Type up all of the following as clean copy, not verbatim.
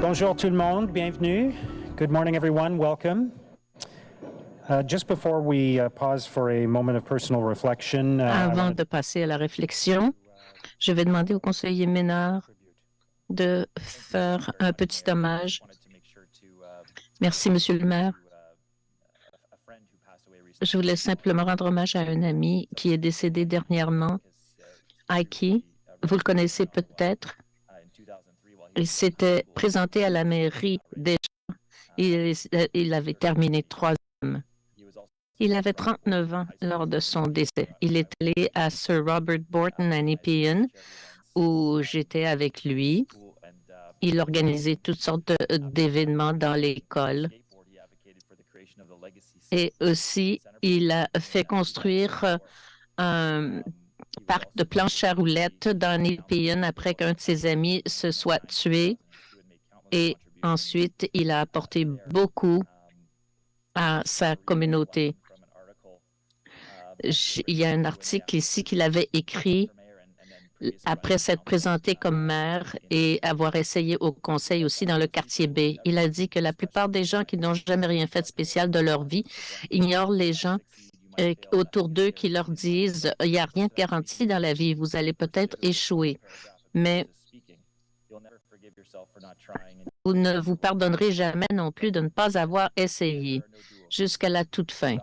Bonjour tout le monde, bienvenue. Good morning everyone, welcome. Just before we pause for a moment of personal reflection. Avant de passer à la réflexion, je vais demander au conseiller mineur de faire un petit hommage. Merci, Monsieur le maire. Je voulais simplement rendre hommage à un ami qui est décédé dernièrement, Ike. Vous le connaissez peut-être. Il s'était présenté à la mairie déjà. Il avait terminé 3e. Il avait 39 ans lors de son décès. Il est allé à Sir Robert Borton à Nepean, où j'étais avec lui. Il organisait toutes sortes d'événements dans l'école. Et aussi, il a fait construire un parc de planches à roulettes dans Nepean après qu'un de ses amis se soit tué. Et ensuite, il a apporté beaucoup à sa communauté. Il y a un article ici qu'il avait écrit après s'être présenté comme maire et avoir essayé au conseil aussi dans le quartier B. Il a dit que la plupart des gens qui n'ont jamais rien fait de spécial de leur vie ignorent les gens autour d'eux qui leur disent « Il n'y a rien de garanti dans la vie, vous allez peut-être échouer. » Mais vous ne vous pardonnerez jamais non plus de ne pas avoir essayé jusqu'à la toute fin.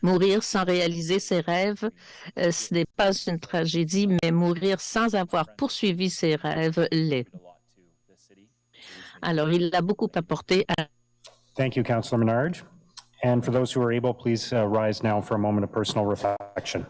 Mourir sans réaliser ses rêves, ce n'est pas une tragédie, mais mourir sans avoir poursuivi ses rêves l'est. Alors, il a beaucoup apporté à... Thank you, Councillor Menard. And for those who are able, please rise now for a moment of personal reflection.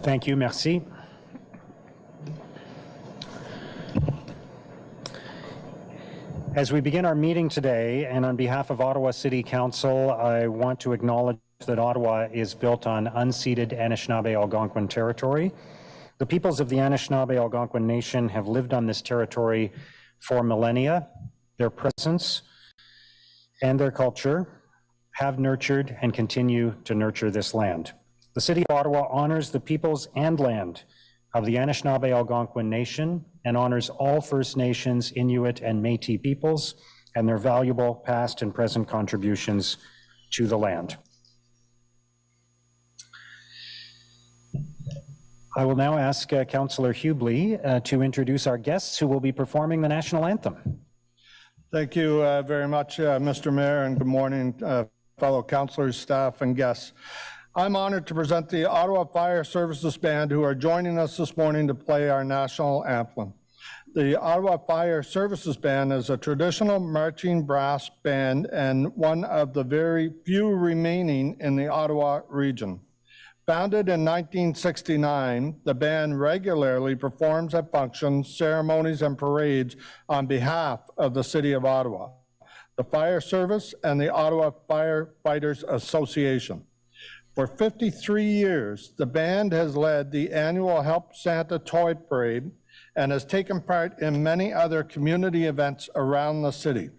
Thank you, merci. As we begin our meeting today, and on behalf of Ottawa City Council, I want to acknowledge that Ottawa is built on unceded Anishinaabe-Algonquin territory. The peoples of the Anishinaabe-Algonquin Nation have lived on this territory for millennia. Their presence and their culture have nurtured and continue to nurture this land. The City of Ottawa honors the peoples and land of the Anishinaabe-Algonquin Nation and honors all First Nations, Inuit, and Métis peoples and their valuable past and present contributions to the land. I will now ask Councillor Hubley to introduce our guests who will be performing the national anthem. Thank you very much, Mr. Mayor, and good morning, fellow councillors, staff, and guests. I'm honored to present the Ottawa Fire Services Band, who are joining us this morning to play our national anthem. The Ottawa Fire Services Band is a traditional marching brass band and one of the very few remaining in the Ottawa region. Founded in 1969, the band regularly performs at functions, ceremonies, and parades on behalf of the City of Ottawa, the Fire Service, and the Ottawa Firefighters Association. For 53 years, the band has led the annual Help Santa Toy Parade and has taken part in many other community events around the city.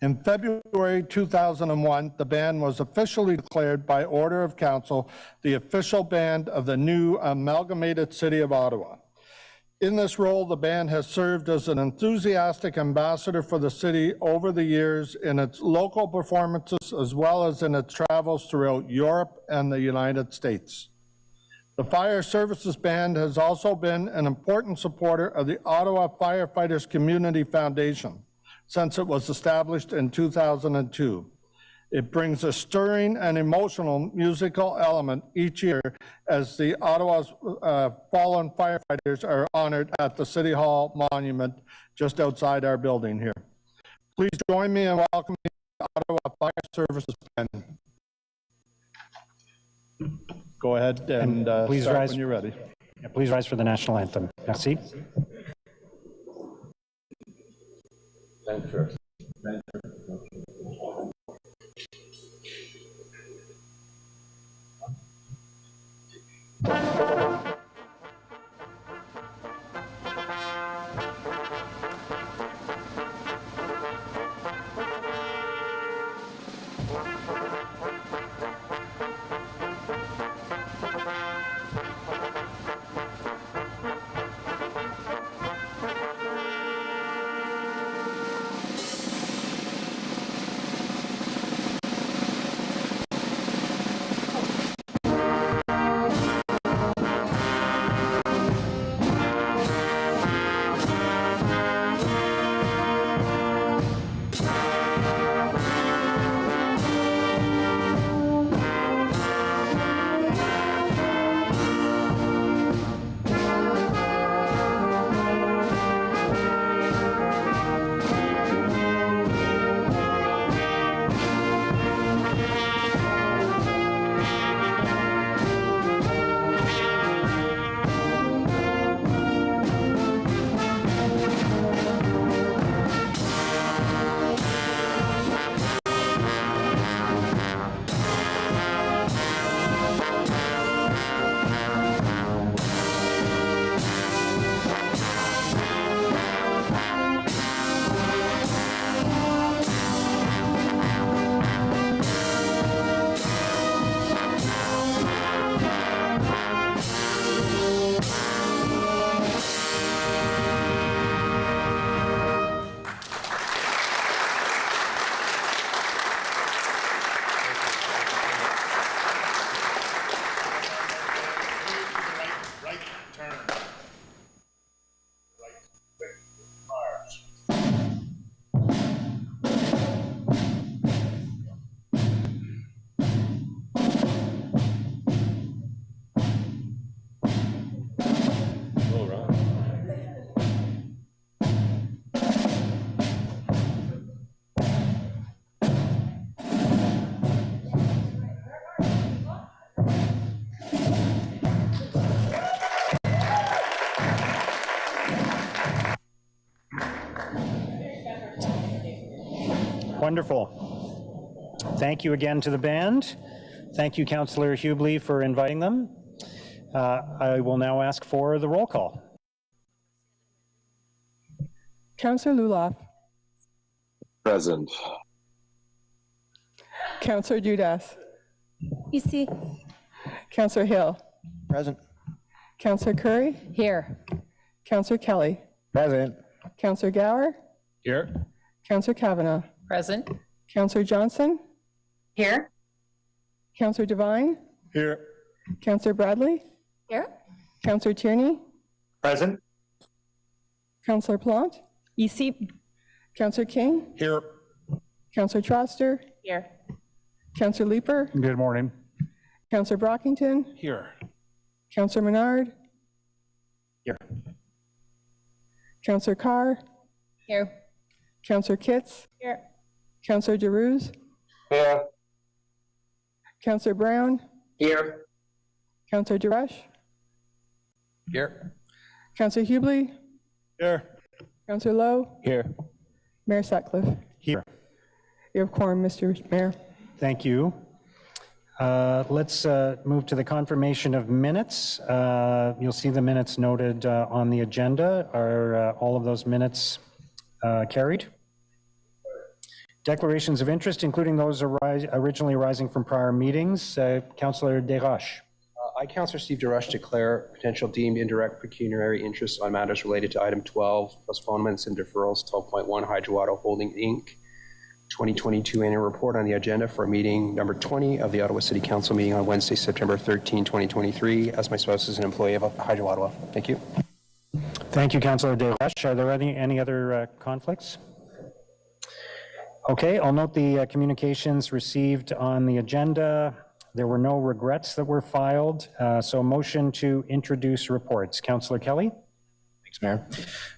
In February 2001, the band was officially declared by order of council the official band of the new amalgamated City of Ottawa. In this role, the band has served as an enthusiastic ambassador for the city over the years in its local performances as well as in its travels throughout Europe and the United States. The Fire Services Band has also been an important supporter of the Ottawa Firefighters Community Foundation since it was established in 2002. It brings a stirring and emotional musical element each year as the Ottawa's fallen firefighters are honored at the City Hall Monument just outside our building here. Please join me in welcoming the Ottawa Fire Services Band. Go ahead and please start rise. when you're ready. Please rise for the national anthem. Merci. Wonderful. Thank you again to the band. Thank you, Councillor Hubley, for inviting them. I will now ask for the roll call. Councillor Luloff. Present. Councillor Dudas. Ici. Councillor Hill. Present. Councillor Curry. Here. Councillor Kelly. Present. Councillor Gower. Here. Councillor Kavanagh. Present. Councillor Johnson. Here. Councillor Devine. Here. Councillor Bradley. Here. Councillor Tierney. Present. Councillor Plante. Ici. Councillor King. Here. Councillor Troster. Here. Councillor Leeper. Good morning. Councillor Brockington. Here. Councillor Menard. Here. Councillor Carr. Here. Councillor Kitts. Here. Councillor DeRuse. Here. Councillor Brown. Here. Councillor DeRush. Here. Councillor Hubley. Here. Councillor Lowe. Here. Mayor Sutcliffe. Here. You have quorum, Mr. Mayor. Thank you. Let's move to the confirmation of minutes. You'll see the minutes noted on the agenda. Are all of those minutes carried? Declarations of interest, including those originally arising from prior meetings. Councillor Desroches. I, Councillor Steve DeRush, declare potential deemed indirect pecuniary interest on matters related to item 12, postponements and deferrals, 12.1 Hydro Holding Inc. 2022 annual report on the agenda for meeting number 20 of the Ottawa City Council meeting on Wednesday, September 13, 2023, as my spouse is an employee of Hydro Ottawa. Thank you. Thank you, Councillor Desroches. Are there any other conflicts? Okay, I'll note the communications received on the agenda. There were no regrets that were filed, so motion to introduce reports. Councillor Kelly? Mayor.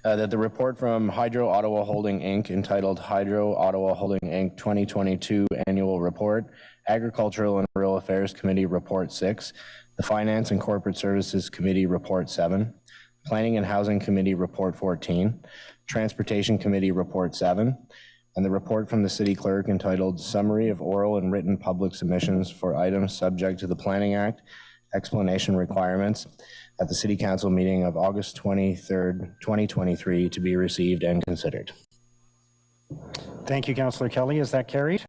That the report from Hydro Ottawa Holding Inc. entitled Hydro Ottawa Holding Inc. 2022 Annual Report, Agricultural and Rural Affairs Committee Report 6, the Finance and Corporate Services Committee Report 7, Planning and Housing Committee Report 14, Transportation Committee Report 7, and the report from the City Clerk entitled Summary of Oral and Written Public Submissions for Items Subject to the Planning Act, Explanation Requirements, at the City Council meeting of August 23rd, 2023, to be received and considered. Thank you, Councillor Kelly. Is that carried?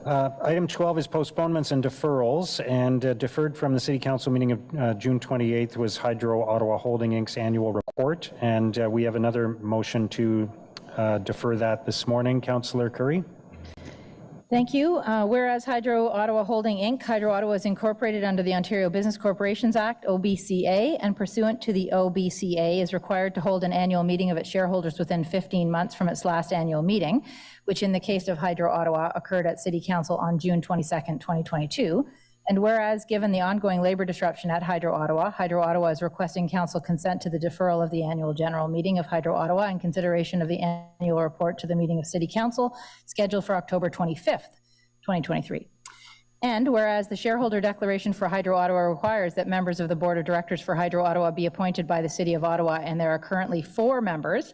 Item 12 is postponements and deferrals, and deferred from the City Council meeting of June 28th was Hydro Ottawa Holding Inc.'s annual report, and we have another motion to defer that this morning. Councillor Curry. Thank you. Whereas Hydro Ottawa Holding Inc., Hydro Ottawa is incorporated under the Ontario Business Corporations Act, OBCA, and pursuant to the OBCA is required to hold an annual meeting of its shareholders within 15 months from its last annual meeting, which in the case of Hydro Ottawa occurred at City Council on June 22nd, 2022. And whereas, given the ongoing labor disruption at Hydro Ottawa is requesting council consent to the deferral of the annual general meeting of Hydro Ottawa in consideration of the annual report to the meeting of City Council scheduled for October 25th, 2023. And whereas the shareholder declaration for Hydro Ottawa requires that members of the board of directors for Hydro Ottawa be appointed by the City of Ottawa, and there are currently 4 members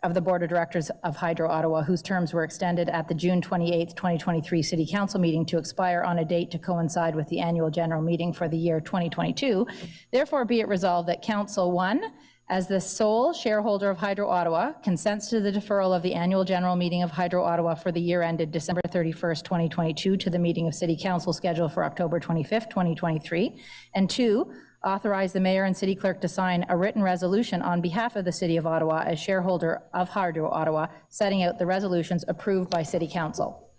of the board of directors of Hydro Ottawa whose terms were extended at the June 28th, 2023 City Council meeting to expire on a date to coincide with the annual general meeting for the year 2022. Therefore, be it resolved that Council 1, as the sole shareholder of Hydro Ottawa, consents to the deferral of the annual general meeting of Hydro Ottawa for the year ended December 31st, 2022 to the meeting of City Council scheduled for October 25th, 2023. And 2, authorize the mayor and city clerk to sign a written resolution on behalf of the City of Ottawa as shareholder of Hydro Ottawa, setting out the resolutions approved by City Council.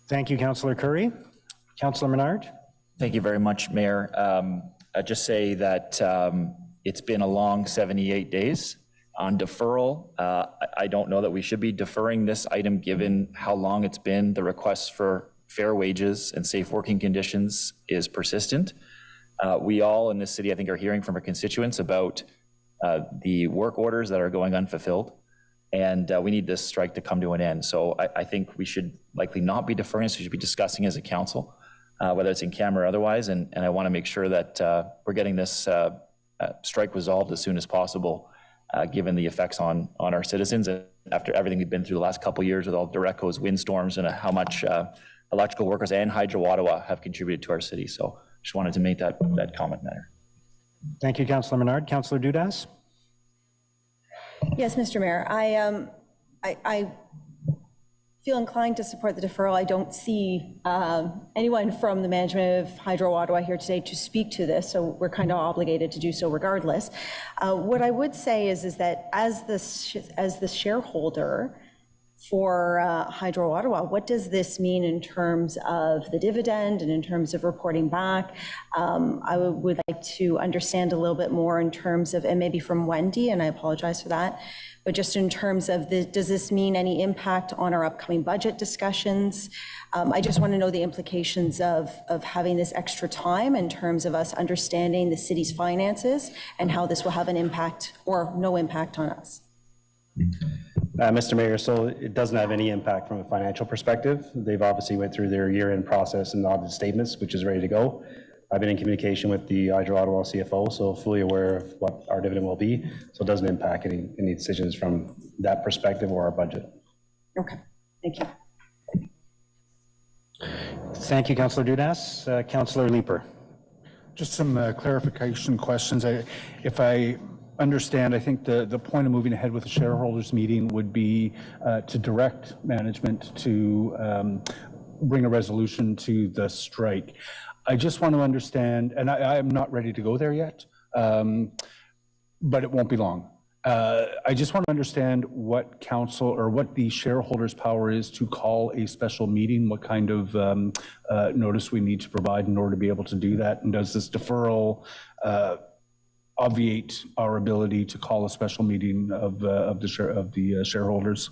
Thank you, Councillor Curry. Councillor Menard. Thank you very much, Mayor. I'd just say that it's been a long 78 days on deferral. I don't know that we should be deferring this item given how long it's been. The request for fair wages and safe working conditions is persistent. We all in this city, I think, are hearing from our constituents about the work orders that are going unfulfilled, and we need this strike to come to an end. So I think we should likely not be deferring this. We should be discussing as a council, whether it's in camera or otherwise, and I want to make sure that we're getting this strike resolved as soon as possible, given the effects on our citizens, and after everything we've been through the last couple of years with all Direcco's windstorms and how much electrical workers and Hydro Ottawa have contributed to our city. So just wanted to make that comment, Mayor. Thank you, Councillor Menard. Councillor Dudas. Yes, Mr. Mayor. I feel inclined to support the deferral. I don't see anyone from the management of Hydro Ottawa here today to speak to this, so we're kind of obligated to do so regardless. What I would say is that as the shareholder for Hydro Ottawa, what does this mean in terms of the dividend and in terms of reporting back? I would like to understand a little bit more in terms of, and maybe from Wendy, and I apologize for that, but just in terms of does this mean any impact on our upcoming budget discussions? I just want to know the implications of having this extra time in terms of us understanding the city's finances and how this will have an impact or no impact on us. Mr. Mayor, so it doesn't have any impact from a financial perspective. They've obviously went through their year-end process and audit statements, which is ready to go. I've been in communication with the Hydro Ottawa CFO, so fully aware of what our dividend will be. So it doesn't impact any decisions from that perspective or our budget. Okay, thank you. Thank you, Councillor Dudas. Councillor Leeper. Just some clarification questions. If I understand, I think the point of moving ahead with the shareholders meeting would be to direct management to bring a resolution to the strike. I just want to understand, and I am not ready to go there yet, but it won't be long. I just want to understand what council or what the shareholders' power is to call a special meeting, what kind of notice we need to provide in order to be able to do that, and does this deferral obviate our ability to call a special meeting of the shareholders?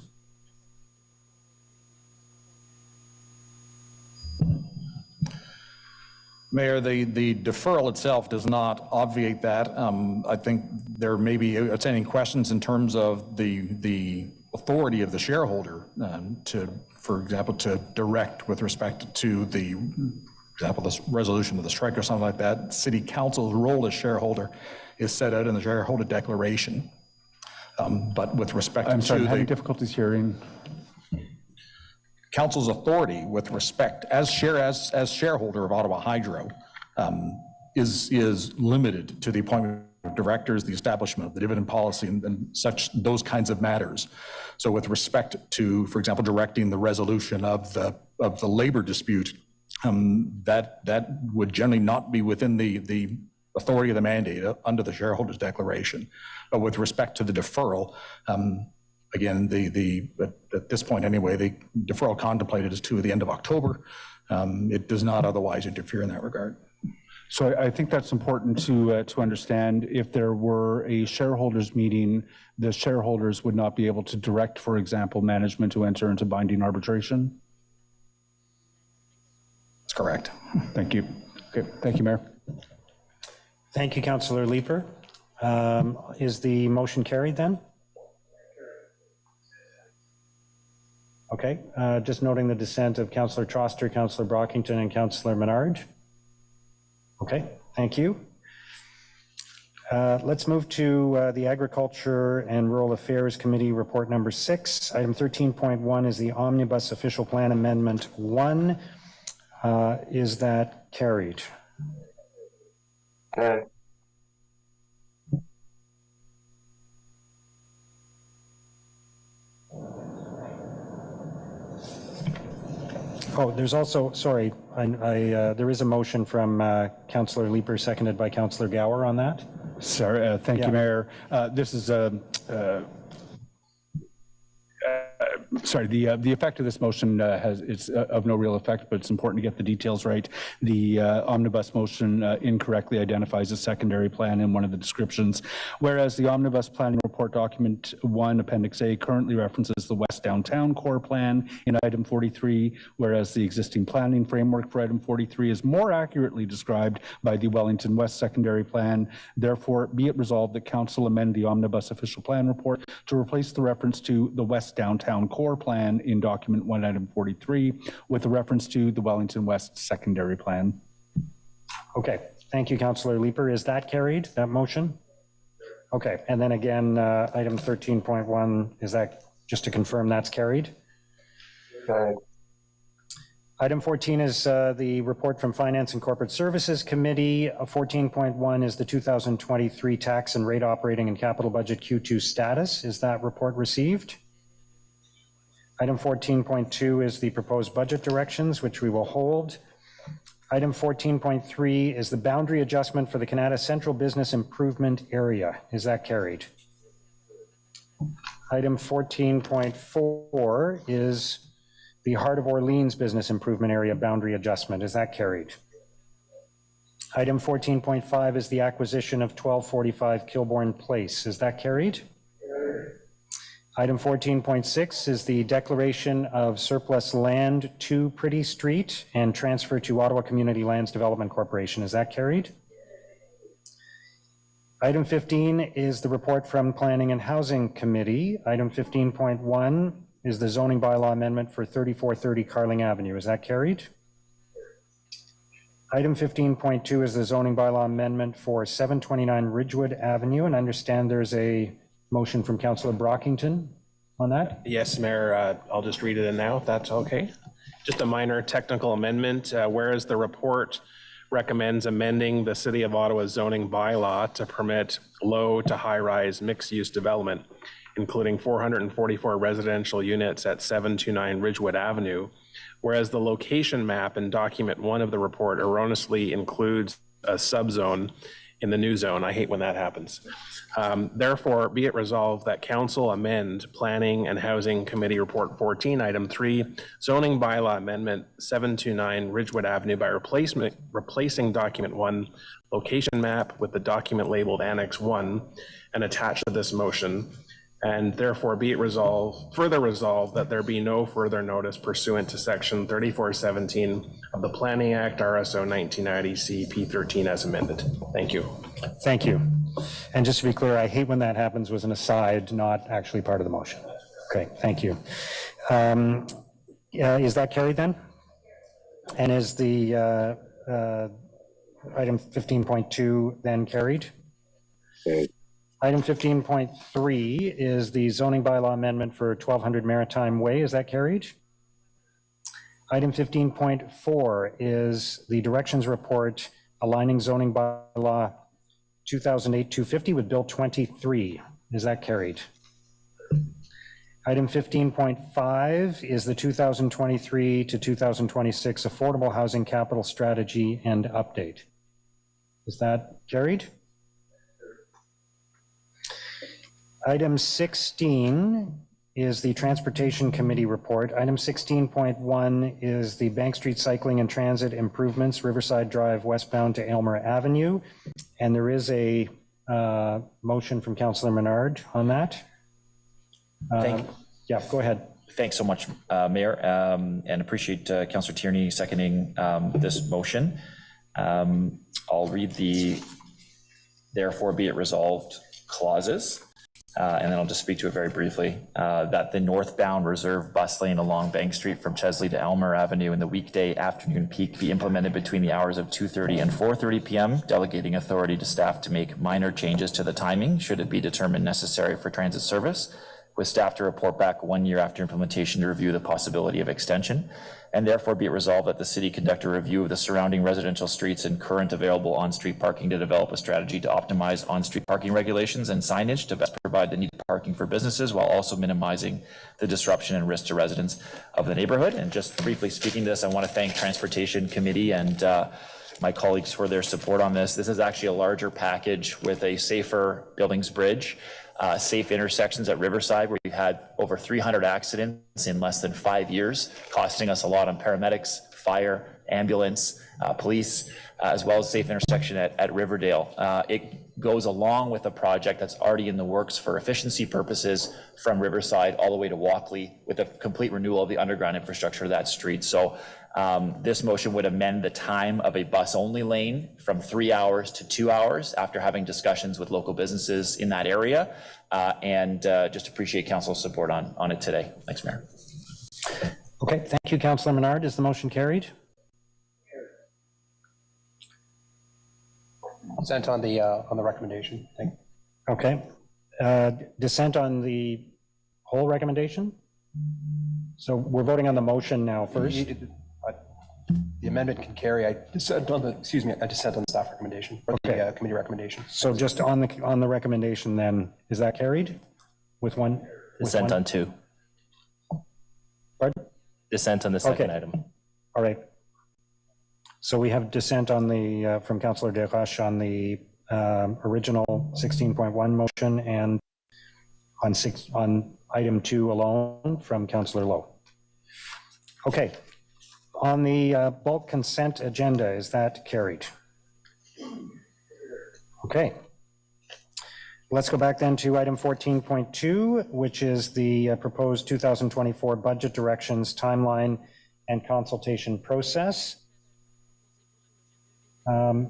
Mayor, the deferral itself does not obviate that. I think there may be outstanding questions in terms of the authority of the shareholder for example, to direct with respect to this resolution of the strike or something like that. City Council's role as shareholder is set out in the shareholder declaration. But with respect I'm sorry, to I'm having difficulties hearing. Council's authority with respect as shareholder of Ottawa Hydro is limited to the appointment of directors, the establishment of the dividend policy, and those kinds of matters. So with respect to, for example, directing the resolution of the labor dispute, that would generally not be within the authority of the mandate under the shareholders declaration. But with respect to the deferral, again, at this point anyway, the deferral contemplated is to the end of October. It does not otherwise interfere in that regard. So I think that's important to understand. If there were a shareholders meeting, the shareholders would not be able to direct, for example, management to enter into binding arbitration? That's correct. Thank you. Okay, thank you, Mayor. Thank you, Councillor Leeper. Is the motion carried then? Okay, just noting the dissent of Councillor Troster, Councillor Brockington, and Councillor Menard. Okay, thank you. Let's move to the Agriculture and Rural Affairs Committee report number 6. Item 13.1 is the Omnibus Official Plan Amendment 1. Is that carried? Oh, there's also, sorry, there is a motion from Councillor Leeper, seconded by Councillor Gower on that. Sorry, thank you, Mayor. This is sorry, the effect of this motion it's of no real effect, but it's important to get the details right. The omnibus motion incorrectly identifies a secondary plan in one of the descriptions, whereas the omnibus planning report document 1, Appendix A, currently references the West Downtown Core Plan in item 43, whereas the existing planning framework for item 43 is more accurately described by the Wellington West Secondary Plan. Therefore, be it resolved that Council amend the omnibus official plan report to replace the reference to the West Downtown Core Plan in document 1, item 43, with a reference to the Wellington West Secondary Plan. Okay, thank you, Councillor Leeper. Is that carried, that motion? Okay, and then again, item 13.1, is that, just to confirm, that's carried? Okay. Item 14 is the report from Finance and Corporate Services Committee. 14.1 is the 2023 tax and rate operating and capital budget Q2 status. Is that report received? Item 14.2 is the proposed budget directions, which we will hold. Item 14.3 is the boundary adjustment for the Canada Central Business Improvement Area. Is that carried? Item 14.4 is the Heart of Orleans Business Improvement Area boundary adjustment. Is that carried? Item 14.5 is the acquisition of 1245 Kilbourne Place. Is that carried? Item 14.6 is the declaration of surplus land to Pretty Street and transfer to Ottawa Community Lands Development Corporation. Is that carried? Item 15 is the report from Planning and Housing Committee. Item 15.1 is the zoning bylaw amendment for 3430 Carling Avenue. Is that carried? Item 15.2 is the zoning bylaw amendment for 729 Ridgewood Avenue, and I understand there's a motion from Councillor Brockington on that. Yes, Mayor, I'll just read it in now if that's okay. Just a minor technical amendment. Whereas the report recommends amending the City of Ottawa zoning bylaw to permit low to high-rise mixed-use development, including 444 residential units at 729 Ridgewood Avenue, whereas the location map in document 1 of the report erroneously includes a subzone in the new zone. I hate when that happens. Therefore, be it resolved that Council amend Planning and Housing Committee Report 14, Item 3, Zoning Bylaw Amendment 729 Ridgewood Avenue by replacing Document 1 location map with the document labeled Annex 1 and attached to this motion, and therefore be it resolved, further resolved, that there be no further notice pursuant to Section 3417 of the Planning Act, RSO 1990 CP13 as amended. Thank you. Thank you. And just to be clear, I hate when that happens was an aside, not actually part of the motion. Okay, thank you. Is that carried then? And is the item 15.2 then carried? Okay. Item 15.3 is the zoning bylaw amendment for 1200 Maritime Way. Is that carried? Item 15.4 is the directions report aligning zoning bylaw 2008-250 with Bill 23. Is that carried? Item 15.5 is the 2023 to 2026 Affordable Housing Capital Strategy and Update. Is that carried? Item 16 is the Transportation Committee report. Item 16.1 is the Bank Street Cycling and Transit Improvements, Riverside Drive westbound to Aylmer Avenue. And there is a motion from Councillor Menard on that. Yeah, go ahead. Thanks so much, Mayor, and appreciate Councillor Tierney seconding this motion. I'll read the therefore be it resolved clauses. And then I'll just speak to it very briefly, that the northbound reserve bus lane along Bank Street from Chesley to Aylmer Avenue in the weekday afternoon peak be implemented between the hours of 2:30 and 4:30 p.m., delegating authority to staff to make minor changes to the timing should it be determined necessary for transit service, with staff to report back 1 year after implementation to review the possibility of extension. And therefore be it resolved that the city conduct a review of the surrounding residential streets and current available on-street parking to develop a strategy to optimize on-street parking regulations and signage to best provide the needed parking for businesses while also minimizing the disruption and risk to residents of the neighborhood. And just briefly speaking to this, I want to thank Transportation Committee and my colleagues for their support on this. This is actually a larger package with a safer buildings bridge, safe intersections at Riverside, where we've had over 300 accidents in less than 5 years, costing us a lot on paramedics, fire, ambulance, police, as well as safe intersection at Riverdale. It goes along with a project that's already in the works for efficiency purposes from Riverside all the way to Walkley, with a complete renewal of the underground infrastructure of that street. So this motion would amend the time of a bus-only lane from 3 hours to 2 hours after having discussions with local businesses in that area, and just appreciate council's support on it today. Thanks, Mayor. Okay, thank you, Councillor Menard. Is the motion carried? Dissent on the recommendation. Thank you. Okay. Dissent on the whole recommendation? So we're voting on the motion now first. The amendment can carry. I dissent on the staff recommendation or the committee recommendation. So just on the recommendation then, is that carried with one? Dissent on two. Pardon? Dissent on the second item. All right. So we have dissent on the from Councillor Desroches on the original 16.1 motion, and on item 2 alone from Councillor Lowe. Okay. On the bulk consent agenda, is that carried? Okay. Let's go back then to item 14.2, which is the proposed 2024 budget directions, timeline, and consultation process. I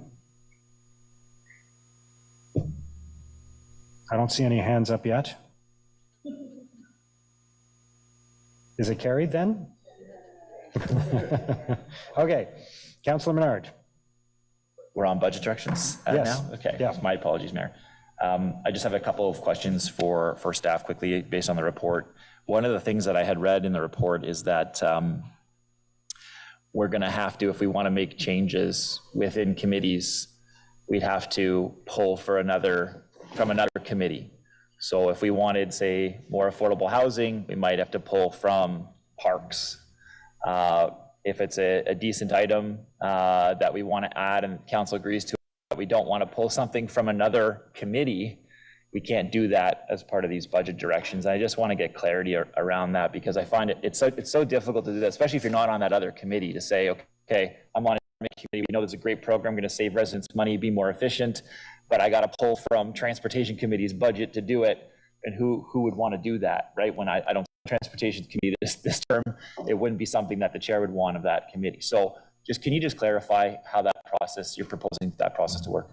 don't see any hands up yet. Is it carried then? Okay, Councillor Menard. We're on budget directions yes. now? Okay, yeah. My apologies, Mayor. I just have a couple of questions for staff quickly based on the report. One of the things that I had read in the report is that we're going to have to, if we want to make changes within committees, we'd have to pull from another committee. So if we wanted, say, more affordable housing, we might have to pull from parks. If it's a decent item that we want to add and council agrees to, that we don't want to pull something from another committee, we can't do that as part of these budget directions. I just want to get clarity around that, because I find it's so difficult to do that, especially if you're not on that other committee, to say, okay, I'm on a committee, we know there's a great program, going to save residents money, be more efficient, but I got to pull from Transportation Committee's budget to do it. and who would want to do that, right? When I don't transportation committee this term, it wouldn't be something that the chair would want of that committee. So can you just clarify how that process, you're proposing that process to work?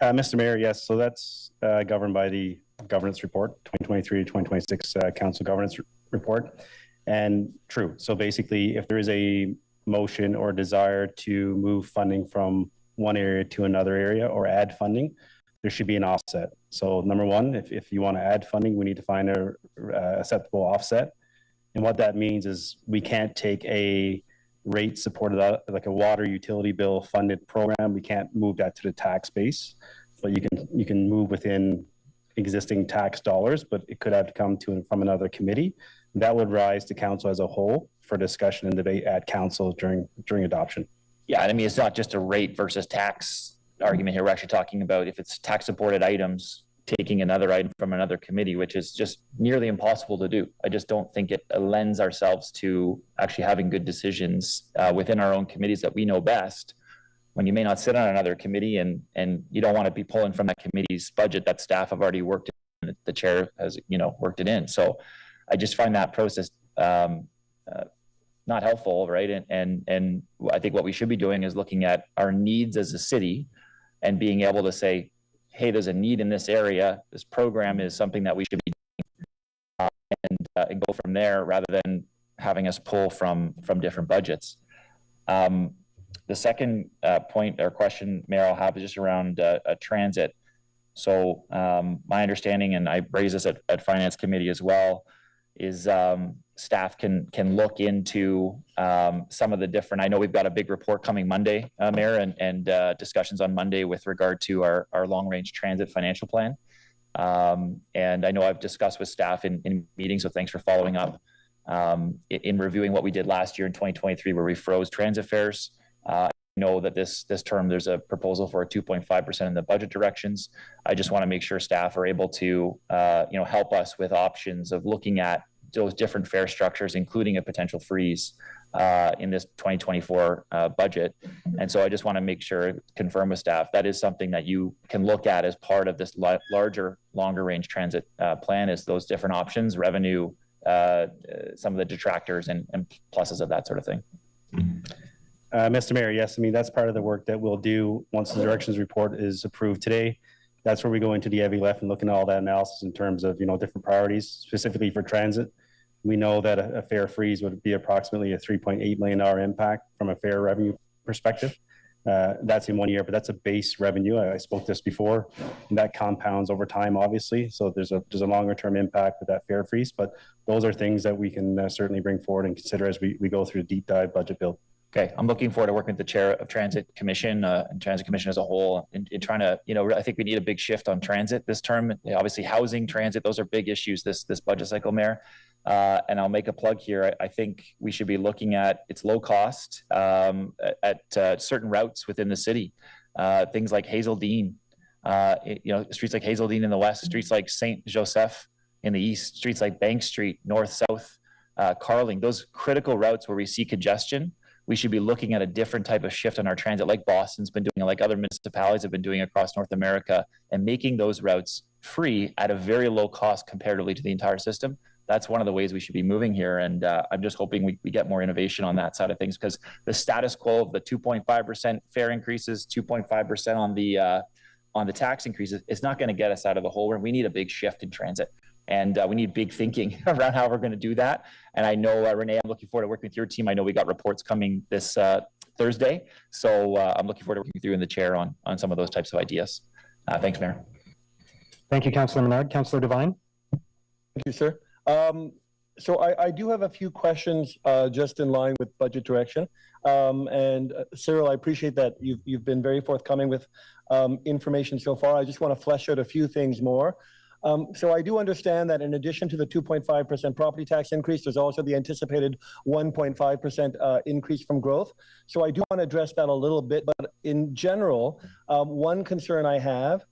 Mr. Mayor, yes, so that's governed by the governance report, 2023 to 2026 council governance report. And true, so basically if there is a motion or desire to move funding from one area to another area or add funding, there should be an offset. So number one, if you want to add funding, we need to find a acceptable offset. And what that means is we can't take a rate supported, like a water utility bill funded program. We can't move that to the tax base, but you can move within existing tax dollars, but it could have to come from another committee. That would rise to council as a whole for discussion and debate at council during adoption. Yeah, I mean, it's not just a rate versus tax argument here. We're actually talking about if it's tax supported items, taking another item from another committee, which is just nearly impossible to do. I just don't think it lends ourselves to actually having good decisions within our own committees that we know best, when you may not sit on another committee and you don't want to be pulling from that committee's budget that staff have already worked in, the chair has, worked it in. So I just find that process not helpful, right? And I think what we should be doing is looking at our needs as a city and being able to say, hey, there's a need in this area. This program is something that we should be doing, and go from there rather than having us pull from different budgets. The second point or question, Mayor, I'll have is just around transit. So my understanding, and I raised this at Finance Committee as well, is staff can look into some of the different, I know we've got a big report coming Monday, Mayor, and discussions on Monday with regard to our long-range transit financial plan. And I know I've discussed with staff in meetings, so thanks for following up, in reviewing what we did last year in 2023, where we froze transit fares. I know that this term there's a proposal for a 2.5% in the budget directions. I just want to make sure staff are able to help us with options of looking at those different fare structures, including a potential freeze in this 2024 budget. And so I just want to make sure, confirm with staff, that is something that you can look at as part of this larger, longer range transit plan, is those different options, revenue, some of the detractors and pluses of that sort of thing. Mr. Mayor, yes, I mean, that's part of the work that we'll do once the directions report is approved today. That's where we go into the heavy lift and look at all that analysis in terms of, different priorities, specifically for transit. We know that a fare freeze would be approximately a $3.8 million impact from a fare revenue perspective. That's in 1 year, but that's a base revenue. I spoke this before, and that compounds over time, obviously. So there's a longer term impact with that fare freeze, but those are things that we can certainly bring forward and consider as we go through the deep dive budget build. Okay, I'm looking forward to working with the chair of Transit Commission and Transit Commission as a whole in trying to, I think we need a big shift on transit this term. Obviously, housing, transit, those are big issues this budget cycle, Mayor. And I'll make a plug here. I think we should be looking at its low cost at certain routes within the city. Things like Hazeldean, streets like Hazeldean in the west, streets like Saint Joseph in the east, streets like Bank Street, north, south, Carling, those critical routes where we see congestion. We should be looking at a different type of shift on our transit, like Boston's been doing, like other municipalities have been doing across North America, and making those routes free at a very low cost comparatively to the entire system. That's one of the ways we should be moving here. And I'm just hoping we get more innovation on that side of things, because the status quo of the 2.5% fare increases, 2.5% on the tax increases, it's not going to get us out of the hole. We need a big shift in transit. And we need big thinking around how we're going to do that. And I know, Renee, I'm looking forward to working with your team. I know we got reports coming this Thursday. So I'm looking forward to working with you in the chair on some of those types of ideas. Thanks, Mayor. Thank you, Councillor Menard. Councillor Devine. Thank you, sir. So I do have a few questions just in line with budget direction. And Cyril, I appreciate that you've been very forthcoming with information so far. I just want to flesh out a few things more. So I do understand that in addition to the 2.5% property tax increase, there's also the anticipated 1.5% increase from growth. So I do want to address that a little bit, but in general, one concern I have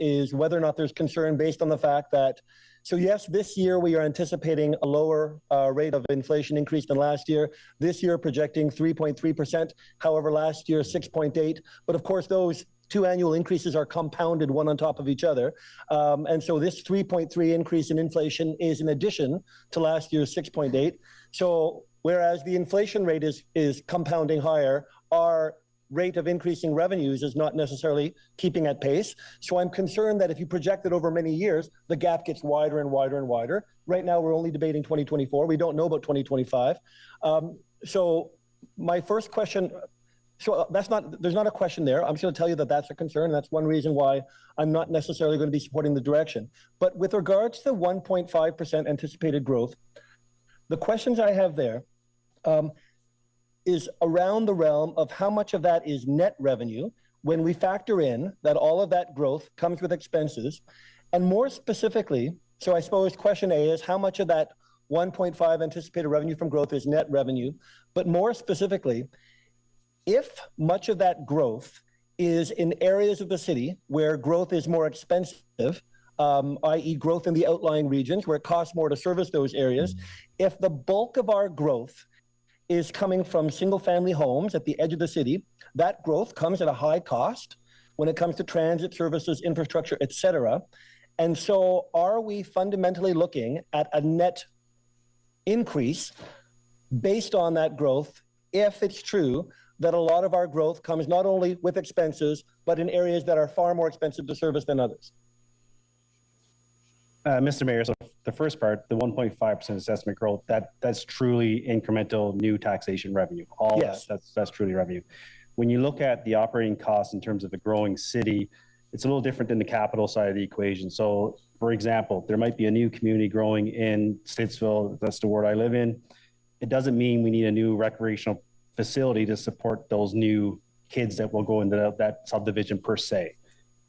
is whether or not there's concern based on the fact that, so yes, this year we are anticipating a lower rate of inflation increase than last year. This year projecting 3.3%. However, last year 6.8%. But of course, those two annual increases are compounded one on top of each other. And so this 3.3 increase in inflation is in addition to last year's 6.8. So whereas the inflation rate is compounding higher, our rate of increasing revenues is not necessarily keeping at pace. So I'm concerned that if you project it over many years, the gap gets wider and wider and wider. Right now, we're only debating 2024. We don't know about 2025. So my first question, so there's not a question there. I'm just going to tell you that that's a concern. And that's one reason why I'm not necessarily going to be supporting the direction. But with regards to 1.5% anticipated growth, the questions I have there, is around the realm of how much of that is net revenue when we factor in that all of that growth comes with expenses. And more specifically, so I suppose question A is how much of that 1.5 anticipated revenue from growth is net revenue, but more specifically, if much of that growth is in areas of the city where growth is more expensive, i.e. growth in the outlying regions where it costs more to service those areas, if the bulk of our growth is coming from single-family homes at the edge of the city, that growth comes at a high cost when it comes to transit services, infrastructure, et cetera. And so are we fundamentally looking at a net increase based on that growth if it's true that a lot of our growth comes not only with expenses, but in areas that are far more expensive to service than others? Mr. Mayor, so the first part, the 1.5% assessment growth, that's truly incremental new taxation revenue. Yes. That's truly revenue. When you look at the operating costs in terms of a growing city, it's a little different than the capital side of the equation. So, for example, there might be a new community growing in Stittsville, that's the ward I live in. It doesn't mean we need a new recreational facility to support those new kids that will go into that subdivision per se.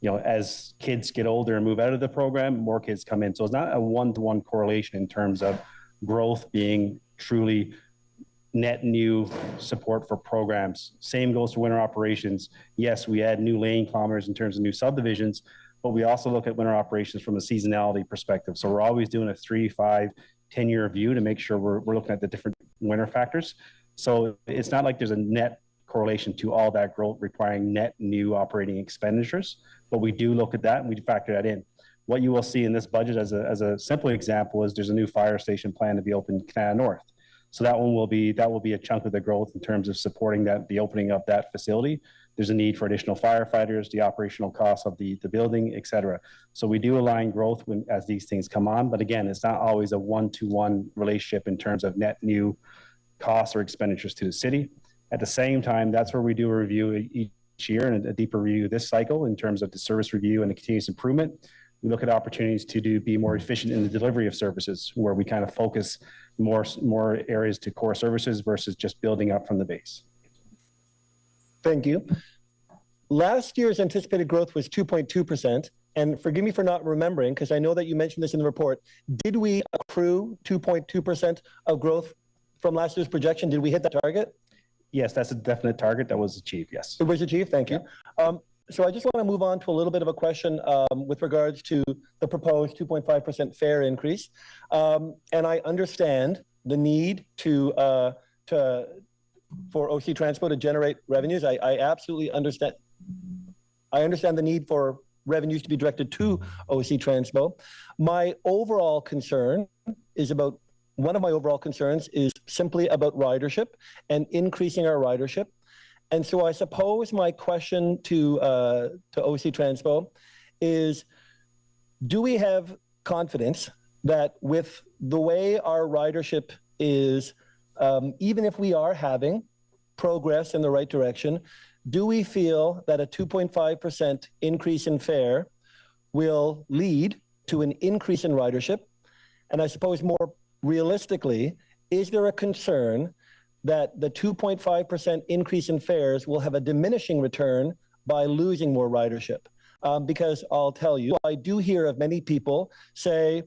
You know, as kids get older and move out of the program, more kids come in. So it's not a one-to-one correlation in terms of growth being truly net new support for programs. Same goes for winter operations. Yes, we add new lane kilometers in terms of new subdivisions, but we also look at winter operations from a seasonality perspective. So we're always doing a 3, 5, 10-year view to make sure we're looking at the different winter factors. So it's not like there's a net correlation to all that growth requiring net new operating expenditures, but we do look at that and we factor that in. What you will see in this budget as a simple example is there's a new fire station plan to be opened in Canada North. So that will be a chunk of the growth in terms of supporting the opening of that facility. There's a need for additional firefighters, the operational costs of the building, et cetera. So we do align growth as these things come on, but again, it's not always a one-to-one relationship in terms of net new costs or expenditures to the city. At the same time, that's where we do a review each year and a deeper review this cycle in terms of the service review and the continuous improvement. We look at opportunities to be more efficient in the delivery of services, where we kind of focus more areas to core services versus just building up from the base. Thank you. Last year's anticipated growth was 2.2%. And forgive me for not remembering, because I know that you mentioned this in the report. Did we accrue 2.2% of growth from last year's projection? Did we hit that target? Yes, that's a definite target that was achieved, yes. It was achieved, thank you. So I just want to move on to a little bit of a question with regards to the proposed 2.5% fare increase. And I understand the need for OC Transpo to generate revenues. I absolutely understand. I understand the need for revenues to be directed to OC Transpo. One of my overall concerns is simply about ridership and increasing our ridership. And so I suppose my question to OC Transpo is, do we have confidence that with the way our ridership is, even if we are having progress in the right direction, do we feel that a 2.5% increase in fare will lead to an increase in ridership? And I suppose more realistically, is there a concern that the 2.5% increase in fares will have a diminishing return by losing more ridership? Because I'll tell you, I do hear of many people say,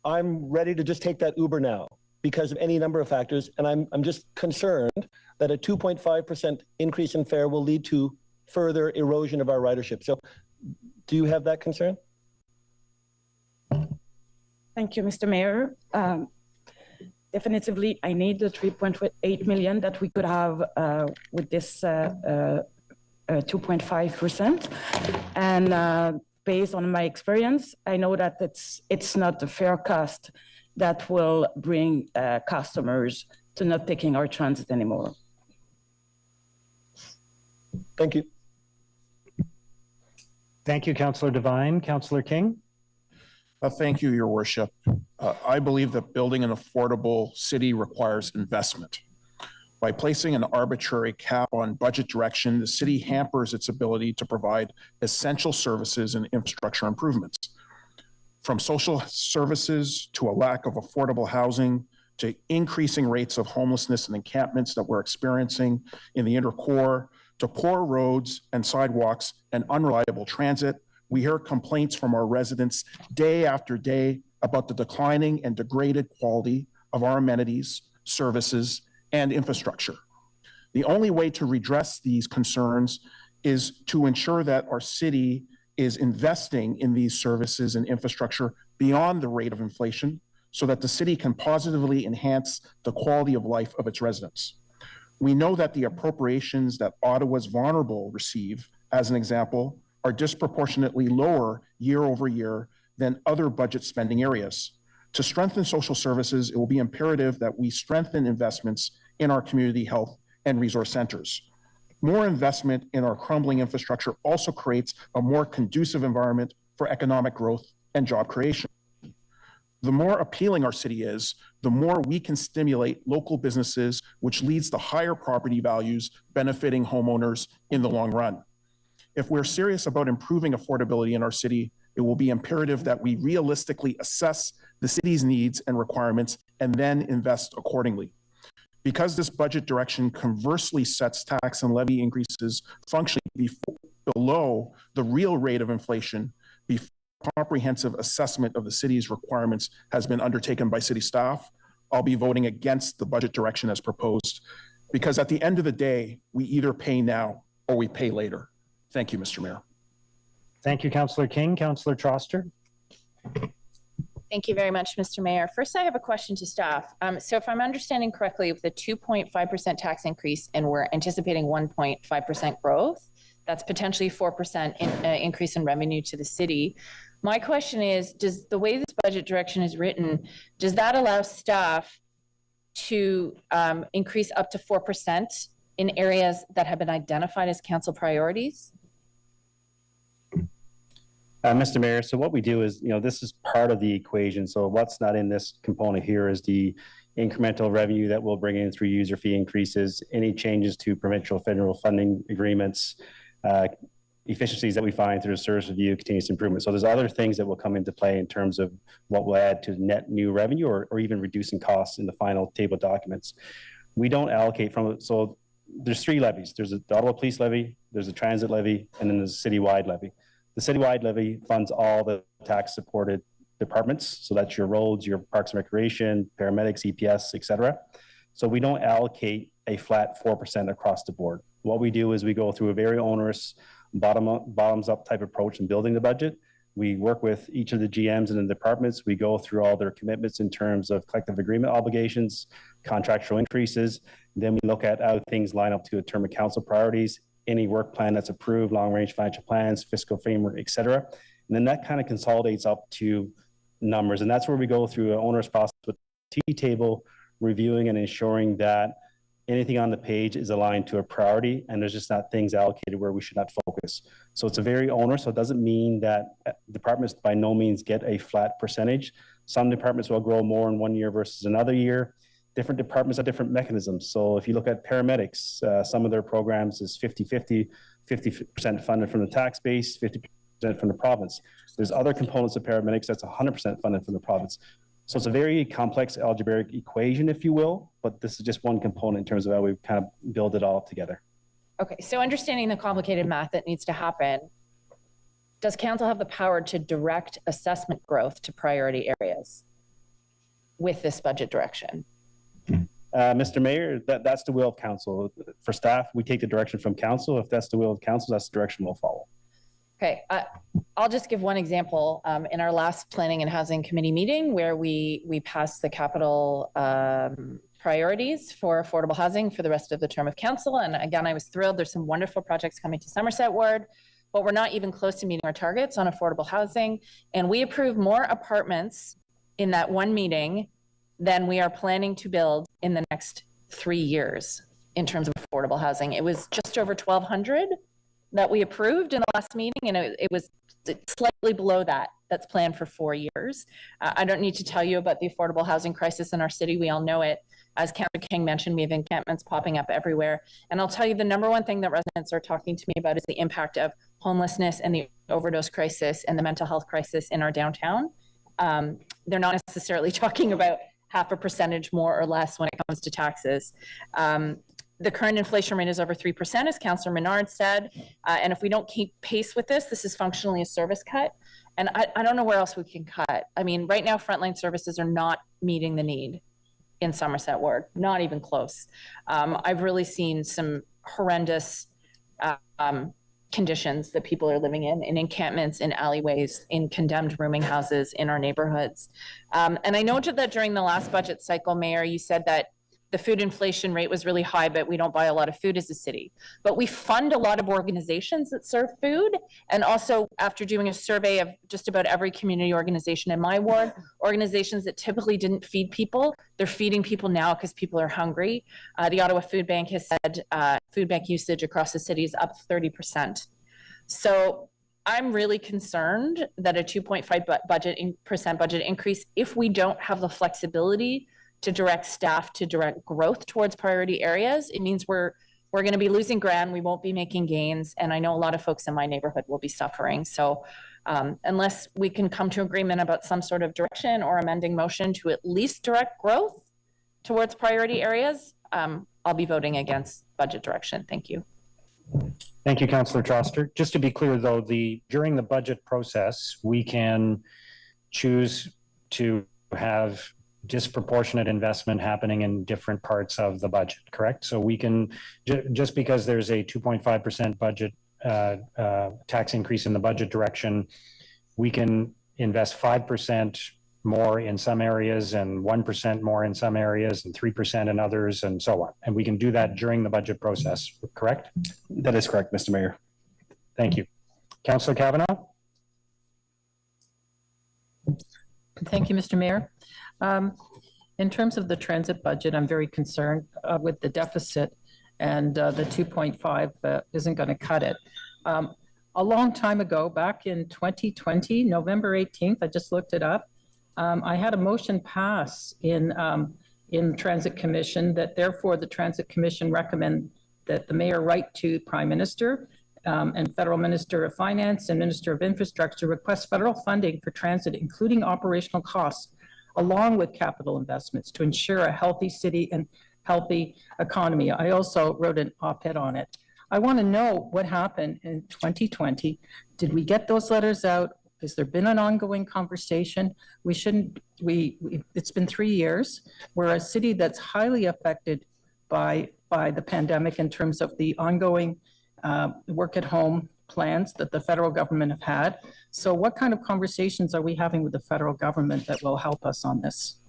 I'm ready to just take that Uber now because of any number of factors, and I'm just concerned that a 2.5% increase in fare will lead to further erosion of our ridership. So do you have that concern? Thank you, Mr. Mayor. Definitively, I need the 3.8 million that we could have with this 2.5%. And based on my experience, I know that it's not the fair cost that will bring customers to not taking our transit anymore. Thank you. Thank you, Councillor Devine. Councillor King? Thank you, Your Worship. I believe that building an affordable city requires investment. By placing an arbitrary cap on budget direction, the city hampers its ability to provide essential services and infrastructure improvements. From social services to a lack of affordable housing, to increasing rates of homelessness and encampments that we're experiencing in the inner core, to poor roads and sidewalks and unreliable transit, we hear complaints from our residents day after day about the declining and degraded quality of our amenities, services, and infrastructure. The only way to redress these concerns is to ensure that our city is investing in these services and infrastructure beyond the rate of inflation so that the city can positively enhance the quality of life of its residents. We know that the appropriations that Ottawa's vulnerable receive, as an example, are disproportionately lower year over year than other budget spending areas. To strengthen social services, it will be imperative that we strengthen investments in our community health and resource centers. More investment in our crumbling infrastructure also creates a more conducive environment for economic growth and job creation. The more appealing our city is, the more we can stimulate local businesses, which leads to higher property values benefiting homeowners in the long run. If we're serious about improving affordability in our city, it will be imperative that we realistically assess the city's needs and requirements and then invest accordingly. Because this budget direction conversely sets tax and levy increases functionally below the real rate of inflation, before comprehensive assessment of the city's requirements has been undertaken by city staff, I'll be voting against the budget direction as proposed, because at the end of the day, we either pay now or we pay later. Thank you, Mr. Mayor. Thank you, Councillor King. Councillor Troster? Thank you very much, Mr. Mayor. First, I have a question to staff. So if I'm understanding correctly, with the 2.5% tax increase and we're anticipating 1.5% growth, that's potentially 4% increase in revenue to the city. My question is, does the way this budget direction is written, does that allow staff to increase up to 4% in areas that have been identified as council priorities? Mr. Mayor, so what we do is, this is part of the equation. So what's not in this component here is the incremental revenue that we'll bring in through user fee increases, any changes to provincial federal funding agreements, efficiencies that we find through service review, continuous improvement. So there's other things that will come into play in terms of what will add to net new revenue or even reducing costs in the final table documents. We don't allocate from it. So there's three levies. There's the Ottawa Police levy, there's a transit levy, and then there's a citywide levy. The citywide levy funds all the tax-supported departments. So that's your roads, your parks and recreation, paramedics, EPS, et cetera. So we don't allocate a flat 4% across the board. What we do is we go through a very onerous bottoms-up type approach in building the budget. We work with each of the GMs and the departments. We go through all their commitments in terms of collective agreement obligations, contractual increases. Then we look at how things line up to a term of council priorities, any work plan that's approved, long-range financial plans, fiscal framework, et cetera. And then that kind of consolidates up to numbers. And that's where we go through an onerous process with the T-table, reviewing and ensuring that anything on the page is aligned to a priority and there's just not things allocated where we should not focus. So it's a very onerous, so it doesn't mean that departments by no means get a flat percentage. Some departments will grow more in one year versus another year. Different departments have different mechanisms. So if you look at paramedics, some of their programs is 50-50, 50% funded from the tax base, 50% from the province. There's other components of paramedics that's 100% funded from the province. So it's a very complex algebraic equation, if you will, but this is just one component in terms of how we kind of build it all together. Okay, so understanding the complicated math that needs to happen, does council have the power to direct assessment growth to priority areas with this budget direction? Mr. Mayor, that's the will of council. For staff, we take the direction from council. If that's the will of council, that's the direction we'll follow. Okay, I'll just give one example. In our last Planning and Housing Committee meeting where we passed the capital priorities for affordable housing for the rest of the term of council. And again, I was thrilled. There's some wonderful projects coming to Somerset Ward, but we're not even close to meeting our targets on affordable housing. And we approved more apartments in that one meeting than we are planning to build in the next 3 years in terms of affordable housing. It was just over 1,200 that we approved in the last meeting, and it was slightly below that. That's planned for 4 years. I don't need to tell you about the affordable housing crisis in our city. We all know it. As Councillor King mentioned, we have encampments popping up everywhere. And I'll tell you, the number one thing that residents are talking to me about is the impact of homelessness and the overdose crisis and the mental health crisis in our downtown. They're not necessarily talking about 0.5% more or less when it comes to taxes. The current inflation rate is over 3%, as Councillor Menard said. And if we don't keep pace with this, this is functionally a service cut. And I don't know where else we can cut. I mean, right now, frontline services are not meeting the need in Somerset Ward, not even close. I've really seen some horrendous conditions that people are living in encampments, in alleyways, in condemned rooming houses in our neighborhoods. And I noted that during the last budget cycle, Mayor, you said that the food inflation rate was really high, but we don't buy a lot of food as a city. But we fund a lot of organizations that serve food. And also, after doing a survey of just about every community organization in my ward, organizations that typically didn't feed people, they're feeding people now because people are hungry. The Ottawa Food Bank has said food bank usage across the city is up 30%. So I'm really concerned that a 2.5% budget increase, if we don't have the flexibility to direct staff to direct growth towards priority areas, it means we're going to be losing ground. We won't be making gains. And I know a lot of folks in my neighborhood will be suffering. So unless we can come to agreement about some sort of direction or amending motion to at least direct growth towards priority areas, I'll be voting against budget direction. Thank you. Thank you, Councillor Troster. Just to be clear, though, during the budget process, we can choose to have disproportionate investment happening in different parts of the budget, correct? So we can, just because there's a 2.5% budget tax increase in the budget direction, we can invest 5% more in some areas and 1% more in some areas and 3% in others and so on. And we can do that during the budget process, correct? That is correct, Mr. Mayor. Thank you. Councillor Kavanagh? Thank you, Mr. Mayor. In terms of the transit budget, I'm very concerned with the deficit, and the 2.5 isn't going to cut it. A long time ago, back in 2020, November 18th, I just looked it up, I had a motion pass in Transit Commission that therefore the Transit Commission recommend that the mayor write to Prime Minister and Federal Minister of Finance and Minister of Infrastructure to request federal funding for transit, including operational costs, along with capital investments to ensure a healthy city and healthy economy. I also wrote an op-ed on it. I want to know what happened in 2020. Did we get those letters out? Has there been an ongoing conversation? It's been 3 years. We're a city that's highly affected by the pandemic in terms of the ongoing work at home plans that the federal government have had. So what kind of conversations are we having with the federal government that will help us on this?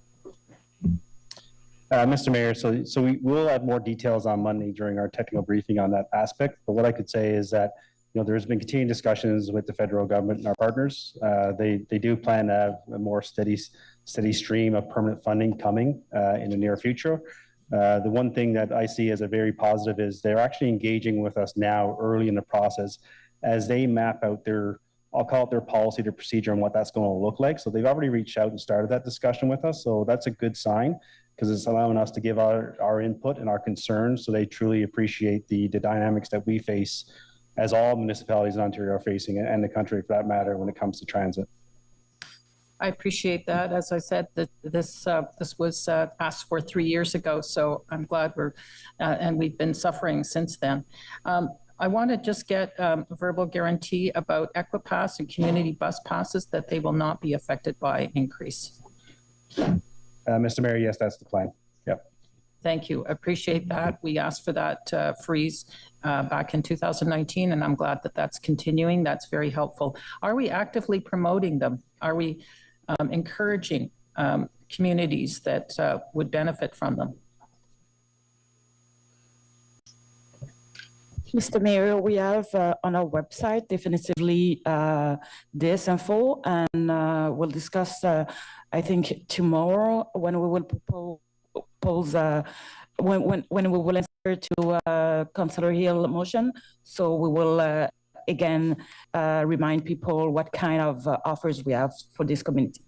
Mr. Mayor, so we will have more details on Monday during our technical briefing on that aspect. But what I could say is that there's been continuing discussions with the federal government and our partners. They do plan to have a more steady stream of permanent funding coming in the near future. The one thing that I see as a very positive is they're actually engaging with us now early in the process as they map out I'll call it their policy, their procedure, and what that's going to look like. So they've already reached out and started that discussion with us. So that's a good sign because it's allowing us to give our input and our concerns. So they truly appreciate the dynamics that we face as all municipalities in Ontario are facing, and the country for that matter, when it comes to transit. I appreciate that. As I said, this was asked for 3 years ago, so I'm glad and we've been suffering since then. I want to just get a verbal guarantee about Equipass and community bus passes that they will not be affected by increase. Mr. Mayor, yes, that's the plan. Yep. Thank you. Appreciate that. We asked for that freeze back in 2019, and I'm glad that that's continuing. That's very helpful. Are we actively promoting them? Are we encouraging communities that would benefit from them? Mr. Mayor, we have on our website definitively this info, and we'll discuss, I think, tomorrow when we will propose, when we will answer to Councillor Hill motion. So we will again remind people what kind of offers we have for this community.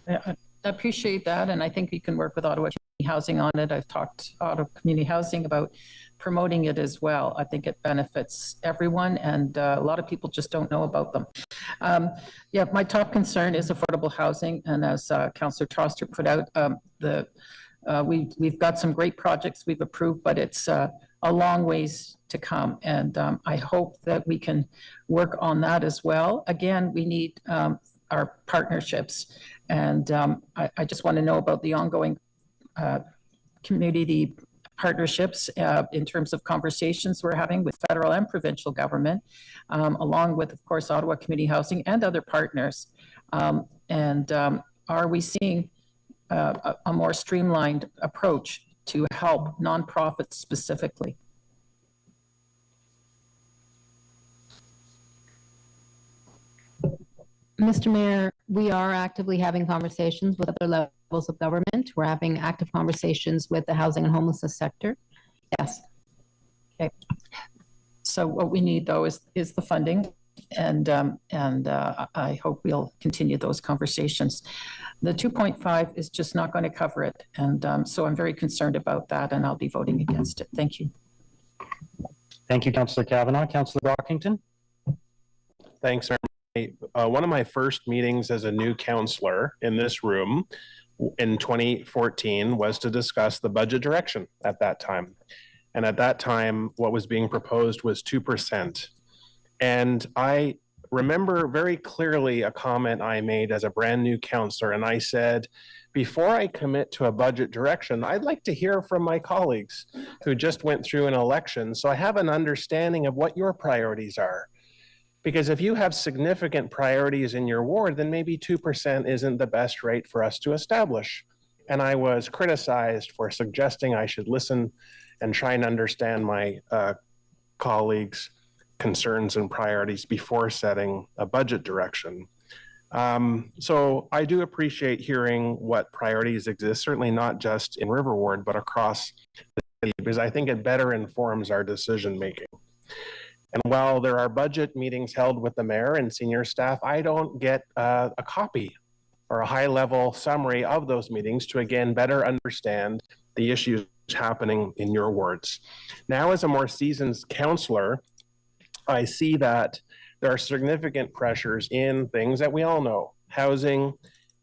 I appreciate that, and I think we can work with Ottawa Community Housing on it. I've talked to Ottawa Community Housing about promoting it as well. I think it benefits everyone, and a lot of people just don't know about them. Yeah, my top concern is affordable housing, and as Councillor Troster put out, we've got some great projects we've approved, but it's a long ways to come, and I hope that we can work on that as well. Again, we need our partnerships, and I just want to know about the ongoing community partnerships in terms of conversations we're having with federal and provincial government, along with, of course, Ottawa Community Housing and other partners. Are we seeing a more streamlined approach to help nonprofits specifically? Mr. Mayor, we are actively having conversations with other levels of government. We're having active conversations with the housing and homelessness sector. Yes. Okay. So what we need, though, is the funding, and I hope we'll continue those conversations. The 2.5 is just not going to cover it, and so I'm very concerned about that, and I'll be voting against it. Thank you. Thank you, Councillor Kavanagh. Councillor Brockington. Thanks, Mayor. One of my first meetings as a new councillor in this room in 2014 was to discuss the budget direction at that time. And at that time, what was being proposed was 2%. And I remember very clearly a comment I made as a brand new councillor, and I said, before I commit to a budget direction, I'd like to hear from my colleagues who just went through an election, so I have an understanding of what your priorities are. Because if you have significant priorities in your ward, then maybe 2% isn't the best rate for us to establish. And I was criticized for suggesting I should listen and try and understand my colleagues' concerns and priorities before setting a budget direction. So I do appreciate hearing what priorities exist, certainly not just in River Ward, but across the city, because I think it better informs our decision making. And while there are budget meetings held with the mayor and senior staff, I don't get a copy or a high-level summary of those meetings to, again, better understand the issues happening in your wards. Now, as a more seasoned councillor, I see that there are significant pressures in things that we all know: housing,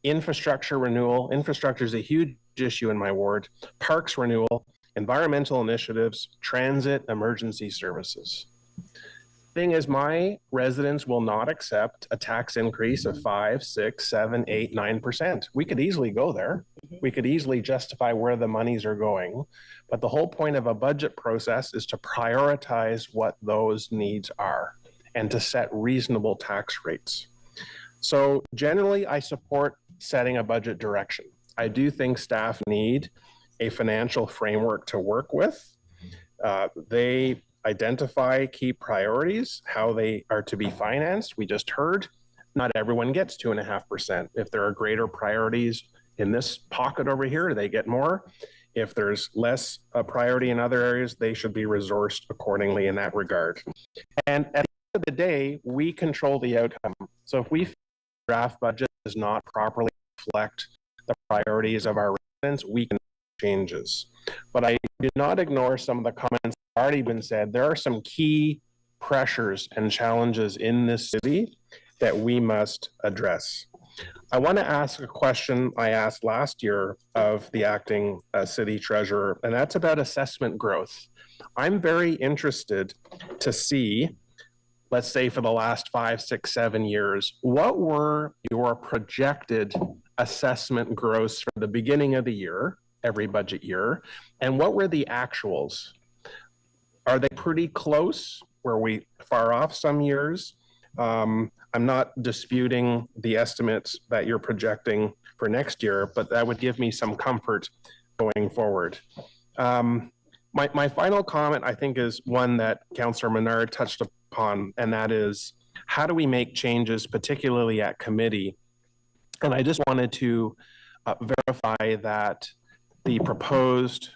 infrastructure renewal. Infrastructure is a huge issue in my ward. Parks renewal, environmental initiatives, transit, emergency services. Thing is, my residents will not accept a tax increase of 5, 6, 7, 8, 9%. We could easily go there. We could easily justify where the monies are going. But the whole point of a budget process is to prioritize what those needs are and to set reasonable tax rates. So generally, I support setting a budget direction. I do think staff need a financial framework to work with. They identify key priorities, how they are to be financed. We just heard not everyone gets 2.5%. If there are greater priorities in this pocket over here, they get more. If there's less priority in other areas, they should be resourced accordingly in that regard. And at the end of the day, we control the outcome. So if we draft budget does not properly reflect the priorities of our residents, we can make changes. But I do not ignore some of the comments already been said. There are some key pressures and challenges in this city that we must address. I want to ask a question I asked last year of the acting city treasurer, and that's about assessment growth. I'm very interested to see, let's say for the last 5, 6, 7 years, what were your projected assessment growths for the beginning of the year, every budget year, and what were the actuals? Are they pretty close? Were we far off some years? I'm not disputing the estimates that you're projecting for next year, but that would give me some comfort going forward. My final comment, I think, is one that Councillor Menard touched upon, and that is, how do we make changes, particularly at committee? And I just wanted to verify that the proposed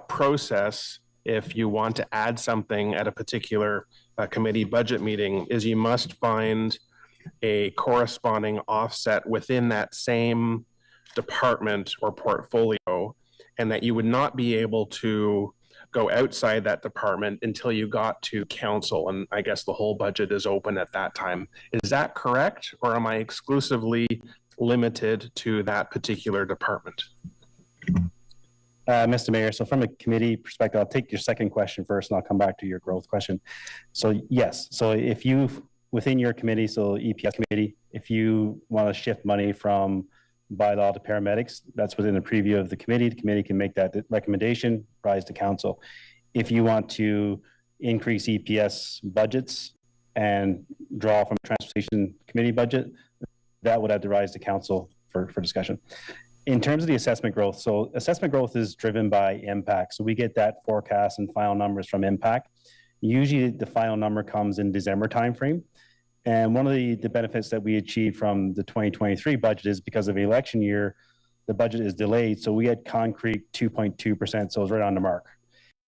process, if you want to add something at a particular committee budget meeting, is you must find a corresponding offset within that same department or portfolio, and that you would not be able to go outside that department until you got to council, and I guess the whole budget is open at that time. Is that correct, or am I exclusively limited to that particular department? Mr. Mayor, so from a committee perspective, I'll take your second question first and I'll come back to your growth question. So yes, so if you, within your committee, so EPS committee, if you want to shift money from bylaw to paramedics, that's within the preview of the committee can make that recommendation, rise to council. If you want to increase EPS budgets and draw from transportation committee budget, that would have to rise to council for discussion. In terms of the assessment growth, so assessment growth is driven by impact. So we get that forecast and final numbers from impact. Usually the final number comes in December timeframe. And one of the benefits that we achieved from the 2023 budget is because of the election year, the budget is delayed. So we had concrete 2.2%, so it's right on the mark.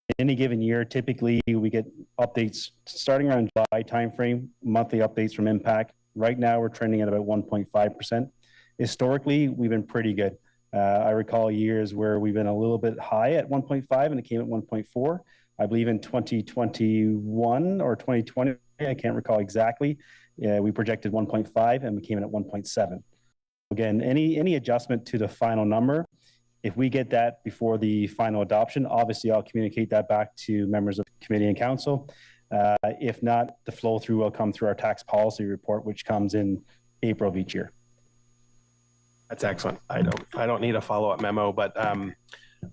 In any given year, typically we get updates starting around July timeframe, monthly updates from impact. Right now we're trending at about 1.5%. Historically, we've been pretty good. I recall years where we've been a little bit high at 1.5 and it came at 1.4. I believe in 2021 or 2020, I can't recall exactly. We projected 1.5 and we came in at 1.7. Again, any adjustment to the final number, if we get that before the final adoption, obviously I'll communicate that back to members of the committee and council. If not, the flow through will come through our tax policy report, which comes in April of each year. That's excellent. I don't need a follow-up memo, but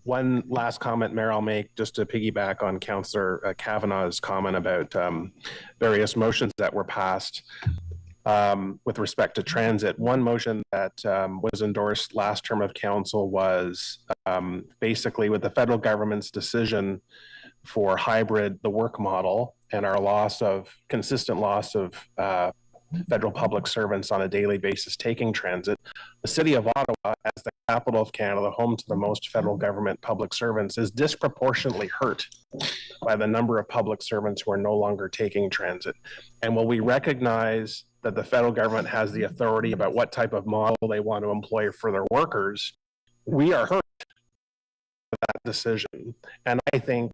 one last comment, Mayor, I'll make just to piggyback on Councillor Kavanagh's comment about various motions that were passed with respect to transit. One motion that was endorsed last term of council was basically with the federal government's decision for hybrid, the work model, and our consistent loss of federal public servants on a daily basis taking transit. The city of Ottawa, as the capital of Canada, home to the most federal government public servants, is disproportionately hurt by the number of public servants who are no longer taking transit. And while we recognize that the federal government has the authority about what type of model they want to employ for their workers, we are hurt with that decision. And I think,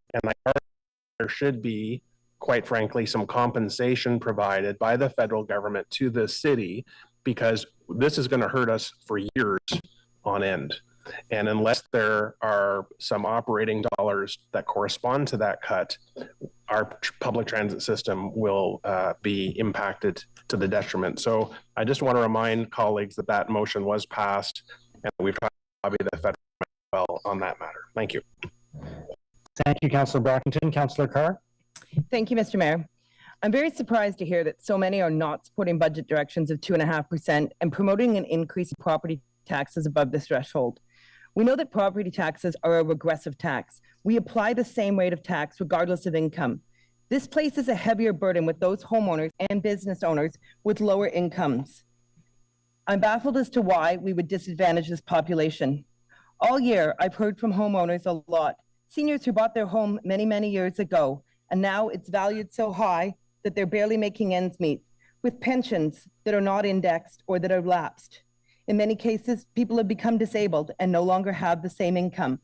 there should be, quite frankly, some compensation provided by the federal government to the city, because this is going to hurt us for years on end. And unless there are some operating dollars that correspond to that cut, our public transit system will be impacted to the detriment. So I just want to remind colleagues that that motion was passed, and we've tried to lobby the federal government well on that matter. Thank you. Thank you, Councillor Brockington. Councillor Carr? Thank you, Mr. Mayor. I'm very surprised to hear that so many are not supporting budget directions of 2.5% and promoting an increase in property taxes above this threshold. We know that property taxes are a regressive tax. We apply the same rate of tax regardless of income. This places a heavier burden with those homeowners and business owners with lower incomes. I'm baffled as to why we would disadvantage this population. All year, I've heard from homeowners a lot, seniors who bought their home many, many years ago, and now it's valued so high that they're barely making ends meet, with pensions that are not indexed or that are lapsed. In many cases, people have become disabled and no longer have the same income.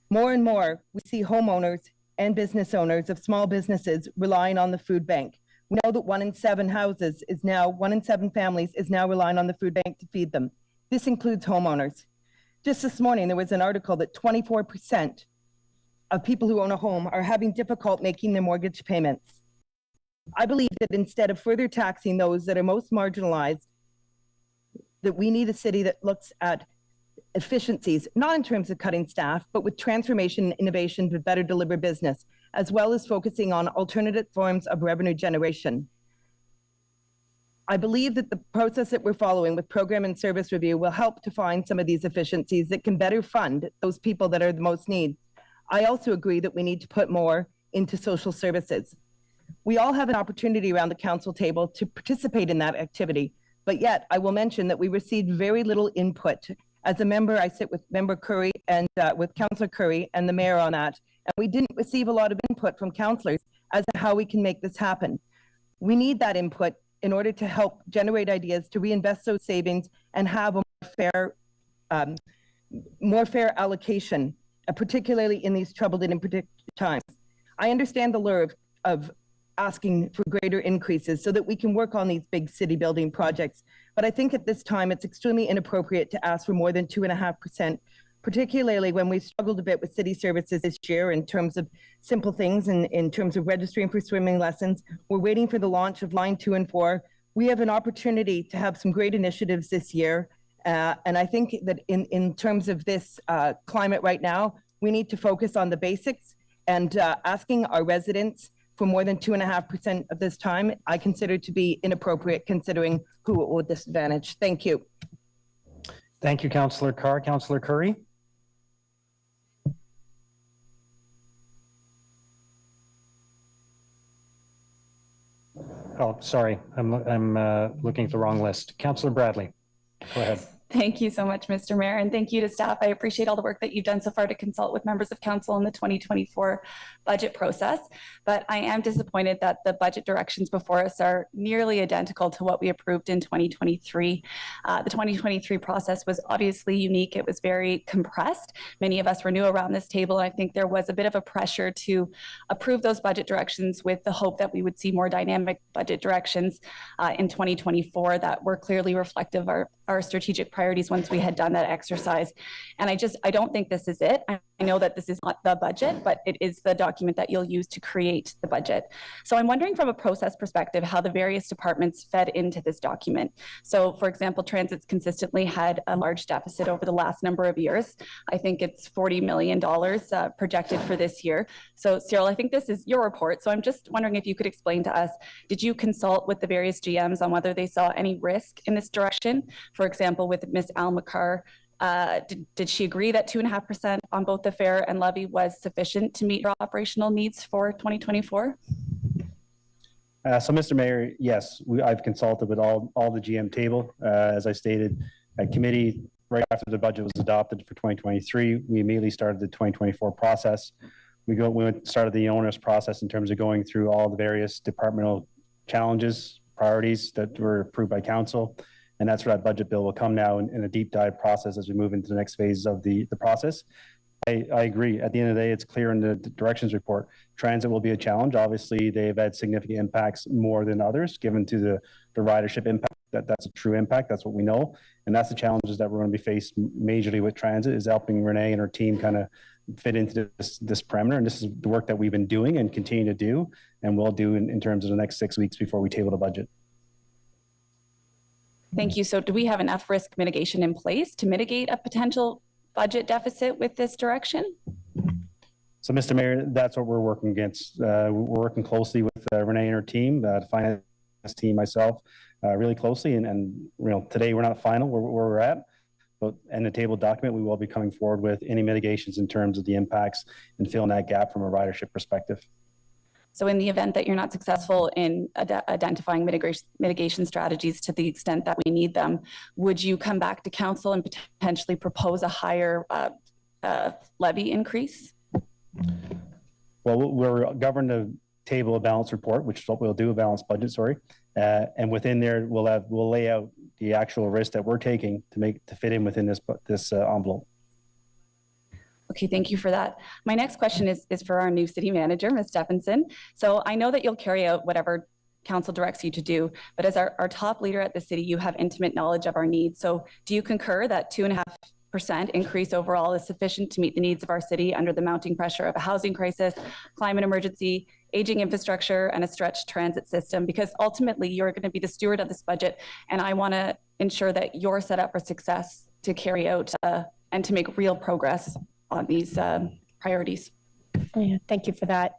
More and more, we see homeowners and business owners of small businesses relying on the food bank. We know that 1 in 7 families is now relying on the food bank to feed them. This includes homeowners. Just this morning, there was an article that 24% of people who own a home are having difficulty making their mortgage payments. I believe that instead of further taxing those that are most marginalized, that we need a city that looks at efficiencies, not in terms of cutting staff, but with transformation and innovation to better deliver business, as well as focusing on alternative forms of revenue generation. I believe that the process that we're following with program and service review will help to find some of these efficiencies that can better fund those people that are the most need. I also agree that we need to put more into social services. We all have an opportunity around the council table to participate in that activity, but yet I will mention that we received very little input. As a member, I sit with Member Curry and with Councillor Curry and the Mayor on that, and we didn't receive a lot of input from councillors as to how we can make this happen. We need that input in order to help generate ideas to reinvest those savings and have a more fair allocation, particularly in these troubled and unpredictable times. I understand the lure of asking for greater increases so that we can work on these big city building projects. But I think at this time, it's extremely inappropriate to ask for more than 2.5%, particularly when we've struggled a bit with city services this year in terms of simple things and in terms of registering for swimming lessons. We're waiting for the launch of Line 2 and 4. We have an opportunity to have some great initiatives this year. And I think that in terms of this climate right now, we need to focus on the basics and asking our residents for more than 2.5% of this time, I consider to be inappropriate considering who it will disadvantage. Thank you. Thank you, Councillor Carr. Councillor Curry? Oh, sorry, I'm looking at the wrong list. Councillor Bradley, go ahead. Thank you so much, Mr. Mayor, and thank you to staff. I appreciate all the work that you've done so far to consult with members of council in the 2024 budget process, but I am disappointed that the budget directions before us are nearly identical to what we approved in 2023. The 2023 process was obviously unique. It was very compressed. Many of us were new around this table, and I think there was a bit of a pressure to approve those budget directions with the hope that we would see more dynamic budget directions in 2024 that were clearly reflective of our strategic priorities once we had done that exercise. And I don't think this is it. I know that this is not the budget, but it is the document that you'll use to create the budget. So I'm wondering from a process perspective how the various departments fed into this document. So for example, Transit's consistently had a large deficit over the last number of years. I think it's $40 million projected for this year. So Cyril, I think this is your report. So I'm just wondering if you could explain to us, did you consult with the various GMs on whether they saw any risk in this direction? For example, with Ms. Almacar, did she agree that 2.5% on both the fare and levy was sufficient to meet your operational needs for 2024? So, Mr. Mayor, yes, I've consulted with all the GM table. As I stated, at committee, right after the budget was adopted for 2023, we immediately started the 2024 process. We started the onerous process in terms of going through all the various departmental challenges, priorities that were approved by council. And that's where that budget bill will come now in a deep dive process as we move into the next phase of the process. I agree. At the end of the day, it's clear in the directions report. Transit will be a challenge. Obviously, they've had significant impacts more than others, given to the ridership impact. That's a true impact. That's what we know. And that's the challenges that we're going to be faced majorly with transit, is helping Renee and her team kind of fit into this parameter. And this is the work that we've been doing and continue to do, and will do in terms of the next 6 weeks before we table the budget. Thank you. So do we have enough risk mitigation in place to mitigate a potential budget deficit with this direction? So, Mr. Mayor, that's what we're working against. We're working closely with Renee and her team, the finance team, myself, really closely. And today we're not final where we're at, but in the table document, we will be coming forward with any mitigations in terms of the impacts and filling that gap from a ridership perspective. So in the event that you're not successful in identifying mitigation strategies to the extent that we need them, would you come back to council and potentially propose a higher levy increase? Well, we're governed to table a balanced report, which is what we'll do, a balanced budget, sorry. And within there, we'll lay out the actual risk that we're taking to fit in within this envelope. Okay, thank you for that. My next question is for our new city manager, Ms. Stephenson. So I know that you'll carry out whatever council directs you to do, but as our top leader at the city, you have intimate knowledge of our needs. So do you concur that 2.5% increase overall is sufficient to meet the needs of our city under the mounting pressure of a housing crisis, climate emergency, aging infrastructure, and a stretched transit system? Because ultimately you're going to be the steward of this budget, and I want to ensure that you're set up for success to carry out and to make real progress on these priorities. Yeah, thank you for that.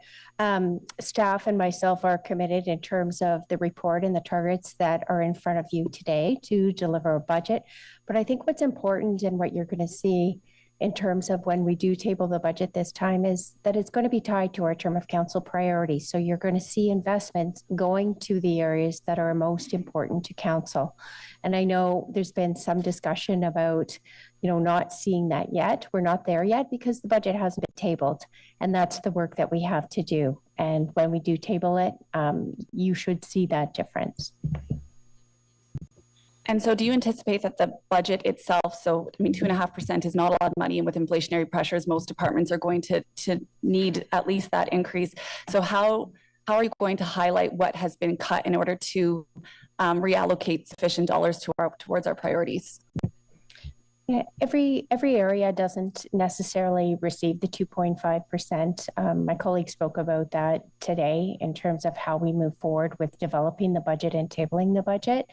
Staff and myself are committed in terms of the report and the targets that are in front of you today to deliver a budget. But I think what's important and what you're going to see in terms of when we do table the budget this time is that it's going to be tied to our term of council priorities. So you're going to see investments going to the areas that are most important to council. And I know there's been some discussion about, not seeing that yet. We're not there yet because the budget hasn't been tabled. And that's the work that we have to do. And when we do table it, you should see that difference. And so do you anticipate that the budget itself, 2.5% is not a lot of money, and with inflationary pressures, most departments are going to need at least that increase. So how are you going to highlight what has been cut in order to reallocate sufficient dollars towards our priorities? Yeah, every area doesn't necessarily receive the 2.5%. My colleague spoke about that today in terms of how we move forward with developing the budget and tabling the budget.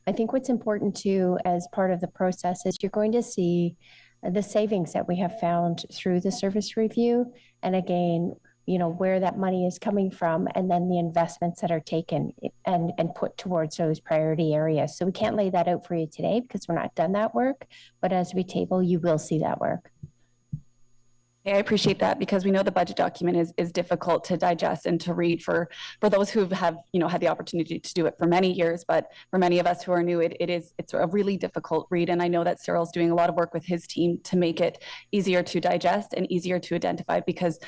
I think what's important too, as part of the process, is you're going to see the savings that we have found through the service review. And again, where that money is coming from, and then the investments that are taken and put towards those priority areas. So we can't lay that out for you today because we're not done that work, but as we table, you will see that work. I appreciate that, because we know the budget document is difficult to digest and to read for those who have had the opportunity to do it for many years, but for many of us who are new, it's a really difficult read. And I know that Cyril's doing a lot of work with his team to make it easier to digest and easier to identify, because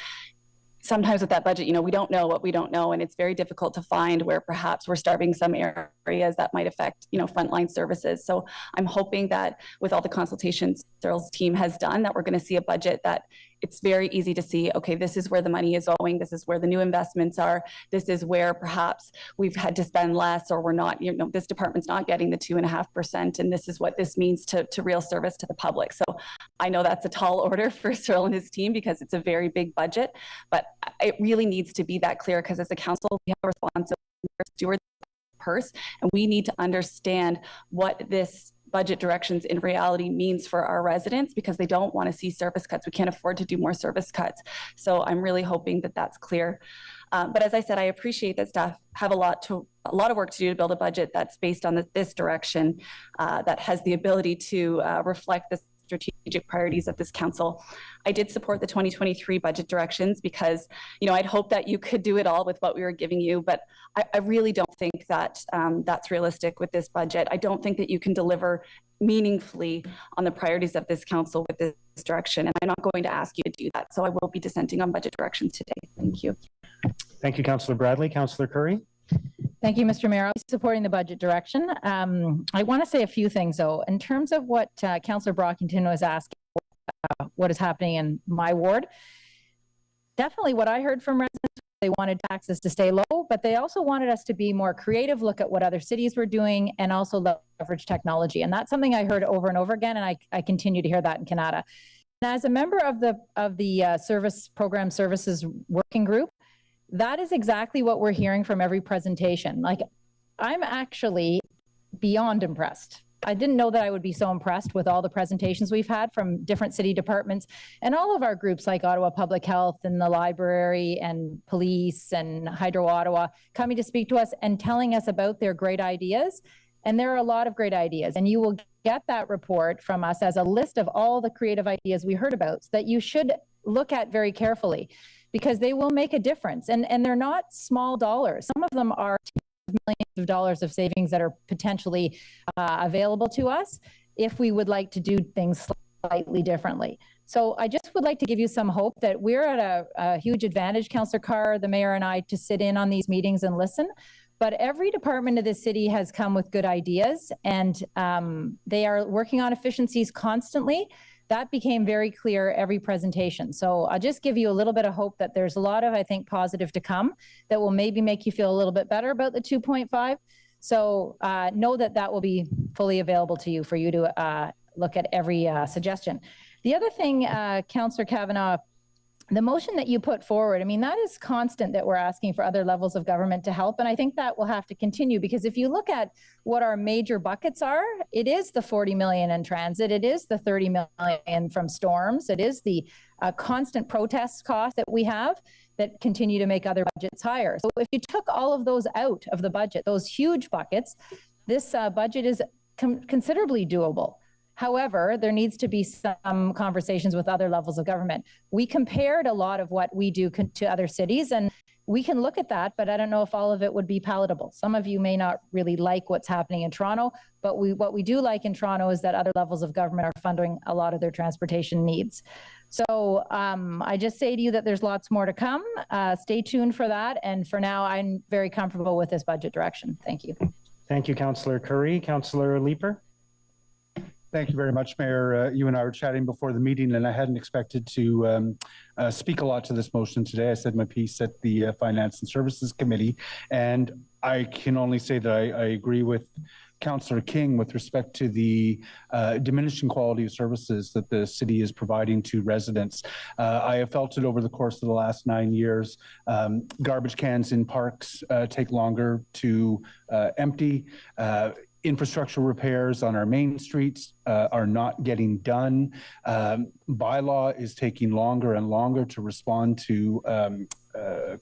sometimes with that budget, we don't know what we don't know, and it's very difficult to find where perhaps we're starving some areas that might affect, frontline services. So I'm hoping that with all the consultations Cyril's team has done, that we're going to see a budget that it's very easy to see, okay, this is where the money is going, this is where the new investments are, this is where perhaps we've had to spend less, or we're not, this department's not getting the 2.5%, and this is what this means to real service to the public. So I know that's a tall order for Cyril and his team, because it's a very big budget, but it really needs to be that clear, because as a council, we have a responsibility to steward the purse, and we need to understand what this budget directions in reality means for our residents, because they don't want to see service cuts. We can't afford to do more service cuts. So I'm really hoping that that's clear. But as I said, I appreciate that staff have a lot of work to do to build a budget that's based on this direction, that has the ability to reflect the strategic priorities of this council. I did support the 2023 budget directions because, I'd hope that you could do it all with what we were giving you, but I really don't think that that's realistic with this budget. I don't think that you can deliver meaningfully on the priorities of this council with this direction, and I'm not going to ask you to do that. So I will be dissenting on budget directions today. Thank you. Thank you, Councillor Bradley. Councillor Curry? Thank you, Mr. Mayor. I'll be supporting the budget direction. I want to say a few things, though. In terms of what Councillor Brockington was asking, what is happening in my ward, definitely what I heard from residents, they wanted taxes to stay low, but they also wanted us to be more creative, look at what other cities were doing, and also leverage technology. And that's something I heard over and over again, and I continue to hear that in Canada. And as a member of the Service Program Services Working Group, that is exactly what we're hearing from every presentation. Like, I'm actually beyond impressed. I didn't know that I would be so impressed with all the presentations we've had from different city departments and all of our groups like Ottawa Public Health and the library and police and Hydro Ottawa coming to speak to us and telling us about their great ideas. And there are a lot of great ideas, and you will get that report from us as a list of all the creative ideas we heard about that you should look at very carefully, because they will make a difference. And they're not small dollars. Some of them are millions of dollars of savings that are potentially available to us if we would like to do things slightly differently. So I just would like to give you some hope that we're at a huge advantage, Councillor Carr, the mayor and I, to sit in on these meetings and listen. But every department of the city has come with good ideas, and they are working on efficiencies constantly. That became very clear every presentation. So I'll just give you a little bit of hope that there's a lot of, I think, positive to come that will maybe make you feel a little bit better about the 2.5. So know that that will be fully available to you for you to look at every suggestion. The other thing, Councillor Kavanagh, the motion that you put forward, I mean, that is constant, that we're asking for other levels of government to help. And I think that will have to continue, because if you look at what our major buckets are, it is the 40 million in transit, it is the 30 million from storms, it is the constant protest costs that we have that continue to make other budgets higher. So if you took all of those out of the budget, those huge buckets, this budget is considerably doable. However, there needs to be some conversations with other levels of government. We compared a lot of what we do to other cities, and we can look at that, but I don't know if all of it would be palatable. Some of you may not really like what's happening in Toronto, but what we do like in Toronto is that other levels of government are funding a lot of their transportation needs. So I just say to you that there's lots more to come. Stay tuned for that. And for now, I'm very comfortable with this budget direction. Thank you. Thank you, Councillor Curry. Councillor Leeper. Thank you very much, Mayor. You and I were chatting before the meeting, and I hadn't expected to speak a lot to this motion today. I said my piece at the Finance and Services Committee, and I can only say that I agree with Councillor King with respect to the diminishing quality of services that the city is providing to residents. I have felt it over the course of the last 9 years. Garbage cans in parks take longer to empty. Infrastructure repairs on our main streets are not getting done. Bylaw is taking longer and longer to respond to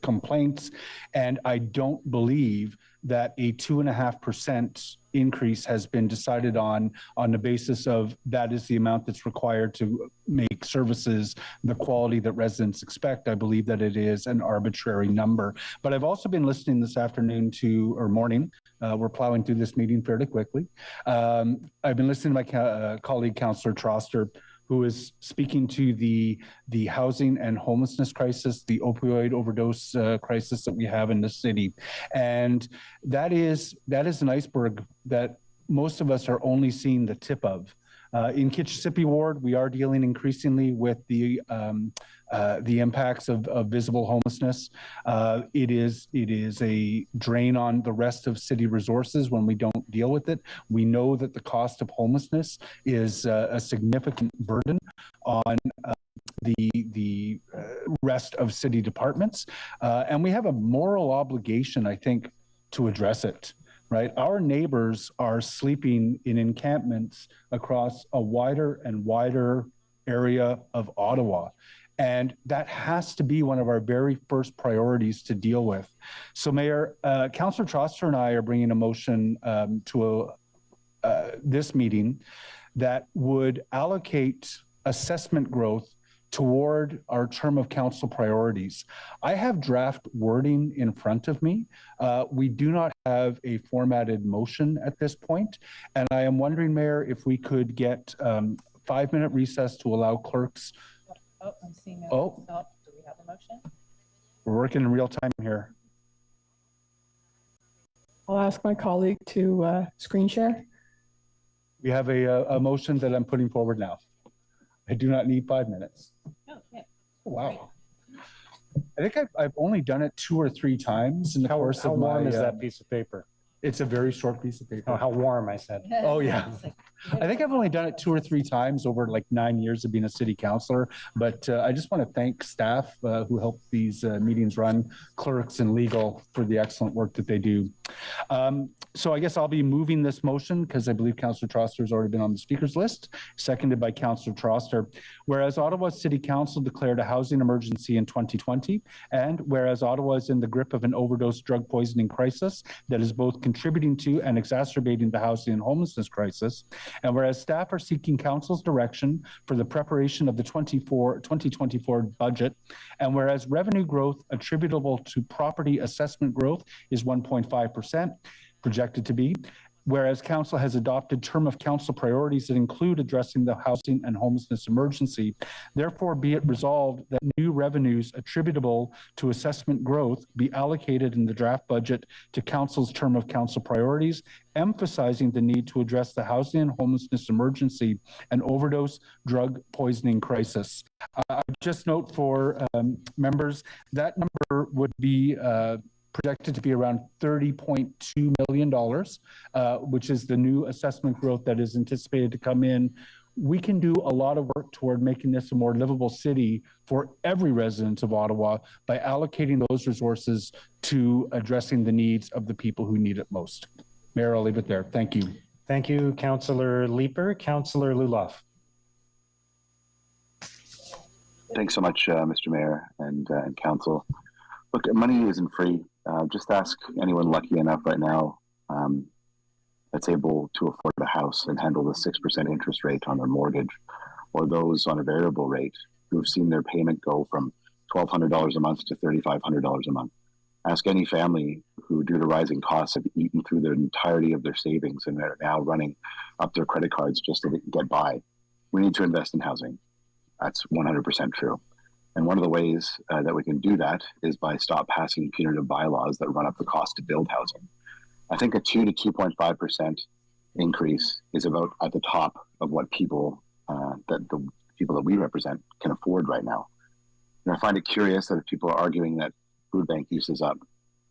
complaints. And I don't believe that a 2.5% increase has been decided on the basis of that is the amount that's required to make services the quality that residents expect. I believe that it is an arbitrary number. But I've also been listening this afternoon or morning. We're plowing through this meeting fairly quickly. I've been listening to my colleague, Councillor Troster, who is speaking to the housing and homelessness crisis, the opioid overdose crisis that we have in the city. And that is an iceberg that most of us are only seeing the tip of. In Kitchissippi Ward, we are dealing increasingly with the impacts of visible homelessness. It is a drain on the rest of city resources when we don't deal with it. We know that the cost of homelessness is a significant burden on the rest of city departments. And we have a moral obligation, I think, to address it. Right, our neighbors are sleeping in encampments across a wider and wider area of Ottawa. And that has to be one of our very first priorities to deal with. So Mayor, Councillor Troster and I are bringing a motion to this meeting that would allocate assessment growth toward our term of council priorities. I have draft wording in front of me. We do not have a formatted motion at this point. And I am wondering, Mayor, if we could get 5-minute recess to allow clerks. Oh, I'm seeing it. Oh. Do we have a motion? We're working in real time here. I'll ask my colleague to screen share. We have a motion that I'm putting forward now. I do not need 5 minutes. Oh, yeah. Wow. I think I've only done it 2 or 3 times in the course of my... How warm is that piece of paper? It's a very short piece of paper. Oh, how warm, I said. Oh, yeah. I think I've only done it 2 or 3 times over like 9 years of being a city councillor. But I just want to thank staff who help these meetings run, clerks and legal for the excellent work that they do. So I guess I'll be moving this motion because I believe Councillor Troster has already been on the speaker's list, seconded by Councillor Troster. Whereas Ottawa City Council declared a housing emergency in 2020, and whereas Ottawa is in the grip of an overdose drug poisoning crisis that is both contributing to and exacerbating the housing and homelessness crisis, and whereas staff are seeking council's direction for the preparation of the 2024 budget, and whereas revenue growth attributable to property assessment growth is 1.5%, projected to be, whereas council has adopted term of council priorities that include addressing the housing and homelessness emergency, therefore be it resolved that new revenues attributable to assessment growth be allocated in the draft budget to council's term of council priorities, emphasizing the need to address the housing and homelessness emergency and overdose drug poisoning crisis. Just note for members, that number would be projected to be around $30.2 million, which is the new assessment growth that is anticipated to come in. We can do a lot of work toward making this a more livable city for every resident of Ottawa by allocating those resources to addressing the needs of the people who need it most. Mayor, I'll leave it there. Thank you. Thank you, Councillor Leeper. Councillor Luloff. Thanks so much, Mr. Mayor and Council. Look, money isn't free. Just ask anyone lucky enough right now that's able to afford a house and handle the 6% interest rate on their mortgage, or those on a variable rate who've seen their payment go from $1,200 a month to $3,500 a month. Ask any family who, due to rising costs, have eaten through the entirety of their savings and are now running up their credit cards just to get by. We need to invest in housing. That's 100% true. And one of the ways that we can do that is by stop passing punitive bylaws that run up the cost to build housing. I think a 2 to 2.5% increase is about at the top of what people, the people that we represent, can afford right now. And I find it curious that if people are arguing that food bank use is up,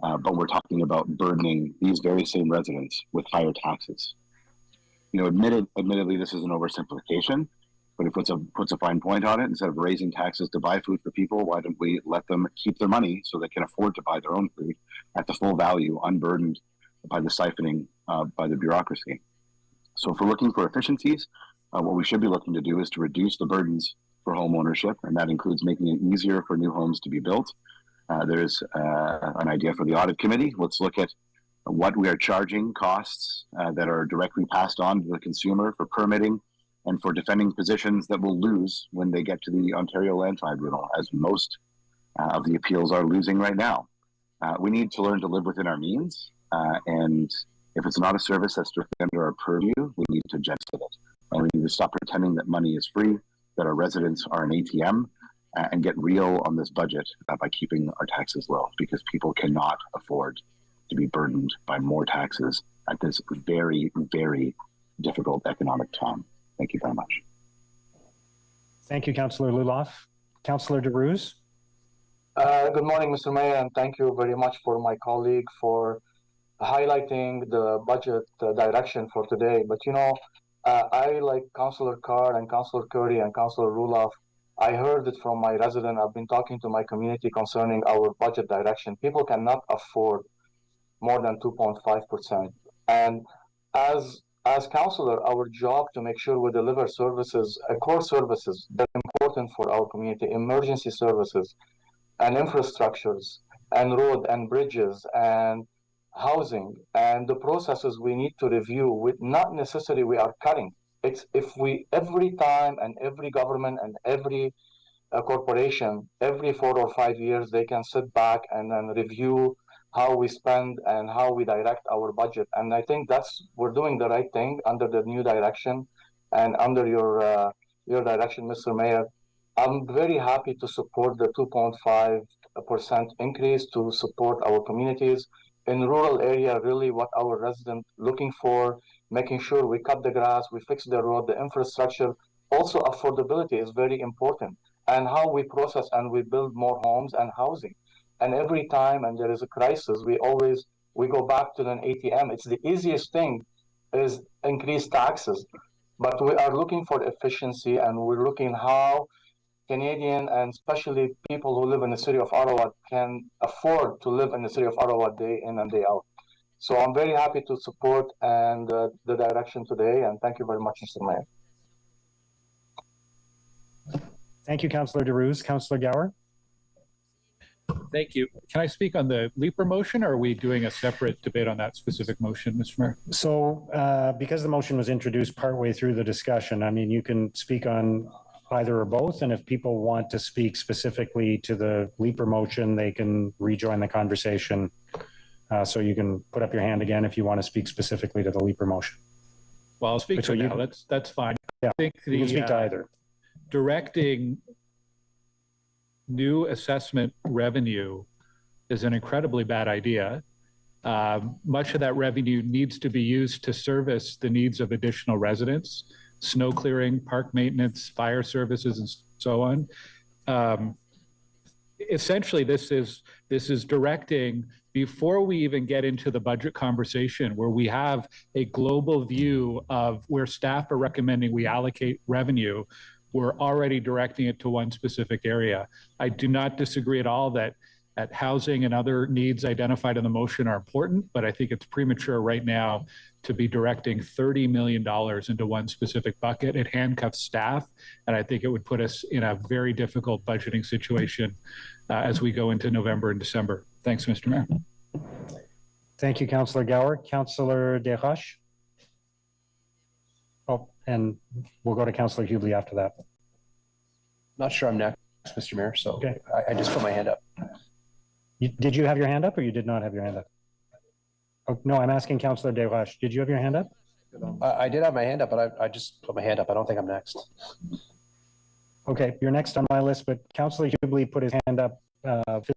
but we're talking about burdening these very same residents with higher taxes. You know, admittedly, this is an oversimplification, but it puts a fine point on it. Instead of raising taxes to buy food for people, why don't we let them keep their money so they can afford to buy their own food at the full value, unburdened by the siphoning by the bureaucracy? So if we're looking for efficiencies, what we should be looking to do is to reduce the burdens for home ownership, and that includes making it easier for new homes to be built. There's an idea for the audit committee. Let's look at what we are charging costs that are directly passed on to the consumer for permitting and for defending positions that will lose when they get to the Ontario Land Tribunal, as most of the appeals are losing right now. We need to learn to live within our means, and if it's not a service that's directly under our purview, we need to adjust it. And we need to stop pretending that money is free, that our residents are an ATM, and get real on this budget by keeping our taxes low, because people cannot afford to be burdened by more taxes at this very, very difficult economic time. Thank you very much. Thank you, Councillor Luloff. Councillor DeRuse. Good morning, Mr. Mayor, and thank you very much for my colleague for highlighting the budget direction for today. But you know, I, like Councillor Carr and Councillor Curry and Councillor Ruloff, I heard it from my resident. I've been talking to my community concerning our budget direction. People cannot afford more than 2.5%. And as councillor, our job to make sure we deliver services, core services that are important for our community, emergency services and infrastructures and road and bridges and housing and the processes we need to review. With not necessarily we are cutting. It's if we every time and every government and every corporation every 4 or 5 years they can sit back and then review how we spend and how we direct our budget. And I think we're doing the right thing under the new direction and under your direction, Mr. Mayor. I'm very happy to support the 2.5% increase to support our communities in rural area. Really, what our residents looking for, making sure we cut the grass, we fix the road, the infrastructure. Also, affordability is very important, and how we process and we build more homes and housing. And every time and there is a crisis, we go back to an ATM. It's the easiest thing is increase taxes, but we are looking for efficiency, and we're looking how Canadian and especially people who live in the city of Ottawa can afford to live in the city of Ottawa day in and day out. So I'm very happy to support and the direction today, and thank you very much, Mr. Mayor. Thank you, Councillor DeRuse. Councillor Gower. Thank you. Can I speak on the Leaper motion, or are we doing a separate debate on that specific motion, Mr. Mayor? So because the motion was introduced partway through the discussion, I mean, you can speak on either or both, and if people want to speak specifically to the Leaper motion, they can rejoin the conversation. So you can put up your hand again if you want to speak specifically to the Leaper motion. Well, I'll speak to now. That's fine. Yeah, I think you can speak to either. Directing new assessment revenue is an incredibly bad idea. Much of that revenue needs to be used to service the needs of additional residents, snow clearing, park maintenance, fire services, and so on. Essentially, this is directing, before we even get into the budget conversation, where we have a global view of where staff are recommending we allocate revenue, we're already directing it to one specific area. I do not disagree at all that housing and other needs identified in the motion are important, but I think it's premature right now to be directing $30 million into one specific bucket. It handcuffs staff, and I think it would put us in a very difficult budgeting situation as we go into November and December. Thanks, Mr. Mayor. Thank you, Councillor Gower. Councillor Desroches. Oh, and we'll go to Councillor Hubley after that. Not sure I'm next, Mr. Mayor, so Okay. I just put my hand up. Did you have your hand up or you did not have your hand up? Oh, no, I'm asking Councillor Desroches. Did you have your hand up? I did have my hand up, but I just put my hand up. I don't think I'm next. Okay, you're next on my list, but Councillor Hubley put his hand up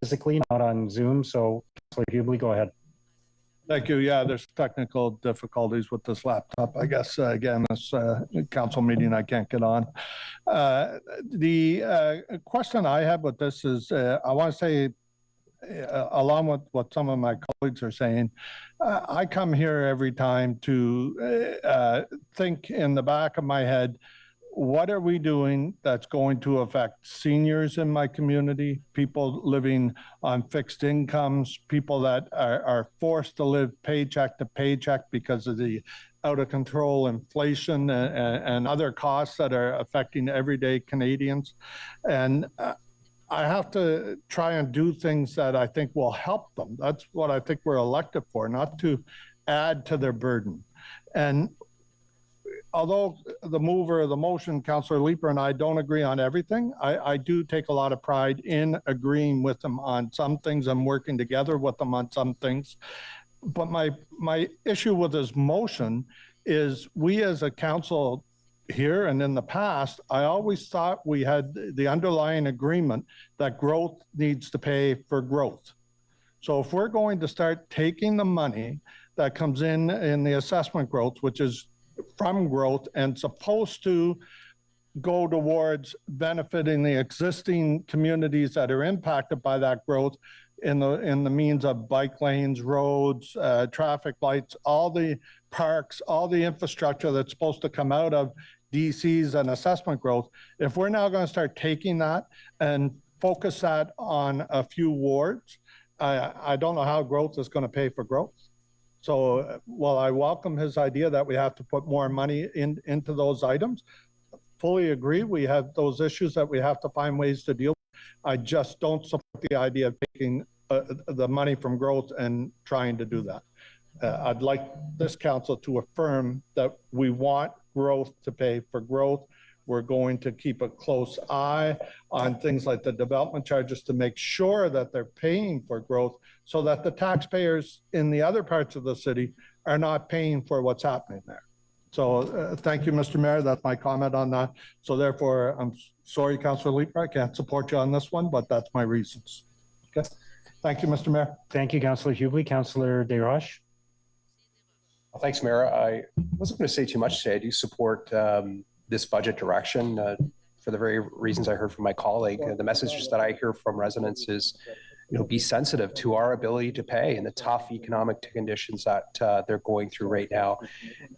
physically, not on Zoom. So Councillor Hubley, go ahead. Thank you. Yeah, there's technical difficulties with this laptop. I guess, again, this council meeting I can't get on. The question I have with this is, I want to say, along with what some of my colleagues are saying, I come here every time to think in the back of my head, what are we doing that's going to affect seniors in my community, people living on fixed incomes, people that are forced to live paycheck to paycheck because of the out of control inflation and other costs that are affecting everyday Canadians. And I have to try and do things that I think will help them. That's what I think we're elected for, not to add to their burden. And although the mover of the motion, Councillor Leeper, and I don't agree on everything, I do take a lot of pride in agreeing with them on some things and working together with them on some things. But my issue with this motion is we as a council here and in the past, I always thought we had the underlying agreement that growth needs to pay for growth. So if we're going to start taking the money that comes in the assessment growth, which is from growth and supposed to go towards benefiting the existing communities that are impacted by that growth in the means of bike lanes, roads, traffic lights, all the parks, all the infrastructure that's supposed to come out of DCs and assessment growth. If we're now going to start taking that and focus that on a few wards, I don't know how growth is going to pay for growth. So while I welcome his idea that we have to put more money into those items, fully agree, we have those issues that we have to find ways to deal with. I just don't support the idea of taking the money from growth and trying to do that. I'd like this council to affirm that we want growth to pay for growth. We're going to keep a close eye on things like the development charges to make sure that they're paying for growth so that the taxpayers in the other parts of the city are not paying for what's happening there. So thank you, Mr. Mayor. That's my comment on that. So therefore, I'm sorry, Councillor Leeper, I can't support you on this one, but that's my reasons. Okay. Thank you, Mr. Mayor. Thank you, Councillor Hubley. Councillor Desroches. Well, thanks, Mayor. I wasn't going to say too much today. I do support this budget direction for the very reasons I heard from my colleague. The messages that I hear from residents is, be sensitive to our ability to pay and the tough economic conditions that they're going through right now.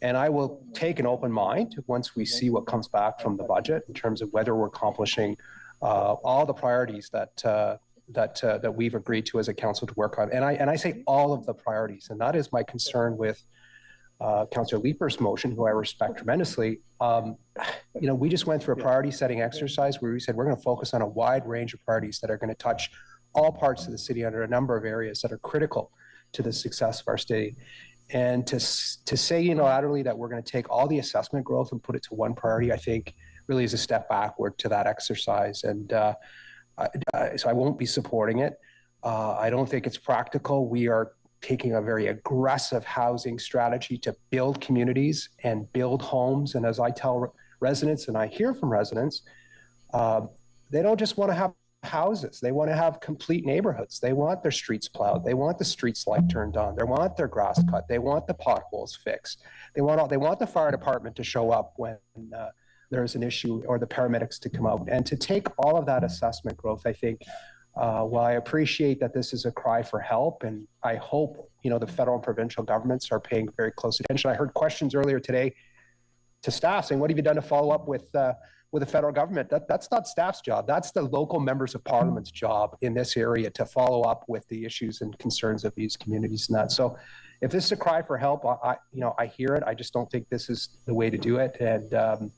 And I will take an open mind once we see what comes back from the budget in terms of whether we're accomplishing all the priorities that we've agreed to as a council to work on. And I say all of the priorities, and that is my concern with Councillor Leeper's motion, who I respect tremendously. We just went through a priority setting exercise where we said we're going to focus on a wide range of priorities that are going to touch all parts of the city under a number of areas that are critical to the success of our city. And to say unilaterally that we're going to take all the assessment growth and put it to one priority, I think really is a step backward to that exercise. And so I won't be supporting it. I don't think it's practical. We are taking a very aggressive housing strategy to build communities and build homes. And as I tell residents, and I hear from residents, they don't just want to have houses. They want to have complete neighborhoods. They want their streets plowed. They want the streets light turned on. They want their grass cut. They want the potholes fixed. They want the fire department to show up when there's an issue, or the paramedics to come out. And to take all of that assessment growth, I think, while I appreciate that this is a cry for help, and I hope, the federal and provincial governments are paying very close attention. I heard questions earlier today to staff saying, what have you done to follow up with the federal government? That's not staff's job. That's the local members of parliament's job in this area to follow up with the issues and concerns of these communities and that. So if this is a cry for help, I hear it. I just don't think this is the way to do it. And,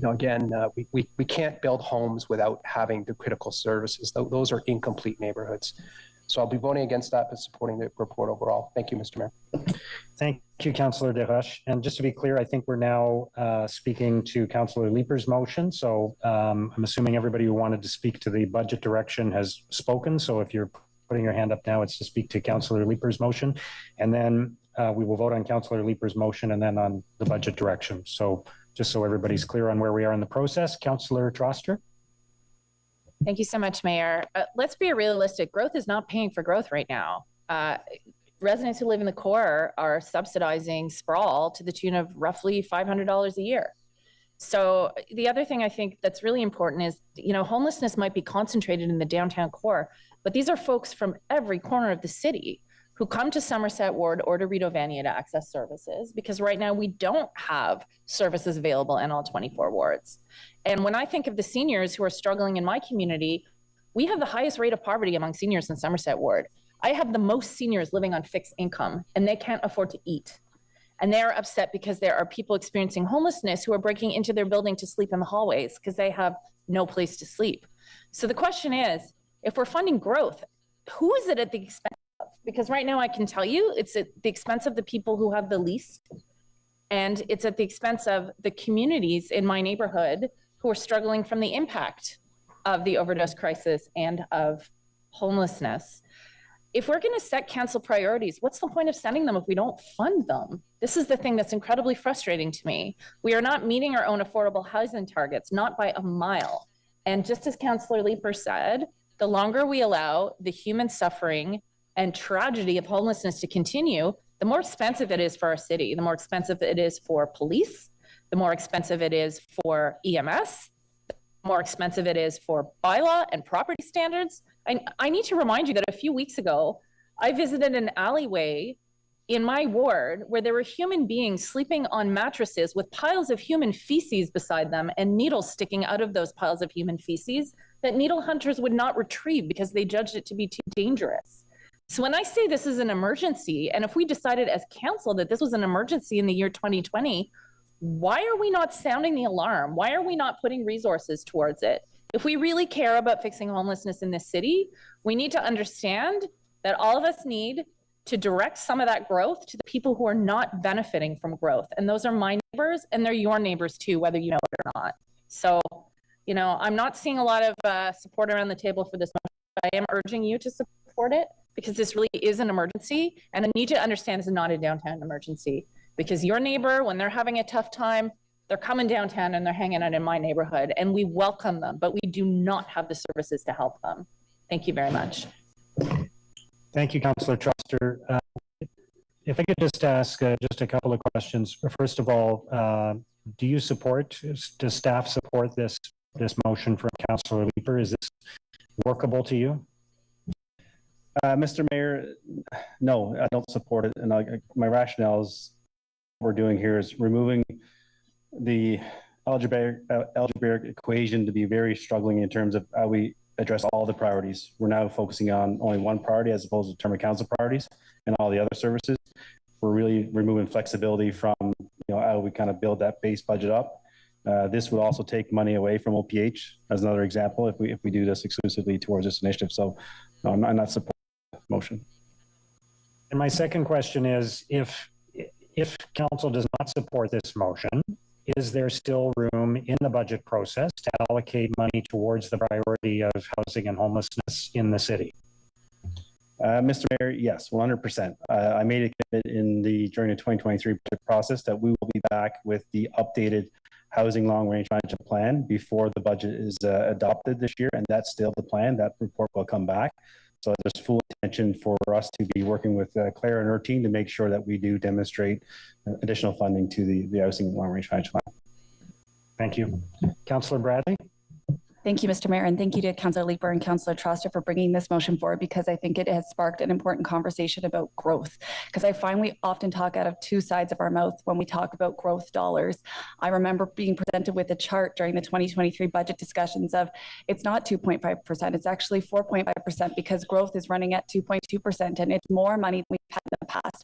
again, we can't build homes without having the critical services. Those are incomplete neighborhoods. So I'll be voting against that, but supporting the report overall. Thank you, Mr. Mayor. Thank you, Councillor Desroches. And just to be clear, I think we're now speaking to Councillor Leeper's motion. So I'm assuming everybody who wanted to speak to the budget direction has spoken. So if you're putting your hand up now, it's to speak to Councillor Leeper's motion. And then we will vote on Councillor Leeper's motion and then on the budget direction. So just so everybody's clear on where we are in the process, Councillor Troster. Thank you so much, Mayor. Let's be realistic. Growth is not paying for growth right now. Residents who live in the core are subsidizing sprawl to the tune of roughly $500 a year. So the other thing I think that's really important is, homelessness might be concentrated in the downtown core, but these are folks from every corner of the city who come to Somerset Ward or to Rideau Vanier to access services, because right now we don't have services available in all 24 wards. And when I think of the seniors who are struggling in my community, we have the highest rate of poverty among seniors in Somerset Ward. I have the most seniors living on fixed income, and they can't afford to eat. And they are upset because there are people experiencing homelessness who are breaking into their building to sleep in the hallways because they have no place to sleep. So the question is, if we're funding growth, who is it at the expense of? Because right now I can tell you it's at the expense of the people who have the least, and it's at the expense of the communities in my neighborhood who are struggling from the impact of the overdose crisis and of homelessness. If we're going to set council priorities, what's the point of sending them if we don't fund them? This is the thing that's incredibly frustrating to me. We are not meeting our own affordable housing targets, not by a mile. And just as Councillor Leeper said, the longer we allow the human suffering and tragedy of homelessness to continue, the more expensive it is for our city, the more expensive it is for police, the more expensive it is for EMS, the more expensive it is for bylaw and property standards. I need to remind you that a few weeks ago, I visited an alleyway in my ward where there were human beings sleeping on mattresses with piles of human feces beside them and needles sticking out of those piles of human feces that needle hunters would not retrieve because they judged it to be too dangerous. So when I say this is an emergency, and if we decided as council that this was an emergency in the year 2020, why are we not sounding the alarm? Why are we not putting resources towards it? If we really care about fixing homelessness in this city, we need to understand that all of us need to direct some of that growth to the people who are not benefiting from growth. And those are my neighbors, and they're your neighbors too, whether you know it or not. So, I'm not seeing a lot of support around the table for this motion. I am urging you to support it because this really is an emergency. And I need to understand this is not a downtown emergency, because your neighbor, when they're having a tough time, they're coming downtown and they're hanging out in my neighborhood, and we welcome them, but we do not have the services to help them. Thank you very much. Thank you, Councillor Troster. If I could just ask just a couple of questions. First of all, does staff support this motion from Councillor Leeper? Is this workable to you? Mr. Mayor, no, I don't support it. And my rationale is what we're doing here is removing the algebraic equation to be very struggling in terms of how we address all the priorities. We're now focusing on only one priority as opposed to term of council priorities and all the other services. We're really removing flexibility from how we kind of build that base budget up. This would also take money away from OPH as another example if we do this exclusively towards this initiative. So no, I'm not supporting the motion. And my second question is, if council does not support this motion, is there still room in the budget process to allocate money towards the priority of housing and homelessness in the city? Mr. Mayor, yes, 100%. I made a commitment during the 2023 budget process that we will be back with the updated housing long-range financial plan before the budget is adopted this year, and that's still the plan. That report will come back. So there's full intention for us to be working with Claire and her team to make sure that we do demonstrate additional funding to the housing long-range financial plan. Thank you. Councillor Bradley? Thank you, Mr. Mayor, and thank you to Councillor Leeper and Councillor Troster for bringing this motion forward, because I think it has sparked an important conversation about growth. Because I find we often talk out of two sides of our mouth when we talk about growth dollars. I remember being presented with a chart during the 2023 budget discussions of it's not 2.5%, it's actually 4.5% because growth is running at 2.2%, and it's more money than we've had in the past.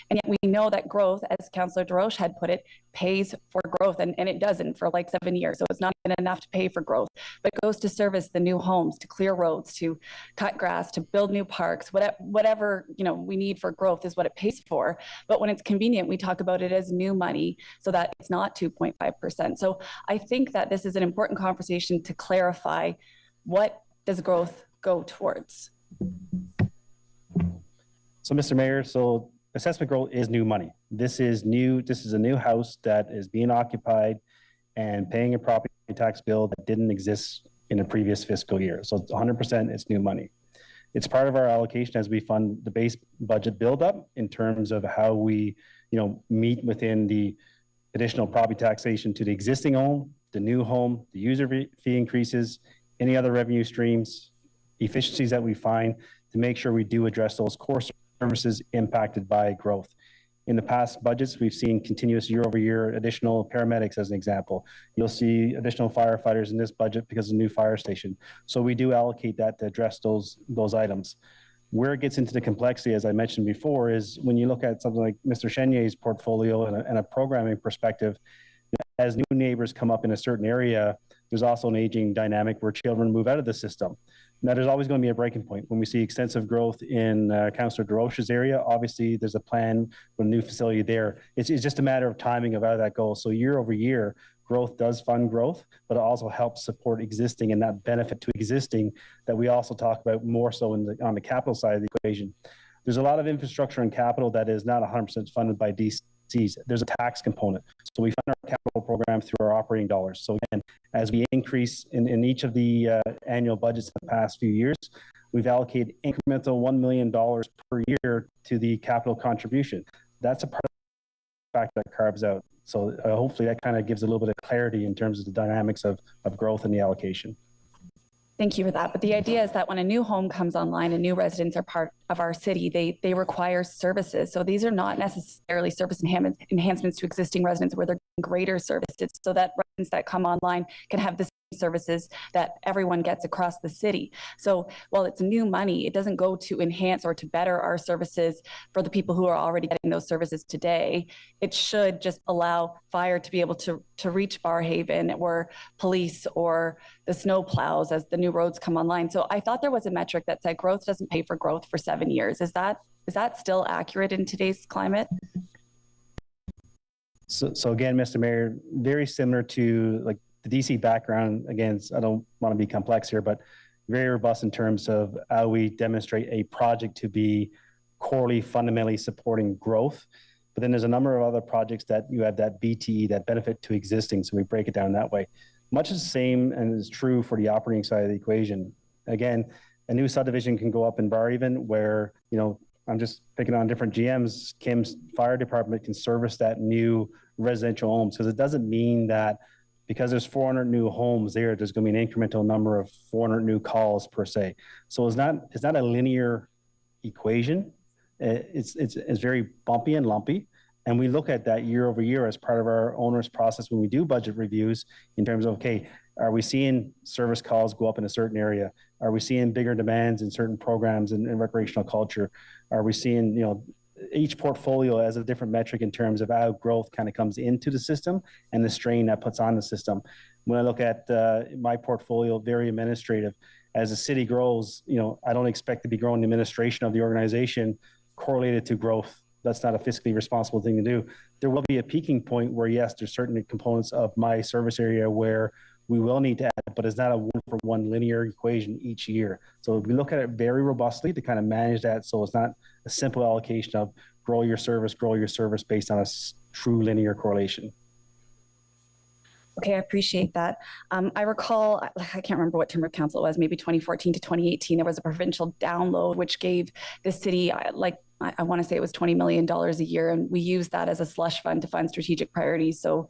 And yet we know that growth, as Councillor DeRoche had put it, pays for growth, and it doesn't for like 7 years. So it's not even enough to pay for growth, but it goes to service the new homes, to clear roads, to cut grass, to build new parks, whatever we need for growth is what it pays for. But when it's convenient, we talk about it as new money so that it's not 2.5%. So I think that this is an important conversation to clarify, what does growth go towards? So, Mr. Mayor, so assessment growth is new money. This is new. This is a new house that is being occupied and paying a property tax bill that didn't exist in the previous fiscal year. So it's 100%, it's new money. It's part of our allocation as we fund the base budget buildup in terms of how we, meet within the additional property taxation to the existing home, the new home, the user fee increases, any other revenue streams, efficiencies that we find to make sure we do address those core services impacted by growth. In the past budgets, we've seen continuous year-over-year additional paramedics as an example. You'll see additional firefighters in this budget because of the new fire station. So we do allocate that to address those items. Where it gets into the complexity, as I mentioned before, is when you look at something like Mr. Chenier's portfolio and a programming perspective, as new neighbors come up in a certain area, there's also an aging dynamic where children move out of the system. Now, there's always going to be a breaking point. When we see extensive growth in Councillor DeRoche's area, obviously there's a plan with a new facility there. It's just a matter of timing of how that goes. So year over year, growth does fund growth, but it also helps support existing and that benefit to existing that we also talk about more so on the capital side of the equation. There's a lot of infrastructure and capital that is not 100% funded by DCs. There's a tax component. So we fund our capital program through our operating dollars. So again, as we increase in each of the annual budgets in the past few years, we've allocated incremental $1 million per year to the capital contribution. That's a part of the fact that carves out. So hopefully that kind of gives a little bit of clarity in terms of the dynamics of growth and the allocation. Thank you for that. But the idea is that when a new home comes online and new residents are part of our city, they require services. So these are not necessarily service enhancements to existing residents where they're greater services so that residents that come online can have the same services that everyone gets across the city. So while it's new money, it doesn't go to enhance or to better our services for the people who are already getting those services today. It should just allow fire to be able to reach Barrhaven or police or the snow plows as the new roads come online. So I thought there was a metric that said growth doesn't pay for growth for 7 years. Is that still accurate in today's climate? So again, Mr. Mayor, very similar to like the DC background. Again, I don't want to be complex here, but very robust in terms of how we demonstrate a project to be corely fundamentally supporting growth. But then there's a number of other projects that you have that BTE, that benefit to existing. So we break it down that way. Much the same and is true for the operating side of the equation. Again, a new subdivision can go up in Barrhaven where, I'm just picking on different GMs. Kim's fire department can service that new residential home. So it doesn't mean that because there's 400 new homes there's going to be an incremental number of 400 new calls per se. So it's not a linear equation. It's very bumpy and lumpy. And we look at that year over year as part of our owner's process when we do budget reviews in terms of, okay, are we seeing service calls go up in a certain area? Are we seeing bigger demands in certain programs and recreational culture? Are we seeing, each portfolio has a different metric in terms of how growth kind of comes into the system and the strain that puts on the system. When I look at my portfolio, very administrative, as the city grows, I don't expect to be growing the administration of the organization correlated to growth. That's not a fiscally responsible thing to do. There will be a peaking point where, yes, there's certain components of my service area where we will need to add, but it's not a one-for-one linear equation each year. So we look at it very robustly to kind of manage that so it's not a simple allocation of grow your service based on a true linear correlation. Okay, I appreciate that. I recall, I can't remember what term of council it was, maybe 2014 to 2018, there was a provincial download which gave the city, I want to say it was $20 million a year, and we used that as a slush fund to fund strategic priorities. So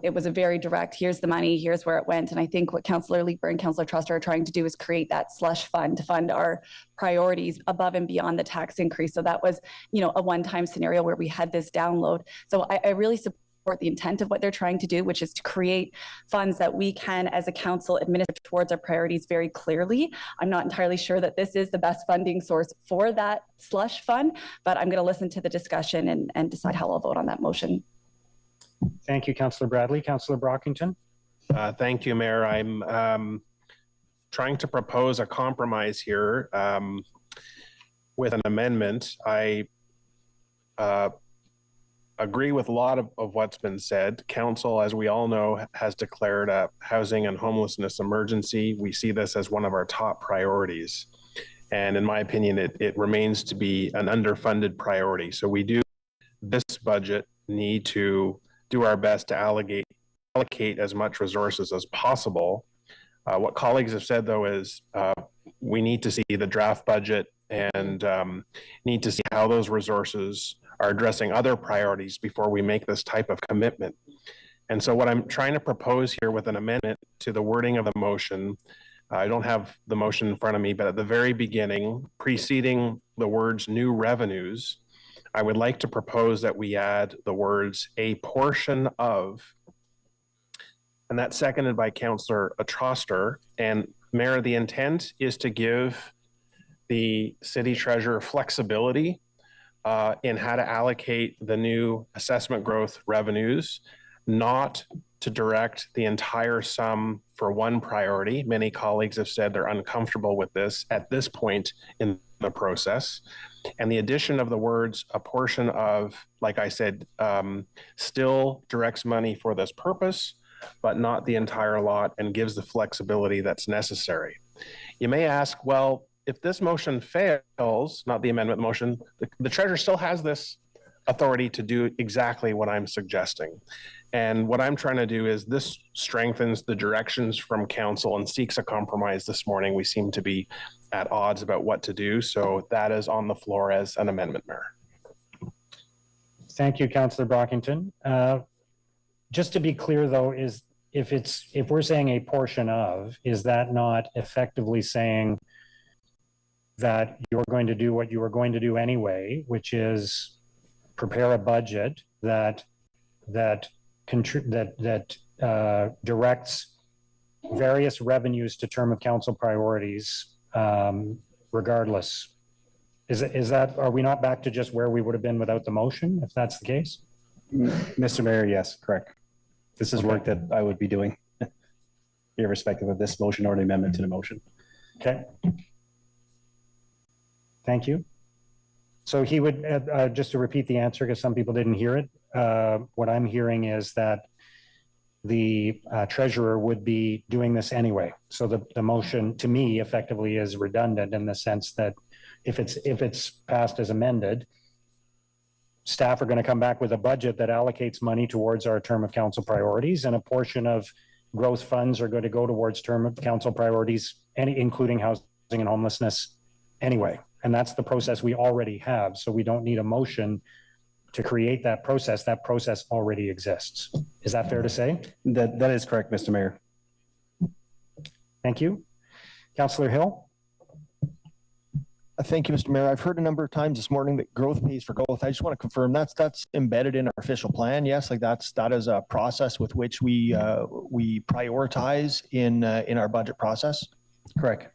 it was a very direct, here's the money, here's where it went. And I think what Councillor Leeper and Councillor Truster are trying to do is create that slush fund to fund our priorities above and beyond the tax increase. So that was, a one-time scenario where we had this download. So I really support support the intent of what they're trying to do, which is to create funds that we can, as a council, administer towards our priorities very clearly. I'm not entirely sure that this is the best funding source for that slush fund, but I'm going to listen to the discussion and decide how I'll vote on that motion. Thank you, Councillor Bradley. Councillor Brockington. Thank you, Mayor. I'm trying to propose a compromise here with an amendment. I agree with a lot of what's been said. Council, as we all know, has declared a housing and homelessness emergency. We see this as one of our top priorities. And in my opinion, it remains to be an underfunded priority. So we do, this budget, need to do our best to allocate as much resources as possible. What colleagues have said, though, is we need to see the draft budget and need to see how those resources are addressing other priorities before we make this type of commitment. And so what I'm trying to propose here with an amendment to the wording of the motion, I don't have the motion in front of me, but at the very beginning, preceding the words new revenues, I would like to propose that we add the words a portion of, and that's seconded by Councillor Troster. And Mayor, the intent is to give the city treasurer flexibility in how to allocate the new assessment growth revenues, not to direct the entire sum for one priority. Many colleagues have said they're uncomfortable with this at this point in the process. And the addition of the words a portion of, like I said, still directs money for this purpose, but not the entire lot, and gives the flexibility that's necessary. You may ask, well, if this motion fails, not the amendment motion, the treasurer still has this authority to do exactly what I'm suggesting. And what I'm trying to do is this strengthens the directions from council and seeks a compromise this morning. We seem to be at odds about what to do. So that is on the floor as an amendment, Mayor. Thank you, Councillor Brockington. Just to be clear, though, is if we're saying a portion of, is that not effectively saying that you're going to do what you were going to do anyway, which is prepare a budget that directs various revenues to term of council priorities, regardless? Is that, are we not back to just where we would have been without the motion, if that's the case? Mr. Mayor, yes, correct. This is work that I would be doing, irrespective of this motion or the amendment to the motion. Okay. Thank you. So he would, just to repeat the answer, because some people didn't hear it, what I'm hearing is that the treasurer would be doing this anyway. So the motion, to me, effectively is redundant in the sense that if it's passed as amended, staff are going to come back with a budget that allocates money towards our term of council priorities, and a portion of growth funds are going to go towards term of council priorities, including housing and homelessness anyway. And that's the process we already have. So we don't need a motion to create that process. That process already exists. Is that fair to say? That is correct, Mr. Mayor. Thank you. Councillor Hill. Thank you, Mr. Mayor. I've heard a number of times this morning that growth pays for growth. I just want to confirm that's embedded in our official plan. Yes, like that is a process with which we prioritize in our budget process. Correct.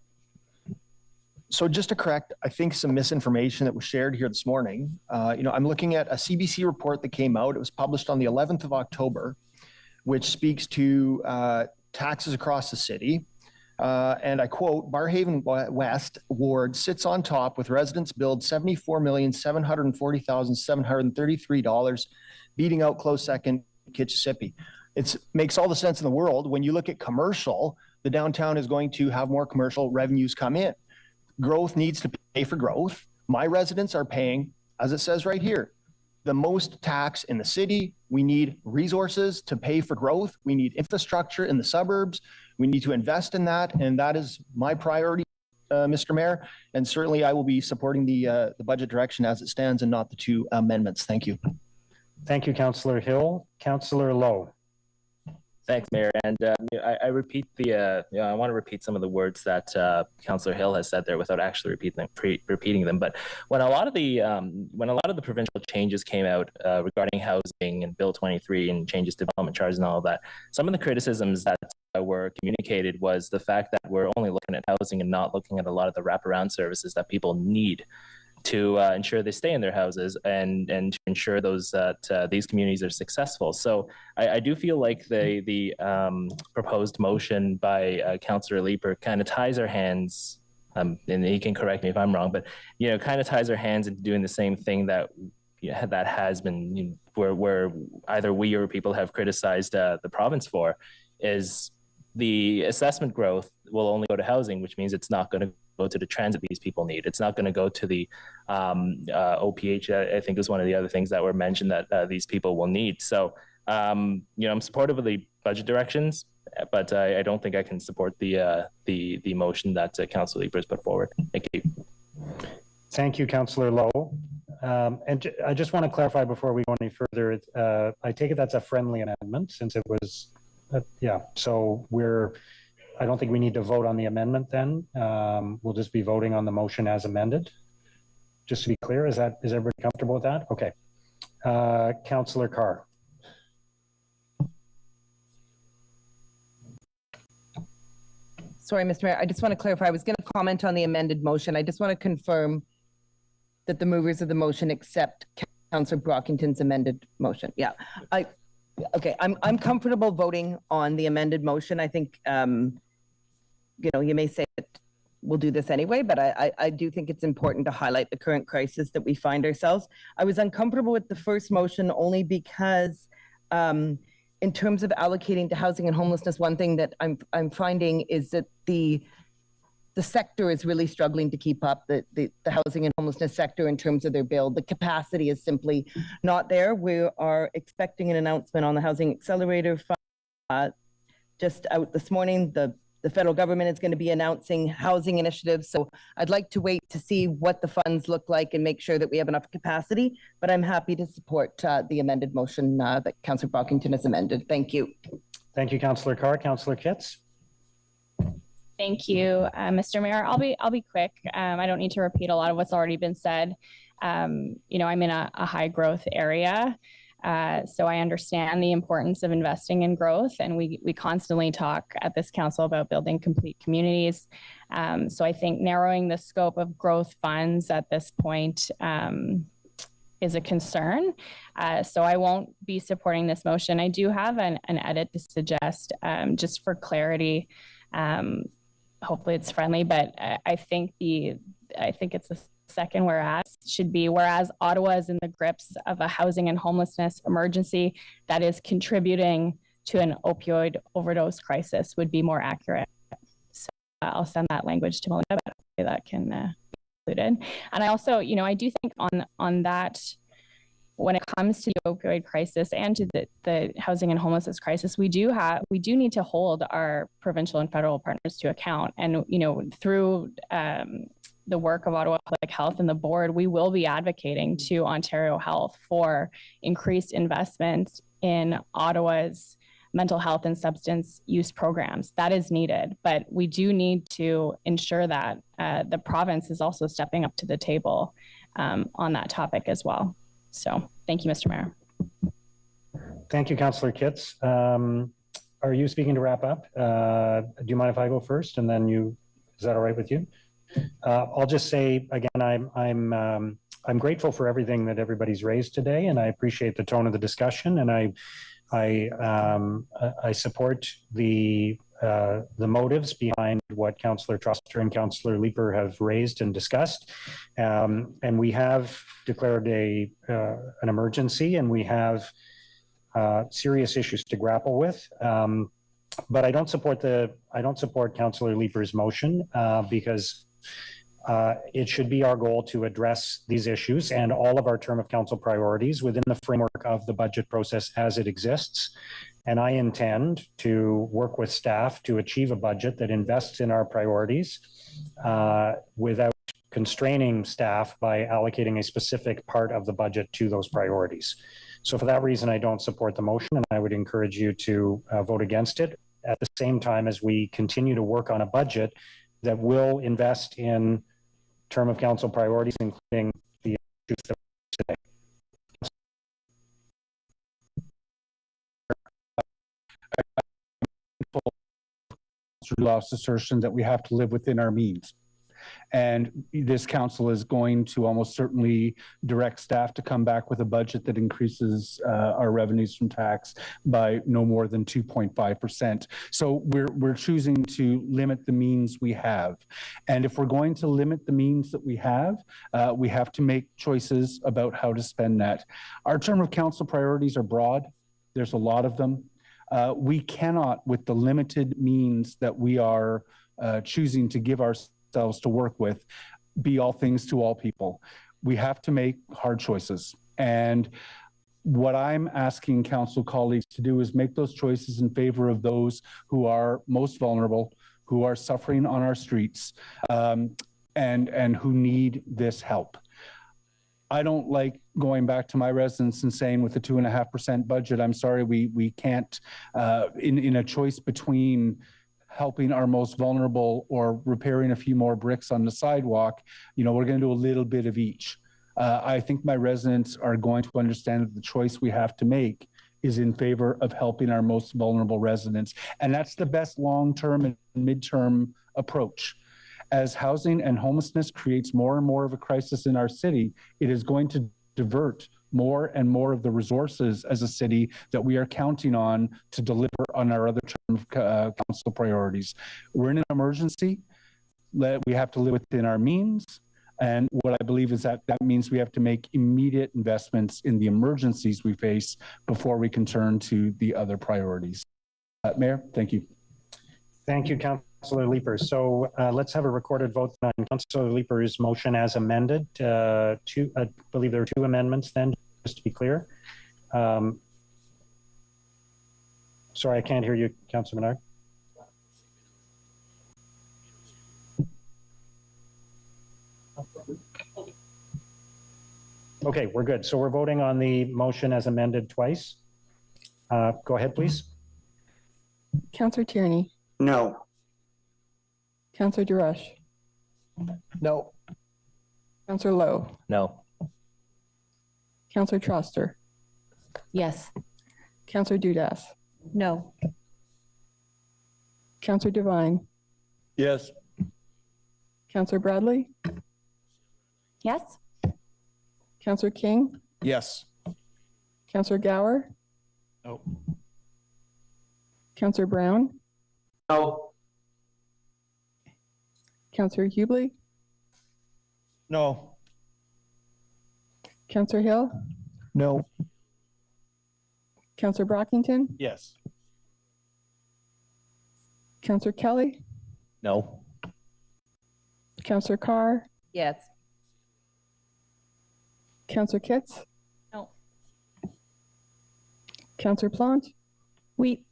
So just to correct, I think some misinformation that was shared here this morning. I'm looking at a CBC report that came out. It was published on the 11th of October, which speaks to taxes across the city. And I quote, Barrhaven West ward sits on top with residents billed $74,740,733, beating out close second Kitchissippi. It makes all the sense in the world. When you look at commercial, the downtown is going to have more commercial revenues come in. Growth needs to pay for growth. My residents are paying, as it says right here, the most tax in the city. We need resources to pay for growth. We need infrastructure in the suburbs. We need to invest in that. And that is my priority, Mr. Mayor. And certainly I will be supporting the budget direction as it stands and not the two amendments. Thank you. Thank you, Councillor Hill. Councillor Lowe. Thanks, Mayor. And I repeat I want to repeat some of the words that Councillor Hill has said there without actually repeating them. But when a lot of the provincial changes came out regarding housing and Bill 23 and changes to development charges and all of that, some of the criticisms that were communicated was the fact that we're only looking at housing and not looking at a lot of the wraparound services that people need to ensure they stay in their houses and to ensure that these communities are successful. So I do feel like the proposed motion by Councillor Leeper kind of ties our hands, and he can correct me if I'm wrong, but kind of ties our hands into doing the same thing that has been where either we or people have criticized the province for, is the assessment growth will only go to housing, which means it's not going to go to the transit these people need. It's not going to go to the OPH, I think is one of the other things that were mentioned that these people will need. So, I'm supportive of the budget directions, but I don't think I can support the motion that Councillor Leeper has put forward. Thank you. Thank you, Councillor Lowe. And I just want to clarify before we go any further, I take it that's a friendly amendment since it was, so I don't think we need to vote on the amendment then. We'll just be voting on the motion as amended. Just to be clear, is everybody comfortable with that? Okay. Councillor Carr. Sorry, Mr. Mayor, I just want to clarify. I was going to comment on the amended motion. I just want to confirm that the movers of the motion accept Councillor Brockington's amended motion. Yeah. Okay, I'm comfortable voting on the amended motion. I think, you may say that we'll do this anyway, but I do think it's important to highlight the current crisis that we find ourselves. I was uncomfortable with the first motion only because in terms of allocating to housing and homelessness, one thing that I'm finding is that the sector is really struggling to keep up, the housing and homelessness sector in terms of their build. The capacity is simply not there. We are expecting an announcement on the Housing Accelerator Fund just out this morning. The federal government is going to be announcing housing initiatives. So I'd like to wait to see what the funds look like and make sure that we have enough capacity. But I'm happy to support the amended motion that Councillor Brockington has amended. Thank you. Thank you, Councillor Carr. Councillor Kitts. Thank you, Mr. Mayor. I'll be quick. I don't need to repeat a lot of what's already been said. I'm in a high growth area. So I understand the importance of investing in growth, and we constantly talk at this council about building complete communities. So I think narrowing the scope of growth funds at this point is a concern. So I won't be supporting this motion. I do have an edit to suggest, just for clarity. Hopefully it's friendly, but I think it's the second whereas should be, whereas Ottawa is in the grips of a housing and homelessness emergency that is contributing to an opioid overdose crisis would be more accurate. So I'll send that language to Melinda, but that can be included. And I also, I do think on that, when it comes to the opioid crisis and to the housing and homelessness crisis, we do need to hold our provincial and federal partners to account. And, through the work of Ottawa Public Health and the board, we will be advocating to Ontario Health for increased investment in Ottawa's mental health and substance use programs. That is needed, but we do need to ensure that the province is also stepping up to the table on that topic as well. So thank you, Mr. Mayor. Thank you, Councillor Kitts. Are you speaking to wrap up? Do you mind if I go first and then is that all right with you? I'll just say again, I'm grateful for everything that everybody's raised today, and I appreciate the tone of the discussion, and I support the motives behind what Councillor Truster and Councillor Leeper have raised and discussed. And we have declared an emergency, and we have serious issues to grapple with. But I don't support Councillor Leeper's motion because it should be our goal to address these issues and all of our term of council priorities within the framework of the budget process as it exists. And I intend to work with staff to achieve a budget that invests in our priorities without constraining staff by allocating a specific part of the budget to those priorities. So for that reason, I don't support the motion, and I would encourage you to vote against it at the same time as we continue to work on a budget that will invest in term of council priorities, including the issues that today. Last assertion that we have to live within our means. And this council is going to almost certainly direct staff to come back with a budget that increases our revenues from tax by no more than 2.5%. So we're choosing to limit the means we have. And if we're going to limit the means that we have to make choices about how to spend that. Our term of council priorities are broad. There's a lot of them. We cannot, with the limited means that we are choosing to give ourselves to work with, be all things to all people. We have to make hard choices. And what I'm asking council colleagues to do is make those choices in favor of those who are most vulnerable, who are suffering on our streets, and who need this help. I don't like going back to my residents and saying with a 2.5% budget, I'm sorry, we can't, in a choice between helping our most vulnerable or repairing a few more bricks on the sidewalk, we're going to do a little bit of each. I think my residents are going to understand that the choice we have to make is in favor of helping our most vulnerable residents. And that's the best long-term and midterm approach. As housing and homelessness creates more and more of a crisis in our city, it is going to divert more and more of the resources as a city that we are counting on to deliver on our other term of council priorities. We're in an emergency. We have to live within our means. And what I believe is that means we have to make immediate investments in the emergencies we face before we can turn to the other priorities. Mayor, thank you. Thank you, Councillor Leeper. So let's have a recorded vote on Councillor Leeper's motion as amended. I believe there are two amendments then, just to be clear. Sorry, I can't hear you, Councillor Menard. Okay, we're good. So we're voting on the motion as amended twice. Go ahead, please. Councillor Tierney. No. Councillor Durush. No. Councillor Lowe. No. Councillor Troster. Yes. Councillor Dudas. No. Councillor Devine. Yes. Councillor Bradley. Yes. Councillor King. Yes. Councillor Gower. No. Councillor Brown. No. Councillor Hubley. No. Councillor Hill. No. Councillor Brockington. Yes. Councillor Kelly. No. Councillor Carr. Yes. Councillor Kitts. No. Councillor Plant. Oui.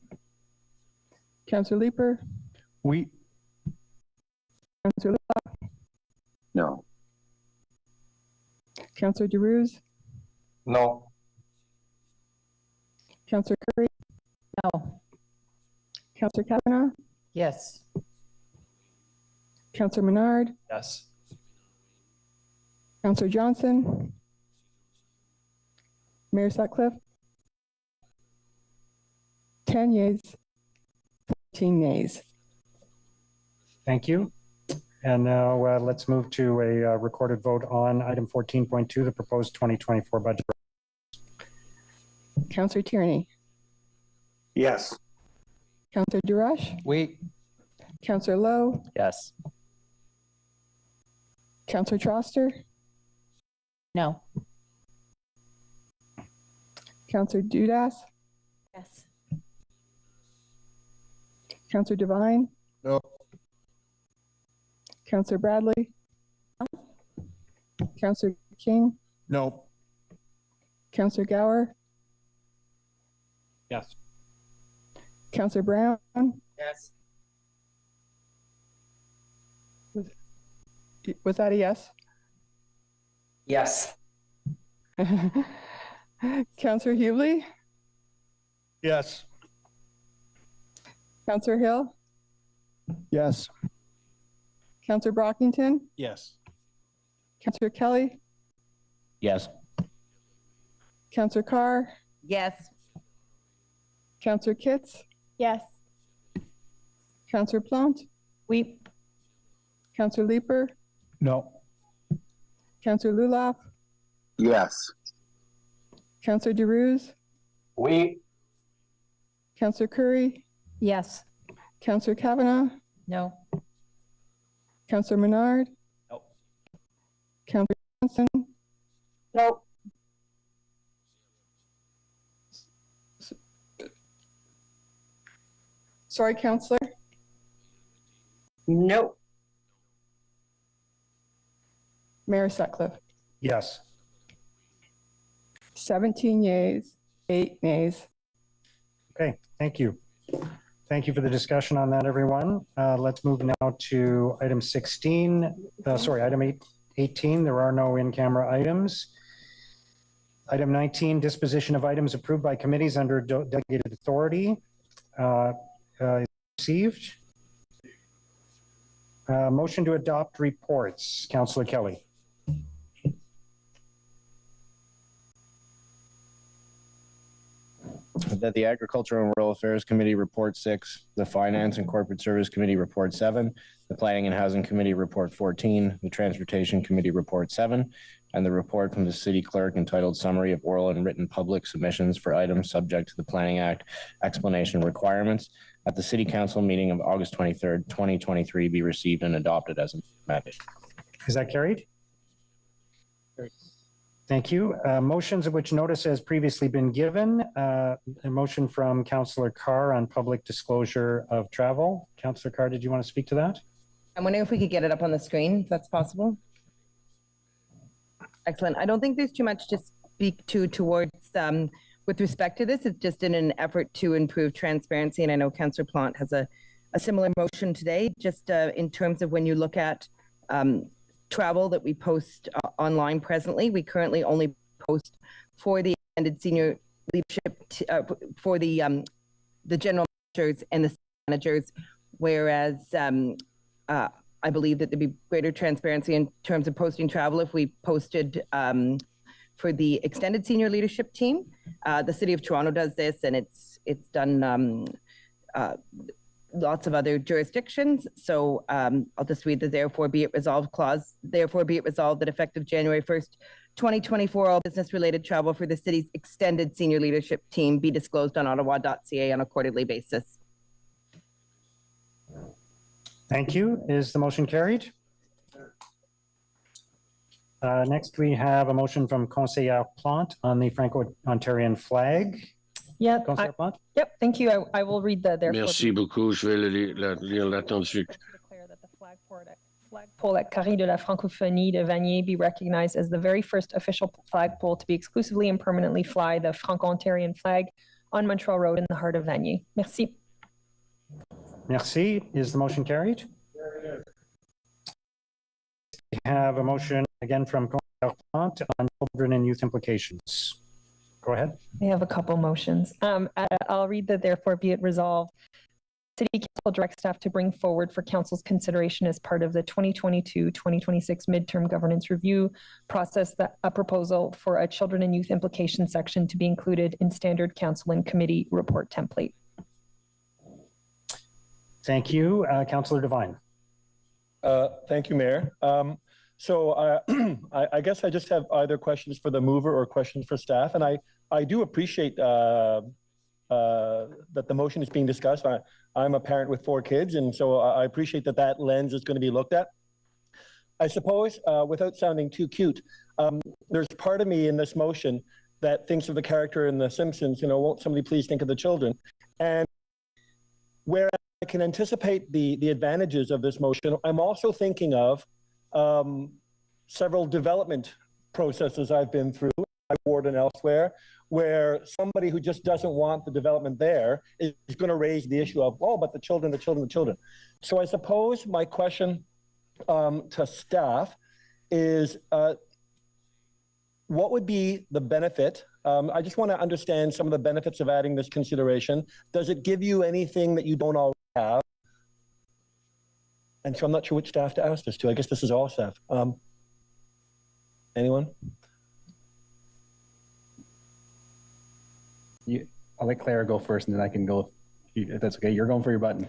Councillor Leeper. We. Councillor Lutloff. No. Councillor DeRuse. No. Councillor Curry. No. Councillor Kavanaugh. Yes. Councillor Menard. Yes. Councillor Johnson. Mayor Sutcliffe. 10 yeas, 14 nays. Thank you. And now let's move to a recorded vote on item 14.2, the proposed 2024 budget. Councillor Tierney. Yes. Councillor Durush. Wait. Councillor Lowe. Yes. Councillor Troster. No. Councillor Dudas. Yes. Councillor Devine. No. Councillor Bradley. No. Councillor King. No. Councillor Gower. Yes. Councillor Brown. Yes. Was that a yes? Yes. Councillor Hughley, Yes. Councillor Hill, Yes. Councillor Brockington, Yes. Councillor Kelly, Yes. Councillor Carr, Yes. Councillor Kitts, Yes. Councillor Plante, Oui. Councillor Leeper, No. Councillor Lulaf, Yes. Councillor DeRuse, We. Councillor Curry, Yes. Councillor Kavanagh, No. Councillor Menard, No. Councillor Johnson, No. sorry, Councillor, No. Mayor Sutcliffe. Yes. 17 yeas, 8 nays. Okay, thank you. Thank you for the discussion on that, everyone. Let's move now to item 16, item 18. There are no in-camera items. Item 19, disposition of items approved by committees under delegated authority is received. Motion to adopt reports. Councillor Kelly. That the Agriculture and Rural Affairs Committee Report 6, the Finance and Corporate Service Committee Report 7, the Planning and Housing Committee Report 14, the Transportation Committee Report 7, and the report from the City Clerk entitled Summary of Oral and Written Public Submissions for Items Subject to the Planning Act Explanation Requirements at the City Council meeting of August 23rd, 2023 be received and adopted as amended. Is that carried? Thank you. Motions of which notice has previously been given. A motion from Councillor Carr on public disclosure of travel. Councillor Carr, did you want to speak to that? I'm wondering if we could get it up on the screen, if that's possible. Excellent. I don't think there's too much to speak to towards with respect to this. It's just in an effort to improve transparency. And I know Councillor Plante has a similar motion today, just in terms of when you look at travel that we post online presently. We currently only post for the extended senior leadership for the general managers and the managers, whereas I believe that there'd be greater transparency in terms of posting travel if we posted for the extended senior leadership team. The City of Toronto does this, and it's done lots of other jurisdictions. So I'll just read the therefore be it resolved clause. Therefore be it resolved that effective January 1st, 2024, all business related travel for the city's extended senior leadership team be disclosed on ottawa.ca on a quarterly basis. Thank you. Is the motion carried? Next, we have a motion from Conseillère Plante on the Franco-Ontarian flag. Yeah. Conseillère Plante? Yep, thank you. I will read the therefore. Merci beaucoup. Je vais lire l'attendu. Declare that the flagpole at Carré de la Francophonie de Vanier be recognized as the very first official flagpole to be exclusively and permanently fly the Franco-Ontarian flag on Montreal Road in the heart of Vanier. Merci. Merci. Is the motion carried? We have a motion again from Conseillère Plante on children and youth implications. Go ahead. I have a couple motions. I'll read the therefore be it resolved. City Council directs staff to bring forward for Council's consideration as part of the 2022-2026 midterm governance review process a proposal for a children and youth implication section to be included in standard council and committee report template. Thank you. Councillor Devine. Thank you, Mayor. So I guess I just have either questions for the mover or questions for staff. And I do appreciate that the motion is being discussed. I'm a parent with 4 kids, and so I appreciate that lens is going to be looked at. I suppose, without sounding too cute, there's part of me in this motion that thinks of the character in The Simpsons, won't somebody please think of the children? And whereas I can anticipate the advantages of this motion, I'm also thinking of several development processes I've been through, my ward and elsewhere, where somebody who just doesn't want the development there is going to raise the issue of, oh, but the children. So I suppose my question to staff is, what would be the benefit I just want to understand some of the benefits of adding this consideration. Does it give you anything that you don't already have? And so I'm not sure which staff to ask this to. I guess this is all staff. Anyone? I'll let Claire go first, and then I can go, if that's okay. You're going for your button.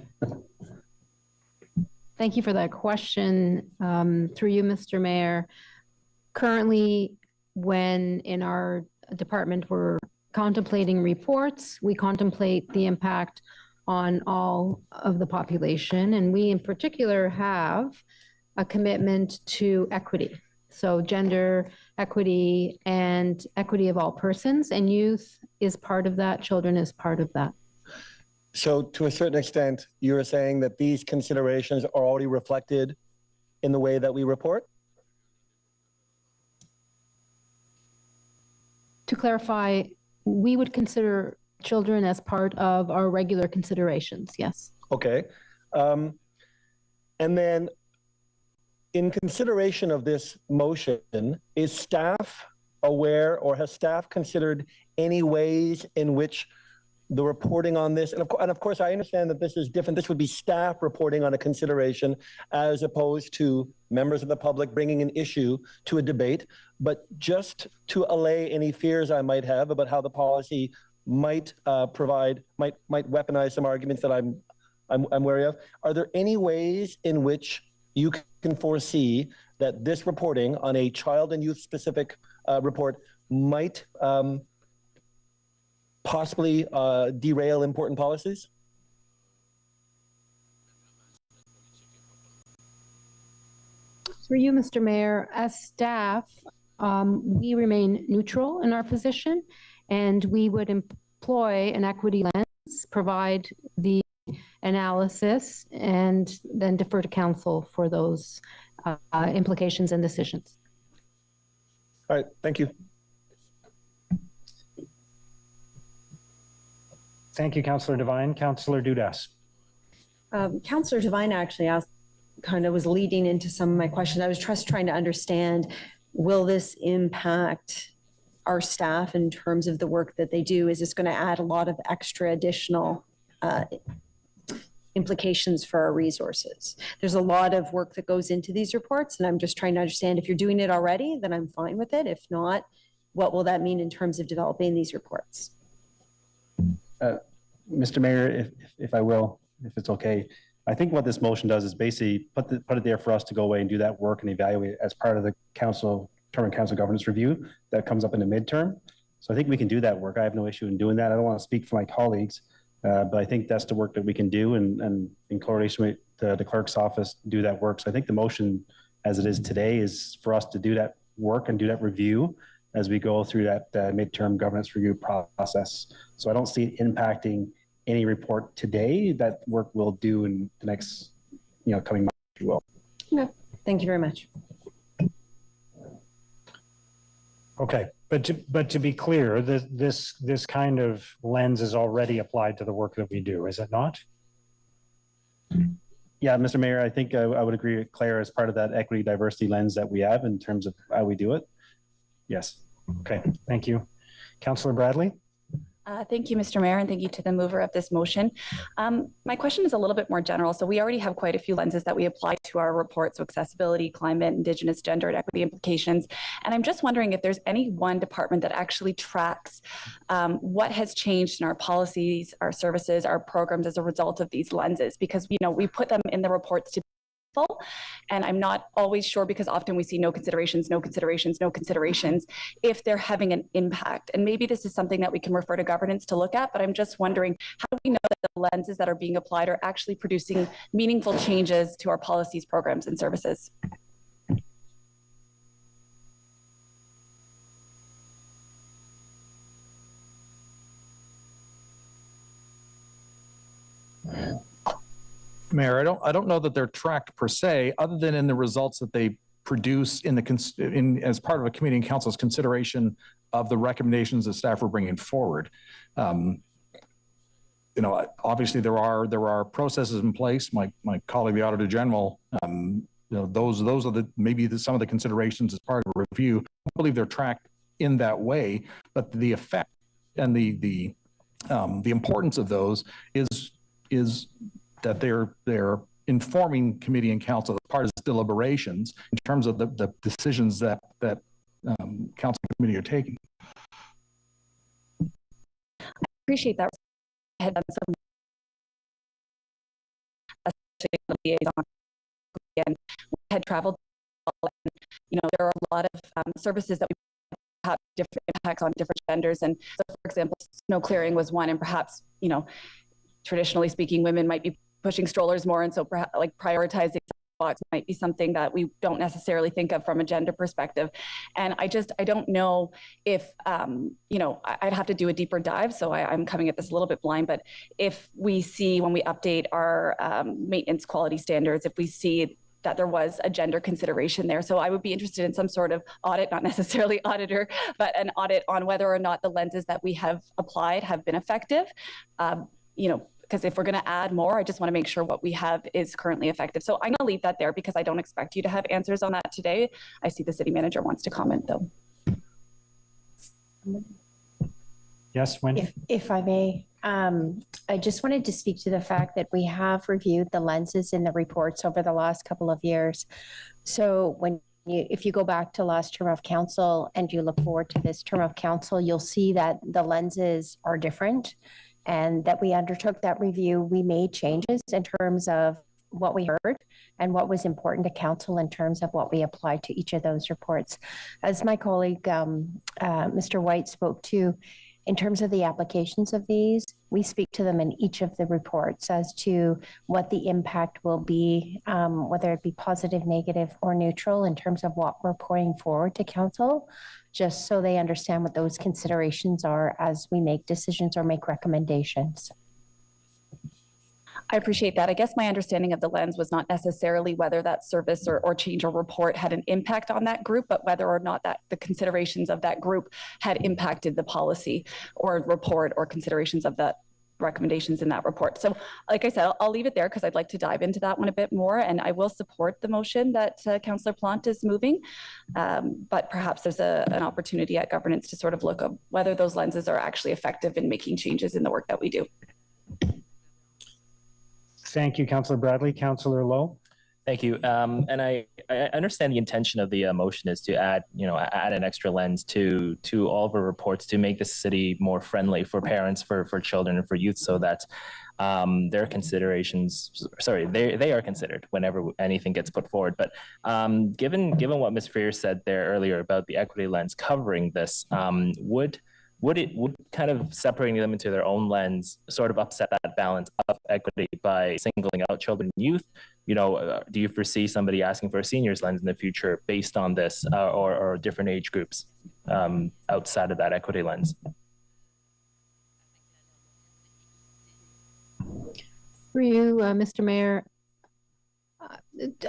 Thank you for that question. Through you, Mr. Mayor. Currently, when in our department we're contemplating reports, we contemplate the impact on all of the population, and we in particular have a commitment to equity. So gender equity and equity of all persons, and youth is part of that, children is part of that. So to a certain extent, you're saying that these considerations are already reflected in the way that we report? To clarify, we would consider children as part of our regular considerations, yes. Okay. And then in consideration of this motion, is staff aware, or has staff considered any ways in which the reporting on this, and of course, I understand that this is different. This would be staff reporting on a consideration as opposed to members of the public bringing an issue to a debate. But just to allay any fears I might have about how the policy might might weaponize some arguments that I'm wary of, are there any ways in which you can foresee that this reporting on a child and youth specific report might possibly derail important policies? Through you, Mr. Mayor, as staff, we remain neutral in our position, and we would employ an equity lens, provide the analysis, and then defer to council for those implications and decisions. All right, thank you. Thank you, Councillor Devine. Councillor Dudas. Councillor Devine actually was leading into some of my questions. I was just trying to understand, will this impact our staff in terms of the work that they do? Is this going to add a lot of extra additional implications for our resources? There's a lot of work that goes into these reports, and I'm just trying to understand, if you're doing it already, then I'm fine with it. If not, what will that mean in terms of developing these reports? Mr. Mayor, if I will, if it's okay, I think what this motion does is basically put it there for us to go away and do that work and evaluate as part of the term and council governance review that comes up in the midterm. So I think we can do that work. I have no issue in doing that. I don't want to speak for my colleagues, but I think that's the work that we can do, and in coordination with the clerk's office, do that work. So I think the motion as it is today is for us to do that work and do that review as we go through that midterm governance review process. So I don't see it impacting any report today. That work we'll do in the next, coming months, if you will. Okay. Thank you very much. Okay, but to be clear, this kind of lens is already applied to the work that we do, is it not? Yeah, Mr. Mayor, I think I would agree with Claire as part of that equity diversity lens that we have in terms of how we do it. Yes. Okay, thank you. Councillor Bradley? Thank you, Mr. Mayor, and thank you to the mover of this motion. My question is a little bit more general. So we already have quite a few lenses that we apply to our report, so accessibility, climate, Indigenous, gender, and equity implications. And I'm just wondering if there's any one department that actually tracks what has changed in our policies, our services, our programs as a result of these lenses, because we put them in the reports to and I'm not always sure, because often we see no considerations, if they're having an impact. And maybe this is something that we can refer to governance to look at, but I'm just wondering, how do we know that the lenses that are being applied are actually producing meaningful changes to our policies, programs, and services? Mayor, I don't know that they're tracked per se, other than in the results that they produce as part of a committee and council's consideration of the recommendations that staff are bringing forward. Obviously there are processes in place. My colleague, the Auditor General, those are maybe some of the considerations as part of a review. I believe they're tracked in that way, but the effect and the importance of those is that they're informing committee and council as part of deliberations in terms of the decisions that council and committee are taking. I appreciate that. I had done some liaison, and we had traveled, and, you know, there are a lot of services that we have different impacts on different genders. And so, for example, snow clearing was one, and perhaps, you know, traditionally speaking, women might be pushing strollers more, and so perhaps like prioritizing spots might be something that we don't necessarily think of from a gender perspective. And I don't know if, you know, I'd have to do a deeper dive, so I'm coming at this a little bit blind, but if we see when we update our maintenance quality standards, if we see that there was a gender consideration there. So I would be interested in some sort of audit, not necessarily auditor, but an audit on whether or not the lenses that we have applied have been effective. You know, because if we're going to add more, I just want to make sure what we have is currently effective. So I'm going to leave that there because I don't expect you to have answers on that today. I see the city manager wants to comment though. Yes, Wendy? If I may, I just wanted to speak to the fact that we have reviewed the lenses in the reports over the last couple of years. So if you go back to last term of council and you look forward to this term of council, you'll see that the lenses are different, and that we undertook that review. We made changes in terms of what we heard and what was important to council in terms of what we applied to each of those reports. As my colleague, Mr. White, spoke to, in terms of the applications of these, we speak to them in each of the reports as to what the impact will be, whether it be positive, negative, or neutral in terms of what we're pouring forward to council, just so they understand what those considerations are as we make decisions or make recommendations. I appreciate that. I guess my understanding of the lens was not necessarily whether that service or change or report had an impact on that group, but whether or not that the considerations of that group had impacted the policy or report or considerations of the recommendations in that report. So like I said, I'll leave it there because I'd like to dive into that one a bit more, and I will support the motion that Councillor Plante is moving. But perhaps there's an opportunity at governance to sort of look at whether those lenses are actually effective in making changes in the work that we do. Thank you, Councillor Bradley. Councillor Lowe? Thank you. And I understand the intention of the motion is to add an extra lens to all of our reports to make the city more friendly for parents, for children, and for youth, so that their considerations, they are considered whenever anything gets put forward. But given what Ms. Freer said there earlier about the equity lens covering this, would kind of separating them into their own lens sort of upset that balance of equity by singling out children and youth? Do you foresee somebody asking for a seniors lens in the future based on this, or different age groups outside of that equity lens? For you, Mr. Mayor,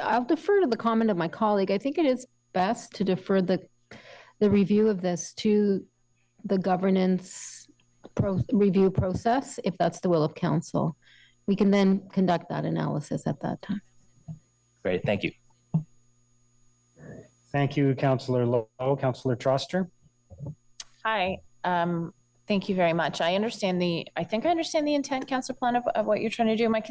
I'll defer to the comment of my colleague. I think it is best to defer the review of this to the governance review process, if that's the will of council. We can then conduct that analysis at that time. Great, thank you. Thank you, Councillor Lowe. Councillor Troster? Hi, thank you very much. I think I understand the intent, Councillor Plante, of what you're trying to do. My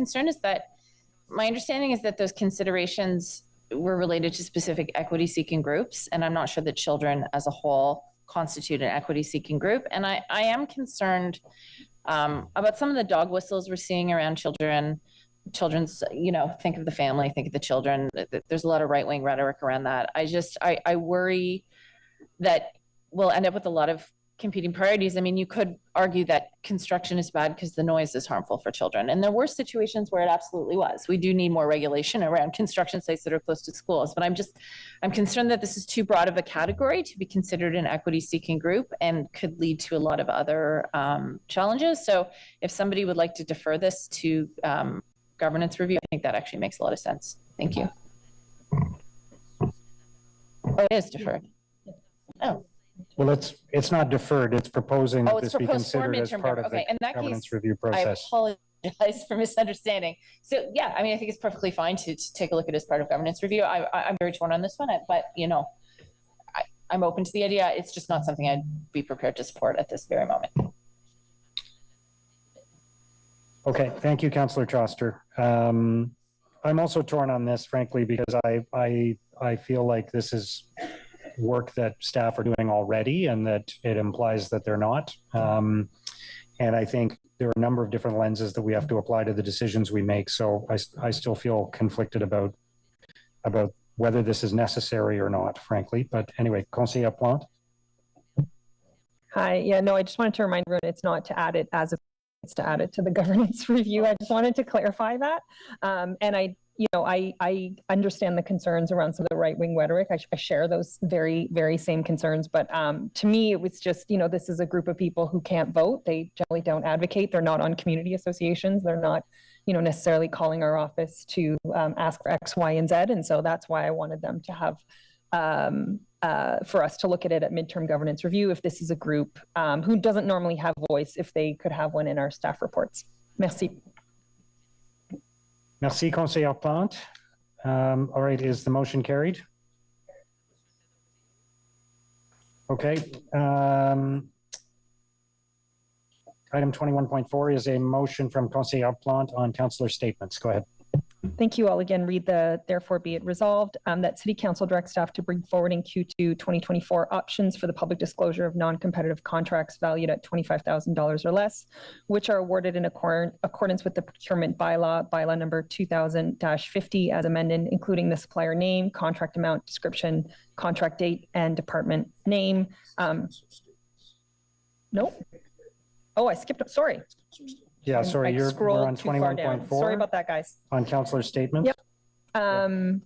understanding is that those considerations were related to specific equity-seeking groups, and I'm not sure that children as a whole constitute an equity-seeking group. And I am concerned about some of the dog whistles we're seeing around children's, think of the family, think of the children. There's a lot of right-wing rhetoric around that. I worry that we'll end up with a lot of competing priorities. I mean, you could argue that construction is bad because the noise is harmful for children. And there were situations where it absolutely was. We do need more regulation around construction sites that are close to schools. But I'm concerned that this is too broad of a category to be considered an equity-seeking group and could lead to a lot of other challenges. So if somebody would like to defer this to governance review, I think that actually makes a lot of sense. Thank you. Oh, it is deferred. Oh. Well, it's not deferred. It's proposing that this be considered as part of the in that governance case, review process. I apologize for misunderstanding. So yeah, I mean, I think it's perfectly fine to take a look at it as part of governance review. I'm very torn on this one, but I'm open to the idea. It's just not something I'd be prepared to support at this very moment. Okay, thank you, Councillor Choster. I'm also torn on this, frankly, because I feel like this is work that staff are doing already and that it implies that they're not. And I think there are a number of different lenses that we have to apply to the decisions we make. So I still feel conflicted about whether this is necessary or not, frankly. But anyway, Conseiller Plante. Hi, yeah, no, I just wanted to remind everyone it's not to add it as a, it's to add it to the governance review. I just wanted to clarify that. And I understand the concerns around some of the right-wing rhetoric. I share those very, very same concerns. But to me, it was just, this is a group of people who can't vote. They generally don't advocate. They're not on community associations. They're not, necessarily calling our office to ask for X, Y, and Z. And so that's why I wanted them to have, for us to look at it at midterm governance review, if this is a group who doesn't normally have voice, if they could have one in our staff reports. Merci. Merci, Conseiller Plante. All right, is the motion carried? Okay. Item 21.4 is a motion from Conseiller Plante on councillor statements. Go ahead. Thank you. I'll again read the therefore be it resolved that City Council direct staff to bring forward in Q2 2024 options for the public disclosure of non-competitive contracts valued at $25,000 or less, which are awarded in accordance with the procurement bylaw number 2000-50 as amended, including the supplier name, contract amount, description, contract date, and department name. Nope. Oh, I skipped. Sorry. Yeah, sorry, we're on 21.4. Sorry about that, guys. On councillor statements. Yep.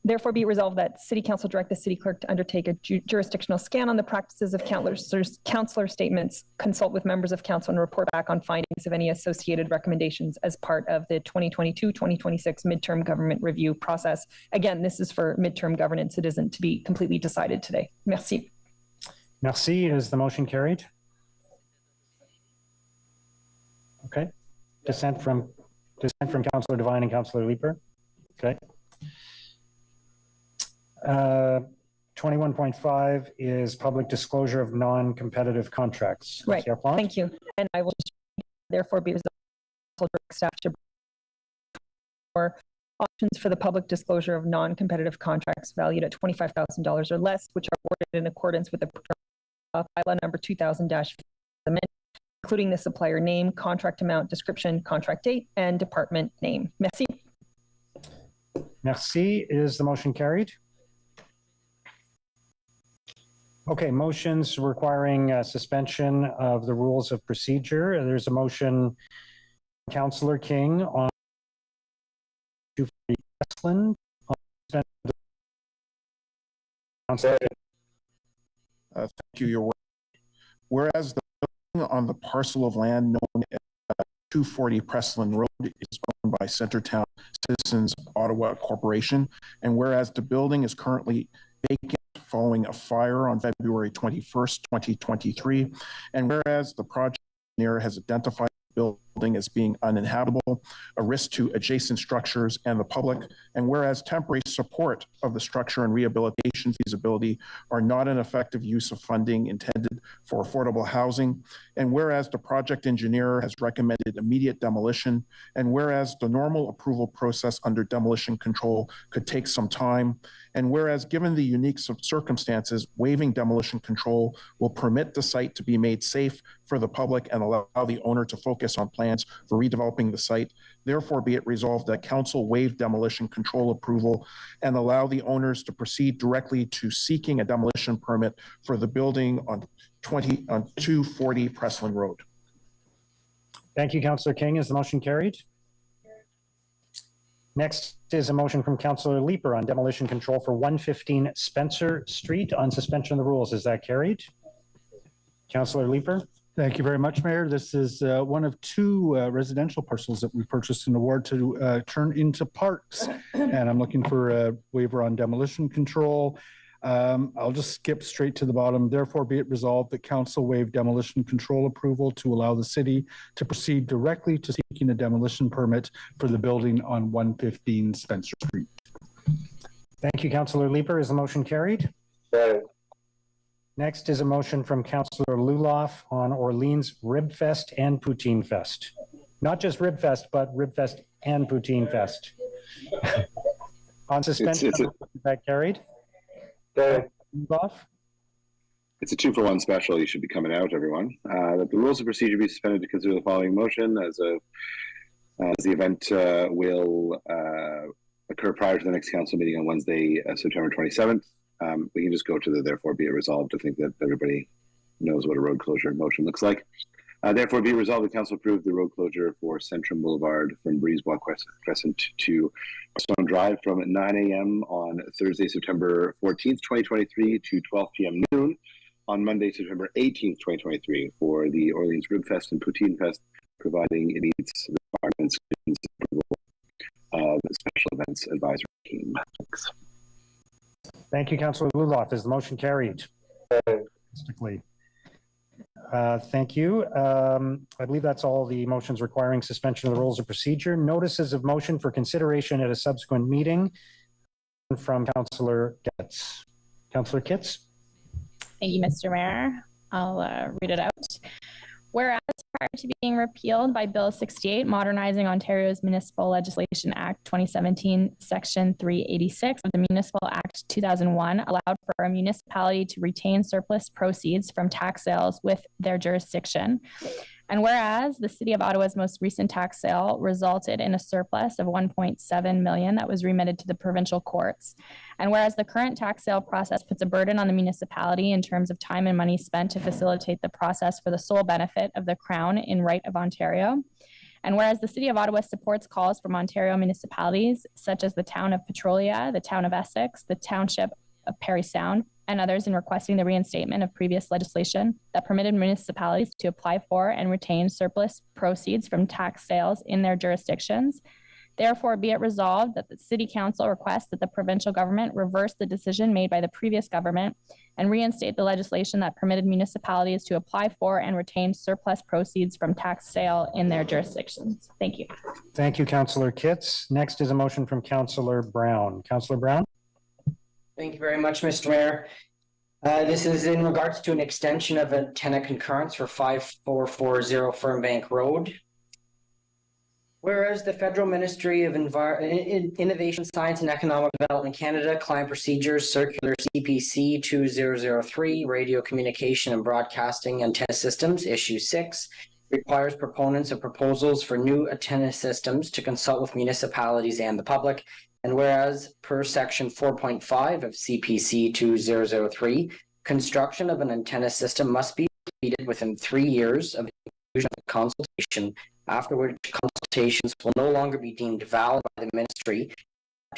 Therefore, be it resolved that City Council direct the City Clerk to undertake a jurisdictional scan on the practices of councillor statements, consult with members of council, and report back on findings of any associated recommendations as part of the 2022-2026 midterm government review process. Again, this is for midterm governance. It isn't to be completely decided today. Merci. Merci. Is the motion carried? Okay. Dissent from Councillor Devine and Councillor Leeper. Okay. 21.5 is public disclosure of non-competitive contracts. Right. Thank you. And I will just therefore be resolved staff to for options for the public disclosure of non-competitive contracts valued at $25,000 or less, which are awarded in accordance with the bylaw number 2000-, including the supplier name, contract amount, description, contract date, and department name. Merci. Merci. Is the motion carried? Okay, motions requiring suspension of the rules of procedure. There's a motion, Councillor King on 240 Westland. Thank you, Your Worship. Whereas the on the parcel of land known as 240 Pressland Road is owned by Centertown Citizens Ottawa Corporation, and whereas the building is currently vacant following a fire on February 21st, 2023, and whereas the project engineer has identified the building as being uninhabitable, a risk to adjacent structures and the public, and whereas temporary support of the structure and rehabilitation feasibility are not an effective use of funding intended for affordable housing, and whereas the project engineer has recommended immediate demolition, and whereas the normal approval process under demolition control could take some time, and whereas given the unique circumstances, waiving demolition control will permit the site to be made safe for the public and allow the owner to focus on plans for redeveloping the site. Therefore, be it resolved that council waive demolition control approval and allow the owners to proceed directly to seeking a demolition permit for the building on 240 Pressland Road. Thank you, Councillor King. Is the motion carried? Next is a motion from Councillor Leeper on demolition control for 115 Spencer Street on suspension of the rules. Is that carried? Councillor Leeper. Thank you very much, Mayor. This is one of two residential parcels that we purchased an award to turn into parks. And I'm looking for a waiver on demolition control. I'll just skip straight to the bottom. Therefore, be it resolved that council waive demolition control approval to allow the city to proceed directly to seeking a demolition permit for the building on 115 Spencer Street. Thank you, Councillor Leeper. Is the motion carried? Next is a motion from Councillor Luloff on Orleans Rib Fest and Poutine Fest. Not just Rib Fest, but Rib Fest and Poutine Fest. On suspension, is that carried? Luloff? It's a 2-for-1 special. You should be coming out, everyone. That the rules of procedure be suspended to consider the following motion as the event will occur prior to the next council meeting on Wednesday, September 27th. We can just go to the therefore be it resolved. I think that everybody knows what a road closure motion looks like. Therefore, be it resolved, the council approved the road closure for Centrum Boulevard from Breezebois Crescent to Stone Drive from 9 a.m. on Thursday, September 14th, 2023 to 12 p.m. noon on Monday, September 18th, 2023 for the Orleans Rib Fest and Poutine Fest, providing it meets the requirements of the Special Events Advisory Team. Thanks. Thank you, Councillor Luloff. Is the motion carried? Thank you. I believe that's all the motions requiring suspension of the rules of procedure. Notices of motion for consideration at a subsequent meeting from Councillor Kitts. Councillor Kitts. Thank you, Mr. Mayor. I'll read it out. Whereas prior to being repealed by Bill 68, Modernizing Ontario's Municipal Legislation Act 2017, Section 386 of the Municipal Act 2001 allowed for a municipality to retain surplus proceeds from tax sales with their jurisdiction. And whereas the City of Ottawa's most recent tax sale resulted in a surplus of $1.7 million that was remitted to the provincial courts. And whereas the current tax sale process puts a burden on the municipality in terms of time and money spent to facilitate the process for the sole benefit of the Crown in right of Ontario. And whereas the City of Ottawa supports calls from Ontario municipalities, such as the town of Petrolia, the town of Essex, the township of Parry Sound, and others in requesting the reinstatement of previous legislation that permitted municipalities to apply for and retain surplus proceeds from tax sales in their jurisdictions. Therefore, be it resolved that the City Council requests that the provincial government reverse the decision made by the previous government and reinstate the legislation that permitted municipalities to apply for and retain surplus proceeds from tax sale in their jurisdictions. Thank you. Thank you, Councillor Kitts. Next is a motion from Councillor Brown. Councillor Brown. Thank you very much, Mr. Mayor. This is in regards to an extension of a tenant concurrence for 5440 Fernbank Road. Whereas the Federal Ministry of Innovation, Science and Economic Development Canada, Client Procedures, Circular CPC 2003, Radio Communication and Broadcasting Antenna Systems, Issue 6, requires proponents of proposals for new antenna systems to consult with municipalities and the public. And whereas per section 4.5 of CPC 2003, construction of an antenna system must be completed within 3 years of the conclusion of the consultation, after which consultations will no longer be deemed valid by the ministry.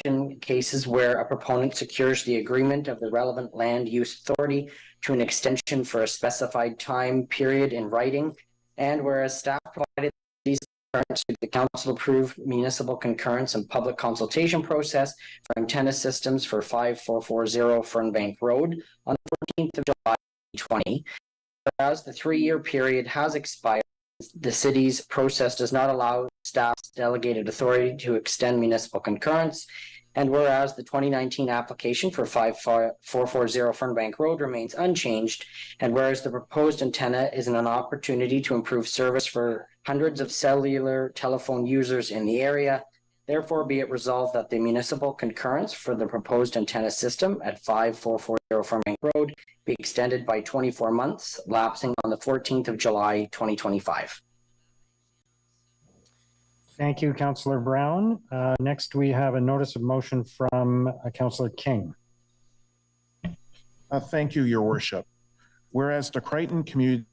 In cases where a proponent secures the agreement of the relevant land use authority to an extension for a specified time period in writing, and whereas staff provided these to the council-approved municipal concurrence and public consultation process for antenna systems for 5440 Fernbank Road on the 14th of July 2020. Whereas the 3-year period has expired, the city's process does not allow staff's delegated authority to extend municipal concurrence. And whereas the 2019 application for 5440 Fernbank Road remains unchanged, and whereas the proposed antenna is an opportunity to improve service for hundreds of cellular telephone users in the area, therefore be it resolved that the municipal concurrence for the proposed antenna system at 5440 Fernbank Road be extended by 24 months, lapsing on the 14th of July, 2025. Thank you, Councillor Brown. Next, we have a notice of motion from Councillor King. Thank you, Your Worship. Whereas the Crichton Community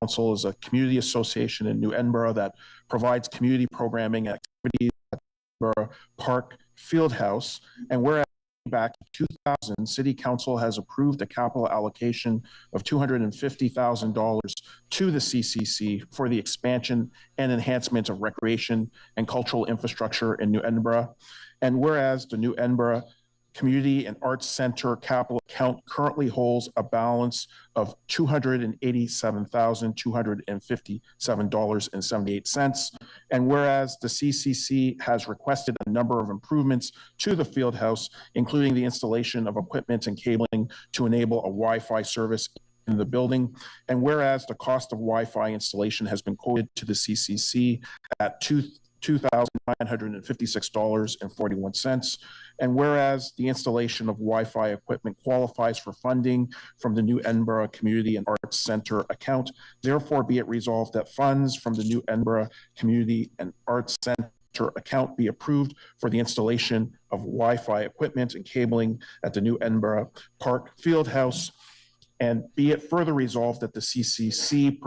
Council is a community association in New Edinburgh that provides community programming activities at Edinburgh Park Fieldhouse, and whereas back in 2000, City Council has approved a capital allocation of $250,000 to the CCC for the expansion and enhancement of recreation and cultural infrastructure in New Edinburgh. And whereas the New Edinburgh Community and Arts Center capital account currently holds a balance of $287,257.78. And whereas the CCC has requested a number of improvements to the field house, including the installation of equipment and cabling to enable a Wi-Fi service in the building. And whereas the cost of Wi-Fi installation has been quoted to the CCC at $2,956.41. And whereas the installation of Wi-Fi equipment qualifies for funding from the New Edinburgh Community and Arts Centre account, therefore be it resolved that funds from the New Edinburgh Community and Arts Centre account be approved for the installation of Wi-Fi equipment and cabling at the New Edinburgh Park Field House. And be it further resolved that the CCC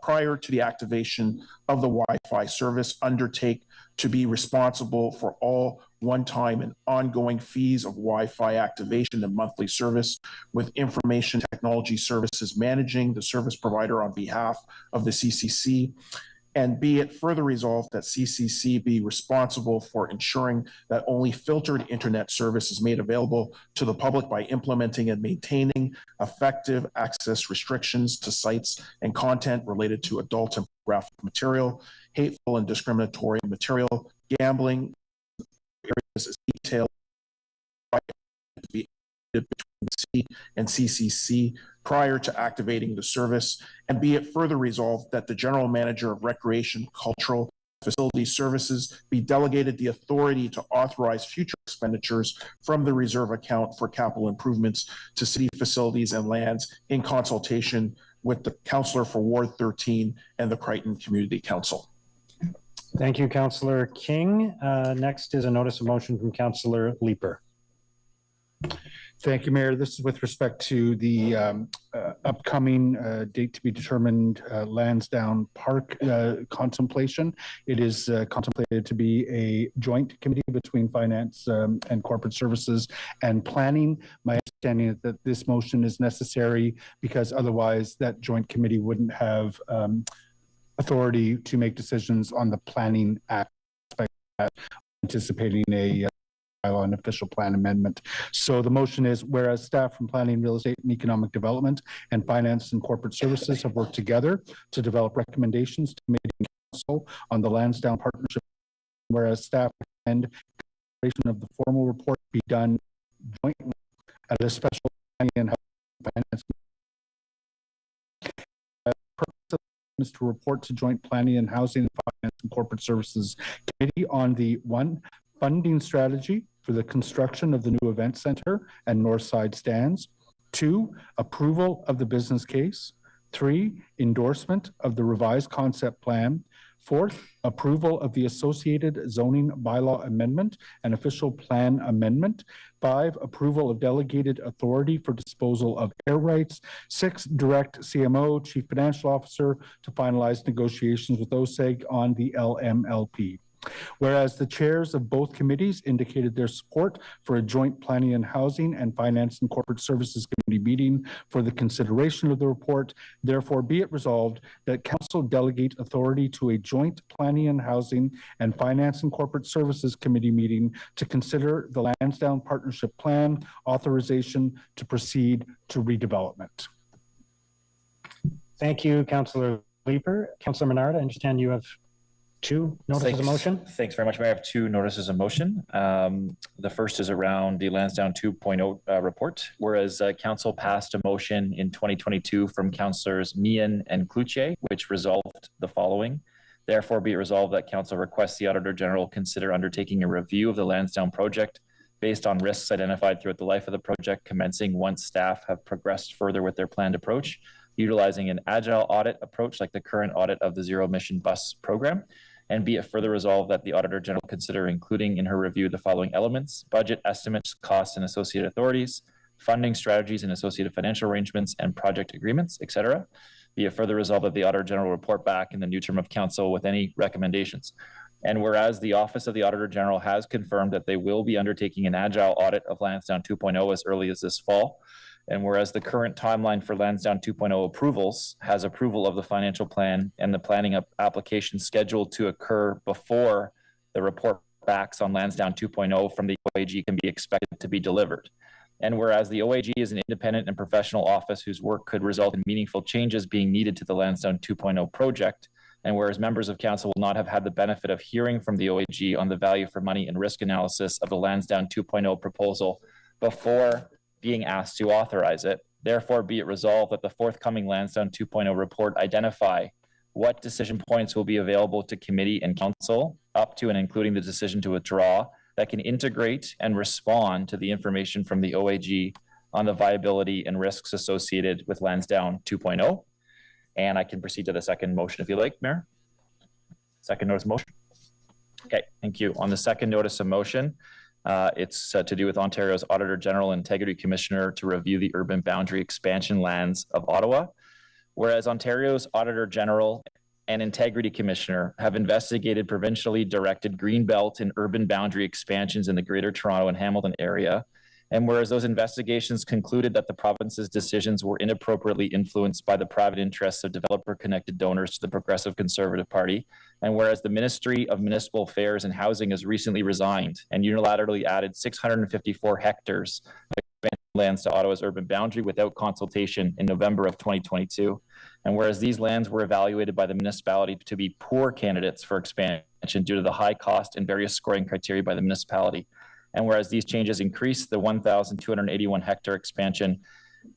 prior to the activation of the Wi-Fi service, undertake to be responsible for all one-time and ongoing fees of Wi-Fi activation and monthly service, with Information Technology Services managing the service provider on behalf of the CCC. And be it further resolved that CCC be responsible for ensuring that only filtered internet service is made available to the public by implementing and maintaining effective access restrictions to sites and content related to adult and pornographic material, hateful and discriminatory material, gambling, areas as detailed to be between C and CCC prior to activating the service. And be it further resolved that the General Manager of Recreation, Cultural Facility Services be delegated the authority to authorize future expenditures from the reserve account for capital improvements to city facilities and lands in consultation with the Councillor for Ward 13 and the Crichton Community Council. Thank you, Councillor King. Next is a notice of motion from Councillor Leeper. Thank you, Mayor. This is with respect to the upcoming date to be determined Lansdowne Park contemplation. It is contemplated to be a joint committee between Finance and Corporate Services and Planning. My understanding is that this motion is necessary because otherwise that joint committee wouldn't have authority to make decisions on the planning aspect, anticipating a bylaw and official plan amendment. So the motion is, whereas staff from Planning, Real Estate and Economic Development and Finance and Corporate Services have worked together to develop recommendations to Committee and Council on the Lansdowne Partnership, whereas staff and consideration of the formal report be done jointly at a special Planning and Finance is to report to Joint Planning and Housing and Finance and Corporate Services Committee on the one, funding strategy for the construction of the new event center and north side stands. 2, approval of the business case. 3, endorsement of the revised concept plan. 4th, approval of the associated zoning bylaw amendment and official plan amendment. 5, approval of delegated authority for disposal of air rights. 6, direct CMO, Chief Financial Officer, to finalize negotiations with OSEG on the LMLP. Whereas the chairs of both committees indicated their support for a joint Planning and Housing and Finance and Corporate Services Committee meeting for the consideration of the report, therefore be it resolved that Council delegate authority to a joint Planning and Housing and Finance and Corporate Services Committee meeting to consider the Lansdowne Partnership Plan authorization to proceed to redevelopment. Thank you, Councillor Leeper. Councillor Menard, I understand you have 2 notices of motion. Thanks very much, Mayor. I have 2 notices of motion. The first is around the Lansdowne 2.0 report, whereas Council passed a motion in 2022 from Councillors Meehan and Cloutier, which resolved the following. Therefore, be it resolved that Council requests the Auditor General consider undertaking a review of the Lansdowne project based on risks identified throughout the life of the project, commencing once staff have progressed further with their planned approach, utilizing an agile audit approach like the current audit of the zero emission bus program. And be it further resolved that the Auditor General consider including in her review the following elements: budget estimates, costs and associated authorities, funding strategies and associated financial arrangements and project agreements, etc. Be it further resolved that the Auditor General report back in the new term of Council with any recommendations. And whereas the Office of the Auditor General has confirmed that they will be undertaking an agile audit of Lansdowne 2.0 as early as this fall, and whereas the current timeline for Lansdowne 2.0 approvals has approval of the financial plan and the planning application scheduled to occur before the report backs on Lansdowne 2.0 from the OAG can be expected to be delivered. And whereas the OAG is an independent and professional office whose work could result in meaningful changes being needed to the Lansdowne 2.0 project, and whereas members of Council will not have had the benefit of hearing from the OAG on the value for money and risk analysis of the Lansdowne 2.0 proposal before being asked to authorize it, Therefore, be it resolved that the forthcoming Lansdowne 2.0 report identify what decision points will be available to committee and council, up to and including the decision to withdraw, that can integrate and respond to the information from the OAG on the viability and risks associated with Lansdowne 2.0. And I can proceed to the second motion if you like, Mayor. Second notice of motion. Okay, thank you. On the second notice of motion, it's to do with Ontario's Auditor General and Integrity Commissioner to review the urban boundary expansion lands of Ottawa. Whereas Ontario's Auditor General and Integrity Commissioner have investigated provincially directed greenbelt and urban boundary expansions in the Greater Toronto and Hamilton area. And whereas those investigations concluded that the province's decisions were inappropriately influenced by the private interests of developer-connected donors to the Progressive Conservative Party, and whereas the Ministry of Municipal Affairs and Housing has recently resigned and unilaterally added 654 hectares of expansion lands to Ottawa's urban boundary without consultation in November of 2022, and whereas these lands were evaluated by the municipality to be poor candidates for expansion due to the high cost and various scoring criteria by the municipality, and whereas these changes increased the 1,281 hectare expansion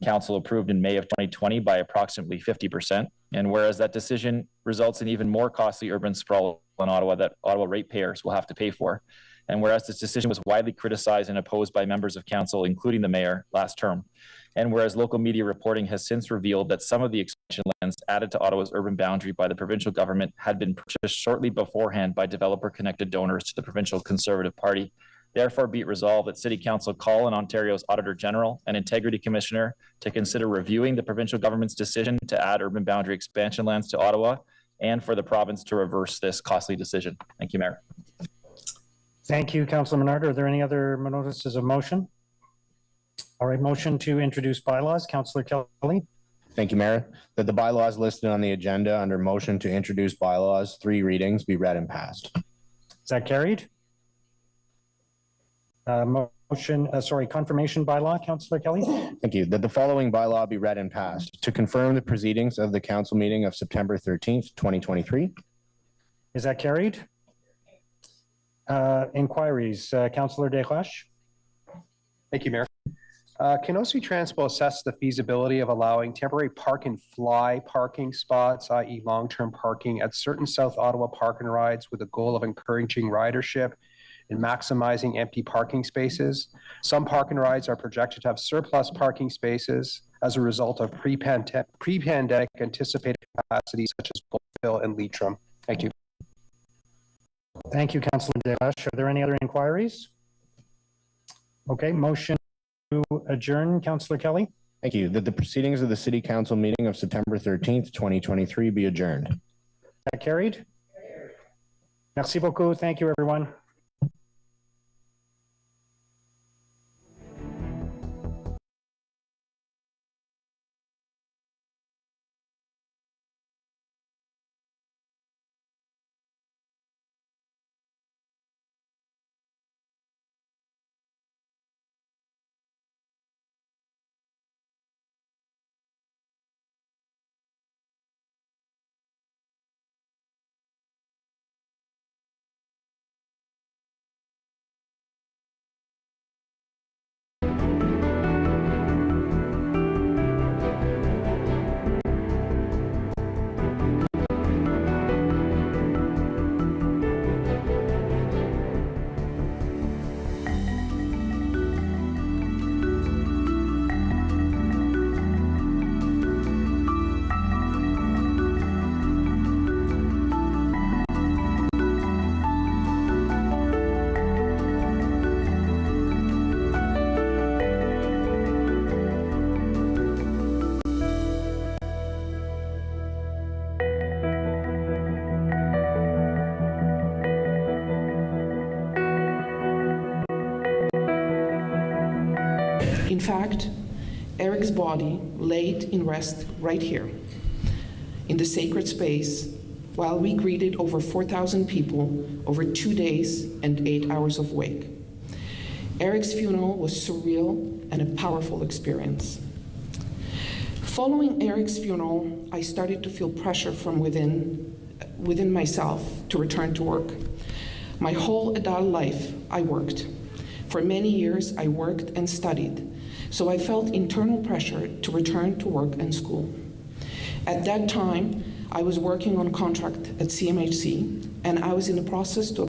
council approved in May of 2020 by approximately 50%, and whereas that decision results in even more costly urban sprawl in Ottawa that Ottawa ratepayers will have to pay for, and whereas this decision was widely criticized and opposed by members of council, including the mayor, last term, and whereas local media reporting has since revealed that some of the expansion lands added to Ottawa's urban boundary by the provincial government had been purchased shortly beforehand by developer-connected donors to the Provincial Conservative Party. Therefore, be it resolved that City Council call on Ontario's Auditor General and Integrity Commissioner to consider reviewing the provincial government's decision to add urban boundary expansion lands to Ottawa, and for the province to reverse this costly decision. Thank you, Mayor. Thank you, Councillor Menard. Are there any other notices of motion? All right, motion to introduce bylaws, Councillor Kelly. Thank you, Mayor. That the bylaws listed on the agenda under motion to introduce bylaws, 3 readings, be read and passed. Is that carried? Confirmation bylaw, Councillor Kelly. Thank you. That the following bylaw be read and passed to confirm the proceedings of the council meeting of September 13th, 2023. Is that carried? Inquiries, Councillor Desroches. Thank you, Mayor. Can OC Transpo assess the feasibility of allowing temporary park and fly parking spots, i.e. long-term parking at certain South Ottawa park and rides with the goal of encouraging ridership and maximizing empty parking spaces? Some park and rides are projected to have surplus parking spaces as a result of pre-pandemic anticipated capacity such as Boltville and Leitrim. Thank you. Thank you, Councillor Desroches. Are there any other inquiries? Okay, motion to adjourn, Councillor Kelly. Thank you. That the proceedings of the City Council meeting of September 13th, 2023 be adjourned. Is that carried? Merci beaucoup. Thank you, everyone. In fact, Eric's body laid in rest right here, in the sacred space, while we greeted over 4,000 people over 2 days and 8 hours of wake. Eric's funeral was surreal and a powerful experience. Following Eric's funeral, I started to feel pressure from within myself to return to work. My whole adult life, I worked. For many years, I worked and studied, so I felt internal pressure to return to work and school. At that time, I was working on a contract at CMHC, and I was in the process to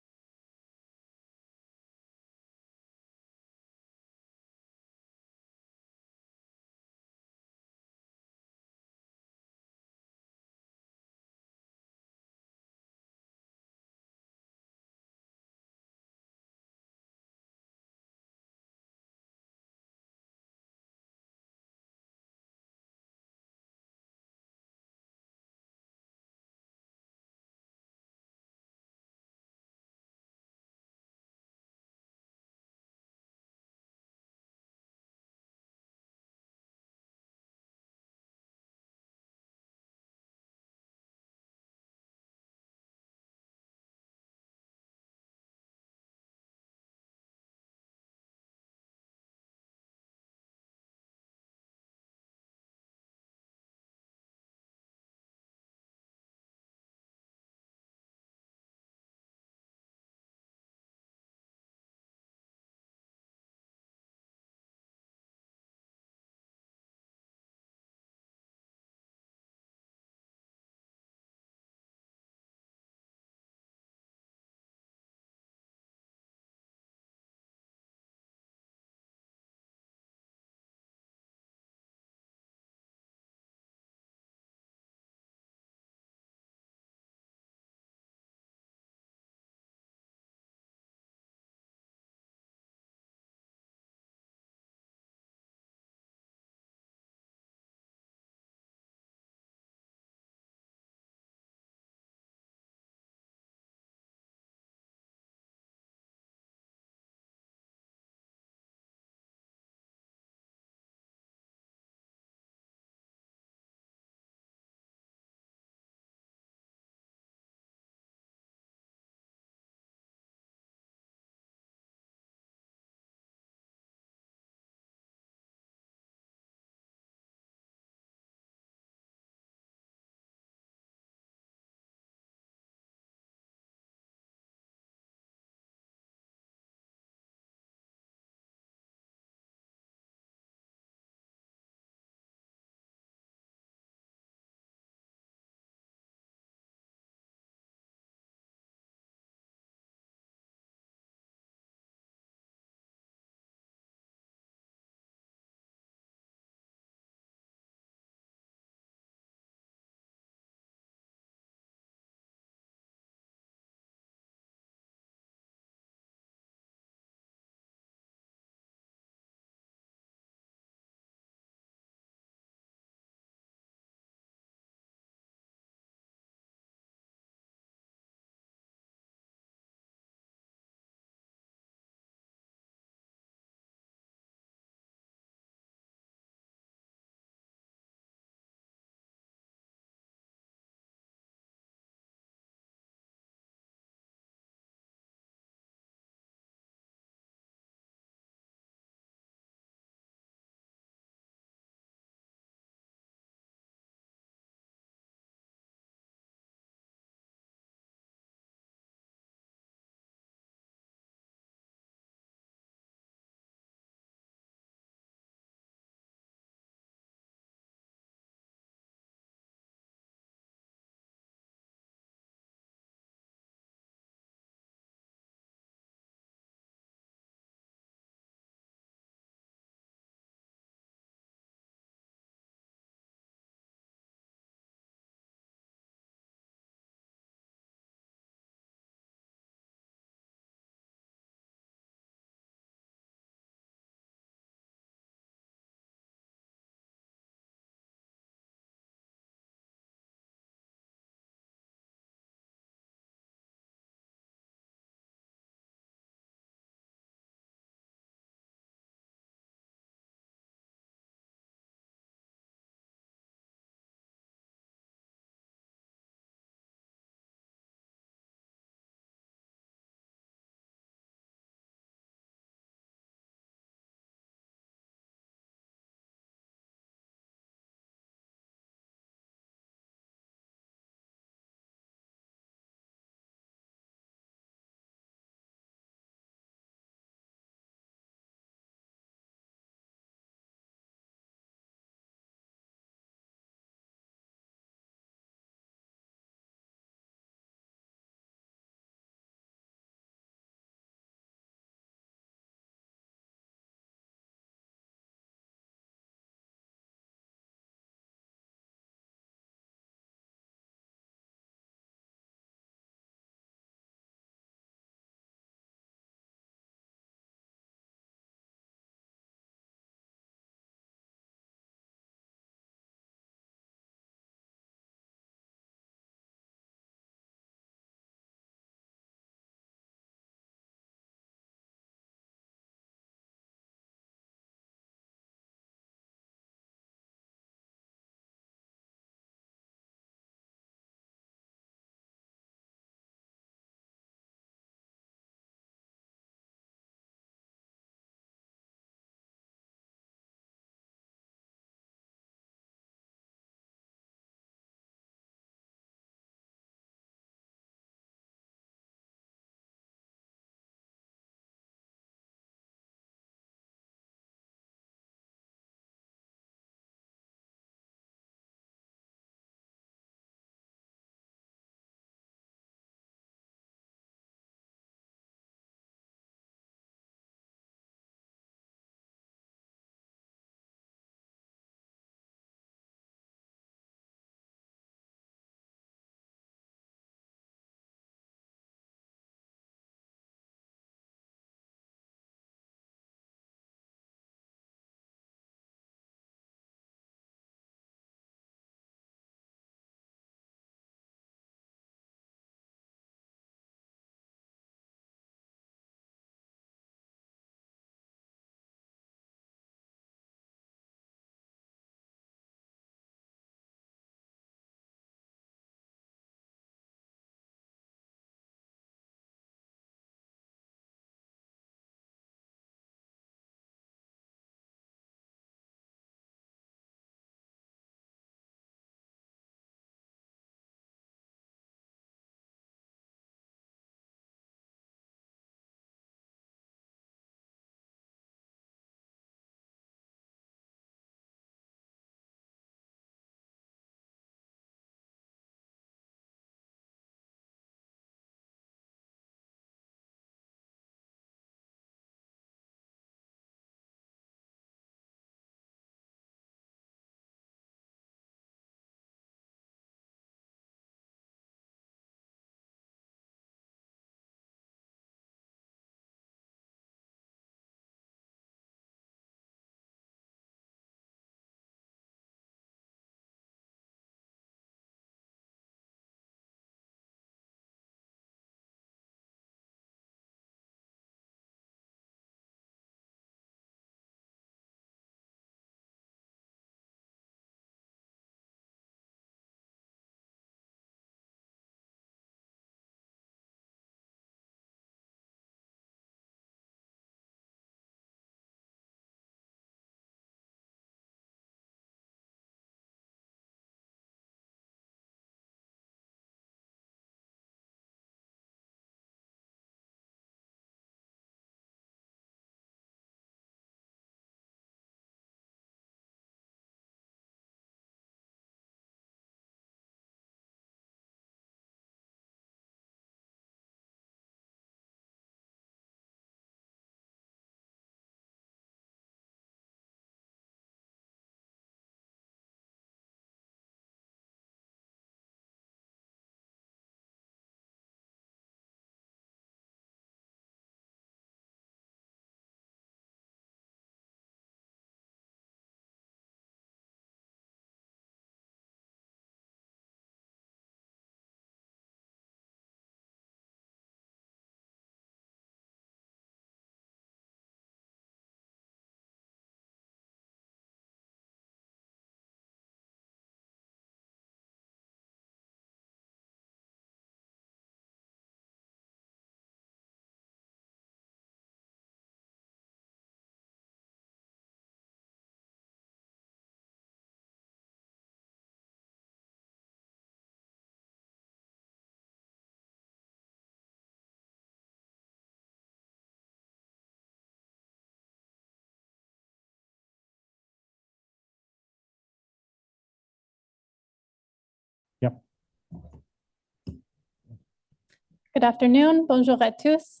Good afternoon. Bonjour à tous.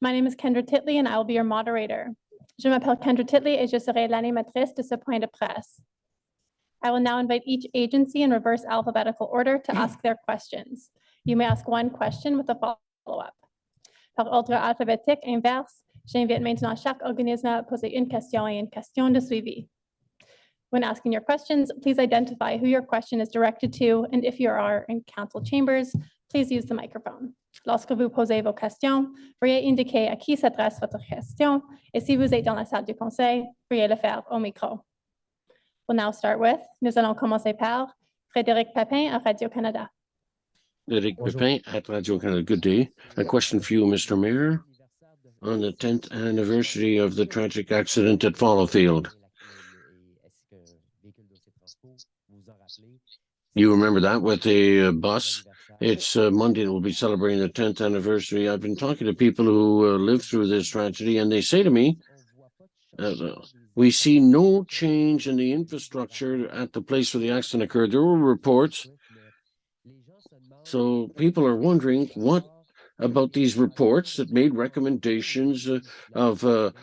My name is Kendra Titley and I will be your moderator. Je m'appelle Kendra Titley et je serai l'animatrice de ce point de presse. I will now invite each agency in reverse alphabetical order to ask their questions. You may ask one question with a follow-up. Par ordre alphabétique inverse, j'invite maintenant chaque organisme à poser une question et une question de suivi. When asking your questions, please identify who your question is directed to, and if you are in council chambers, please use the microphone. Lorsque vous posez vos questions, veuillez indiquer à qui s'adresse votre question, et si vous êtes dans la salle du conseil, veuillez le faire au micro. We'll now start with, nous allons commencer par Frédéric Papin à Radio-Canada. Frédéric Papin at Radio-Canada. Good day. A question for you, Mr. Mayor. On the 10th anniversary of the tragic accident at Fallowfield. You remember that with the bus? It's Monday that we'll be celebrating the 10th anniversary. I've been talking to people who lived through this tragedy, and they say to me, we see no change in the infrastructure at the place where the accident occurred. There were reports. So people are wondering what about these reports that made recommendations of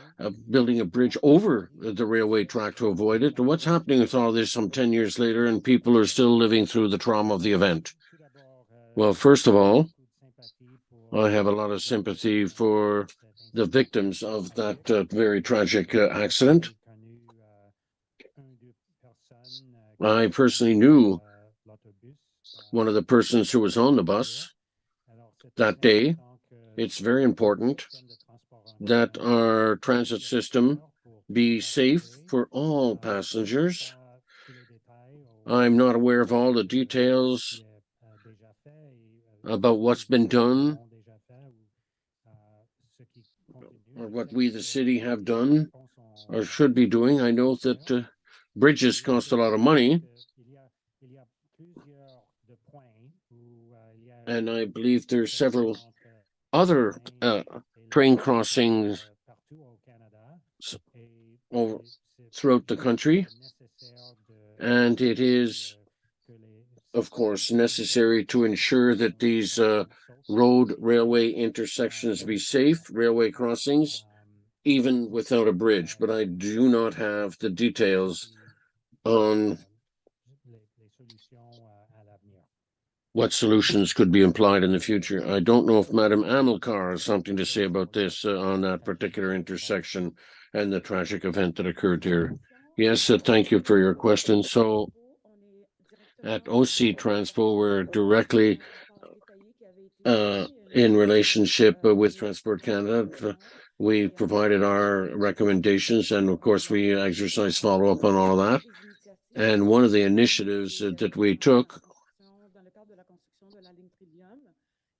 building a bridge over the railway track to avoid it. What's happening with all this some 10 years later and people are still living through the trauma of the event? Well, first of all, I have a lot of sympathy for the victims of that very tragic accident. I personally knew one of the persons who was on the bus that day. It's very important that our transit system be safe for all passengers. I'm not aware of all the details about what's been done or what we, the city, have done or should be doing. I know that bridges cost a lot of money. And I believe there's several other train crossings throughout the country. And it is, of course, necessary to ensure that these railway intersections be safe, railway crossings, even without a bridge. But I do not have the details on what solutions could be applied in the future. I don't know if Madam Amilcar has something to say about this on that particular intersection and the tragic event that occurred here. Yes, thank you for your question. So at OC Transpo, we're directly in relationship with Transport Canada. We provided our recommendations, and of course we exercise follow-up on all of that. And one of the initiatives that we took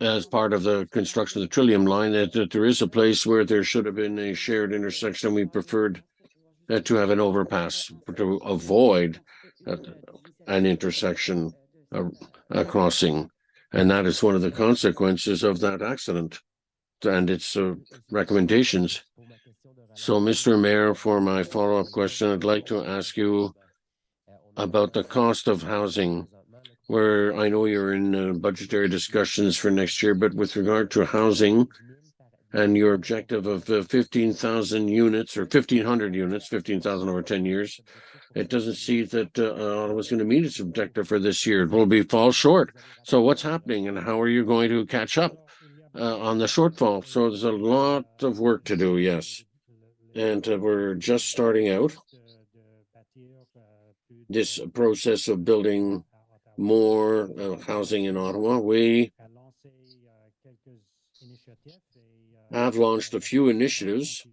as part of the construction of the Trillium line, that there is a place where there should have been a shared intersection. We preferred to have an overpass to avoid an intersection, a crossing. And that is one of the consequences of that accident and its recommendations. So, Mr. Mayor, for my follow-up question, I'd like to ask you about the cost of housing, where I know you're in budgetary discussions for next year, but with regard to housing and your objective of 15,000 units or 1,500 units, 15,000 over 10 years, it doesn't seem that Ottawa's going to meet its objective for this year. It will fall short. So what's happening and how are you going to catch up on the shortfall? So there's a lot of work to do, yes. And we're just starting out this process of building more housing in Ottawa. We have launched a few initiatives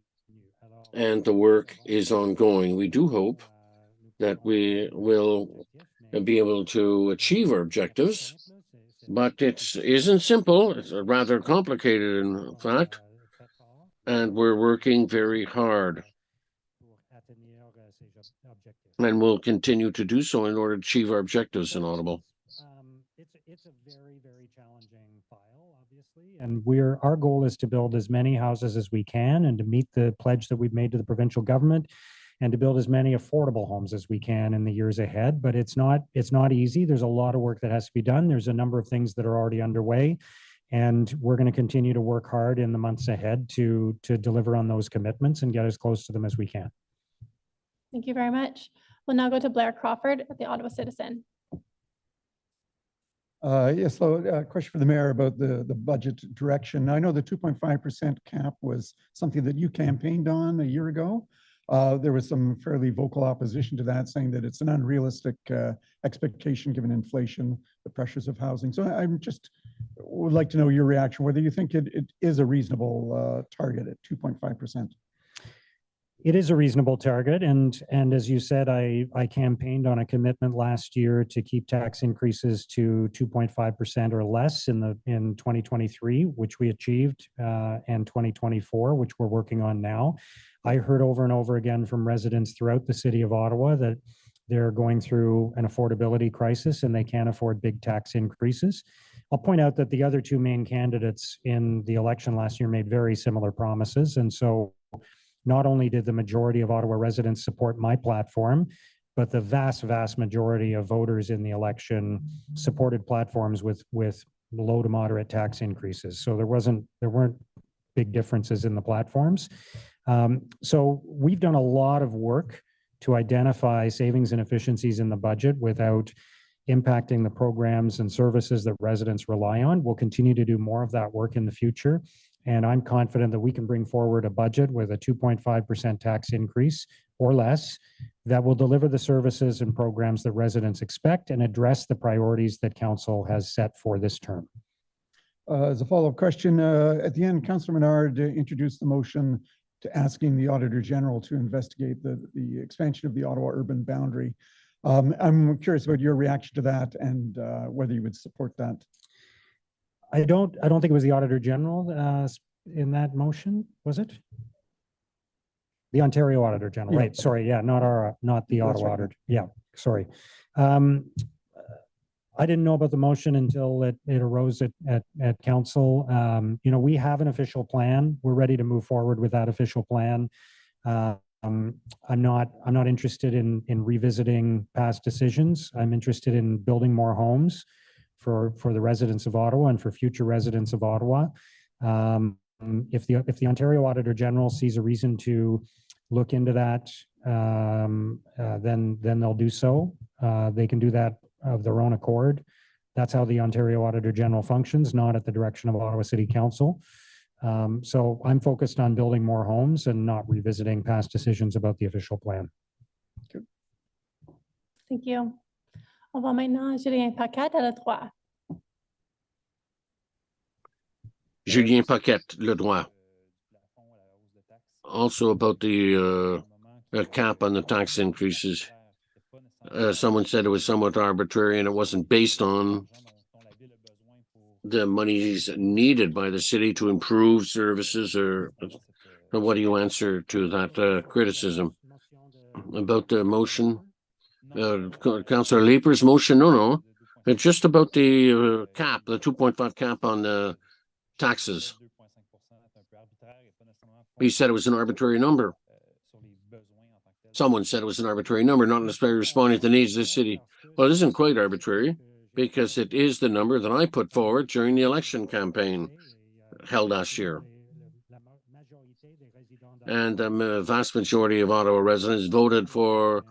and the work is ongoing. We do hope that we will be able to achieve our objectives, but it isn't simple. It's rather complicated, in fact, and we're working very hard. And we'll continue to do so in order to achieve our objectives in Ottawa. It's a very, very challenging file, obviously. And our goal is to build as many houses as we can and to meet the pledge that we've made to the provincial government and to build as many affordable homes as we can in the years ahead. But it's not easy. There's a lot of work that has to be done. There's a number of things that are already underway. And we're going to continue to work hard in the months ahead to deliver on those commitments and get as close to them as we can. Thank you very much. We'll now go to Blair Crawford at the Ottawa Citizen. Yes, so question for the mayor about the budget direction. I know the 2.5% cap was something that you campaigned on a year ago. There was some fairly vocal opposition to that, saying that it's an unrealistic expectation given inflation, the pressures of housing. So I'm just would like to know your reaction, whether you think it is a reasonable target at 2.5%. It is a reasonable target, and as you said, I campaigned on a commitment last year to keep tax increases to 2.5% or less in 2023, which we achieved, and 2024, which we're working on now. I heard over and over again from residents throughout the city of Ottawa that they're going through an affordability crisis and they can't afford big tax increases. I'll point out that the other two main candidates in the election last year made very similar promises, and so not only did the majority of Ottawa residents support my platform, but the vast, vast majority of voters in the election supported platforms with low to moderate tax increases. So there weren't big differences in the platforms. So we've done a lot of work to identify savings and efficiencies in the budget without impacting the programs and services that residents rely on. We'll continue to do more of that work in the future. And I'm confident that we can bring forward a budget with a 2.5% tax increase or less that will deliver the services and programs that residents expect and address the priorities that council has set for this term. As a follow-up question, at the end, Councillor Menard introduced the motion to asking the Auditor General to investigate the expansion of the Ottawa urban boundary. I'm curious about your reaction to that and whether you would support that. I don't think it was the Auditor General in that motion, was it? The Ontario Auditor General, yeah. Right? Sorry, yeah, not the Ottawa Auditor. Yeah, sorry. I didn't know about the motion until it arose at council. You know, we have an official plan. We're ready to move forward with that official plan. I'm not interested in revisiting past decisions. I'm interested in building more homes for the residents of Ottawa and for future residents of Ottawa. If the Ontario Auditor General sees a reason to look into that, then they'll do so. They can do that of their own accord. That's how the Ontario Auditor General functions, not at the direction of Ottawa City Council. So I'm focused on building more homes and not revisiting past decisions about the official plan. Thank you. On va maintenant Julien Paquette à la droite. Julien Paquette, Le Droit. Also about the cap on the tax increases. Someone said it was somewhat arbitrary and it wasn't based on the monies needed by the city to improve services, or what do you answer to that criticism? About the motion? Councillor Leaper's motion? No. It's just about the cap, the 2.5 cap on the taxes. He said it was an arbitrary number. Someone said it was an arbitrary number, not necessarily responding to the needs of the city. Well, it isn't quite arbitrary because it is the number that I put forward during the election campaign held last year. And the vast majority of Ottawa residents voted for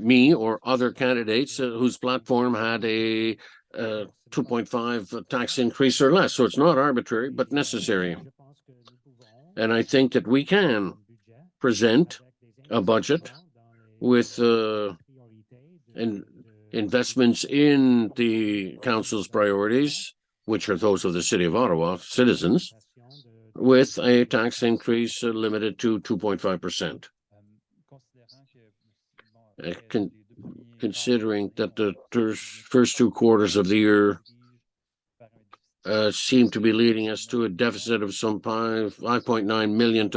me or other candidates whose platform had a 2.5 tax increase or less. So it's not arbitrary, but necessary. And I think that we can present a budget with investments in the council's priorities, which are those of the City of Ottawa citizens, with a tax increase limited to 2.5%. Considering that the first 2 quarters of the year seem to be leading us to a deficit of some $5.9 million.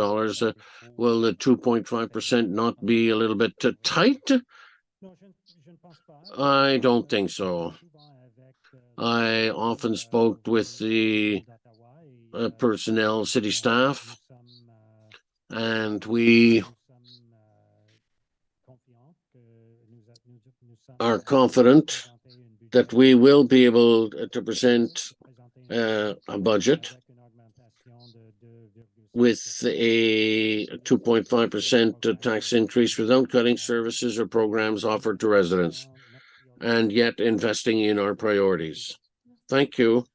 Will the 2.5% not be a little bit tight? I don't think so. I often spoke with the personnel, city staff, and we are confident that we will be able to present a budget with a 2.5% tax increase without cutting services or programs offered to residents, and yet investing in our priorities. Thank you.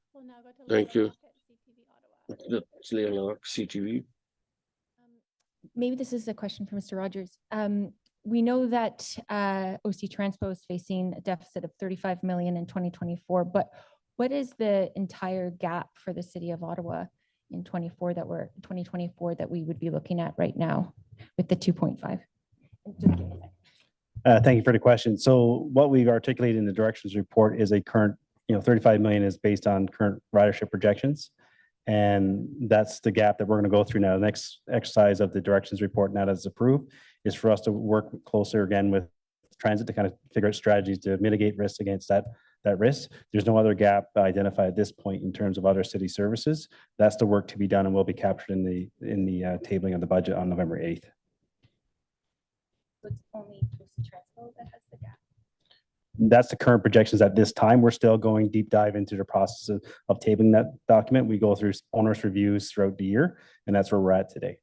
Thank you. That's Leah Locke, CTV. Maybe this is a question for Mr. Rogers. We know that OC Transpo is facing a deficit of 35 million in 2024, but what is the entire gap for the city of Ottawa in 2024 that we would be looking at right now with the 2.5? Thank you for the question. So what we've articulated in the directions report is a current, 35 million is based on current ridership projections. And that's the gap that we're going to go through now. The next exercise of the directions report, now that it's approved, is for us to work closer again with transit to kind of figure out strategies to mitigate risks against that risk. There's no other gap identified at this point in terms of other city services. That's the work to be done and will be captured in the tabling of the budget on November 8th. So it's only OC Transpo that has the gap. That's the current projections at this time. We're still going deep dive into the process of tabling that document. We go through owners reviews throughout the year, and that's where we're at today.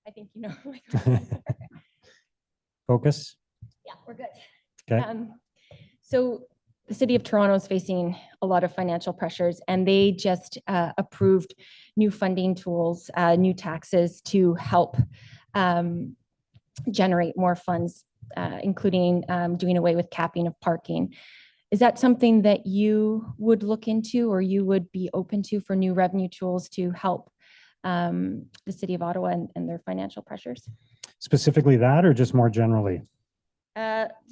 I think you know. Focus? Yeah, we're good. Okay. So the city of Toronto is facing a lot of financial pressures, and they just approved new funding tools, new taxes to help generate more funds, including doing away with capping of parking. Is that something that you would look into, or you would be open to for new revenue tools to help the city of Ottawa and their financial pressures? Specifically that, or just more generally?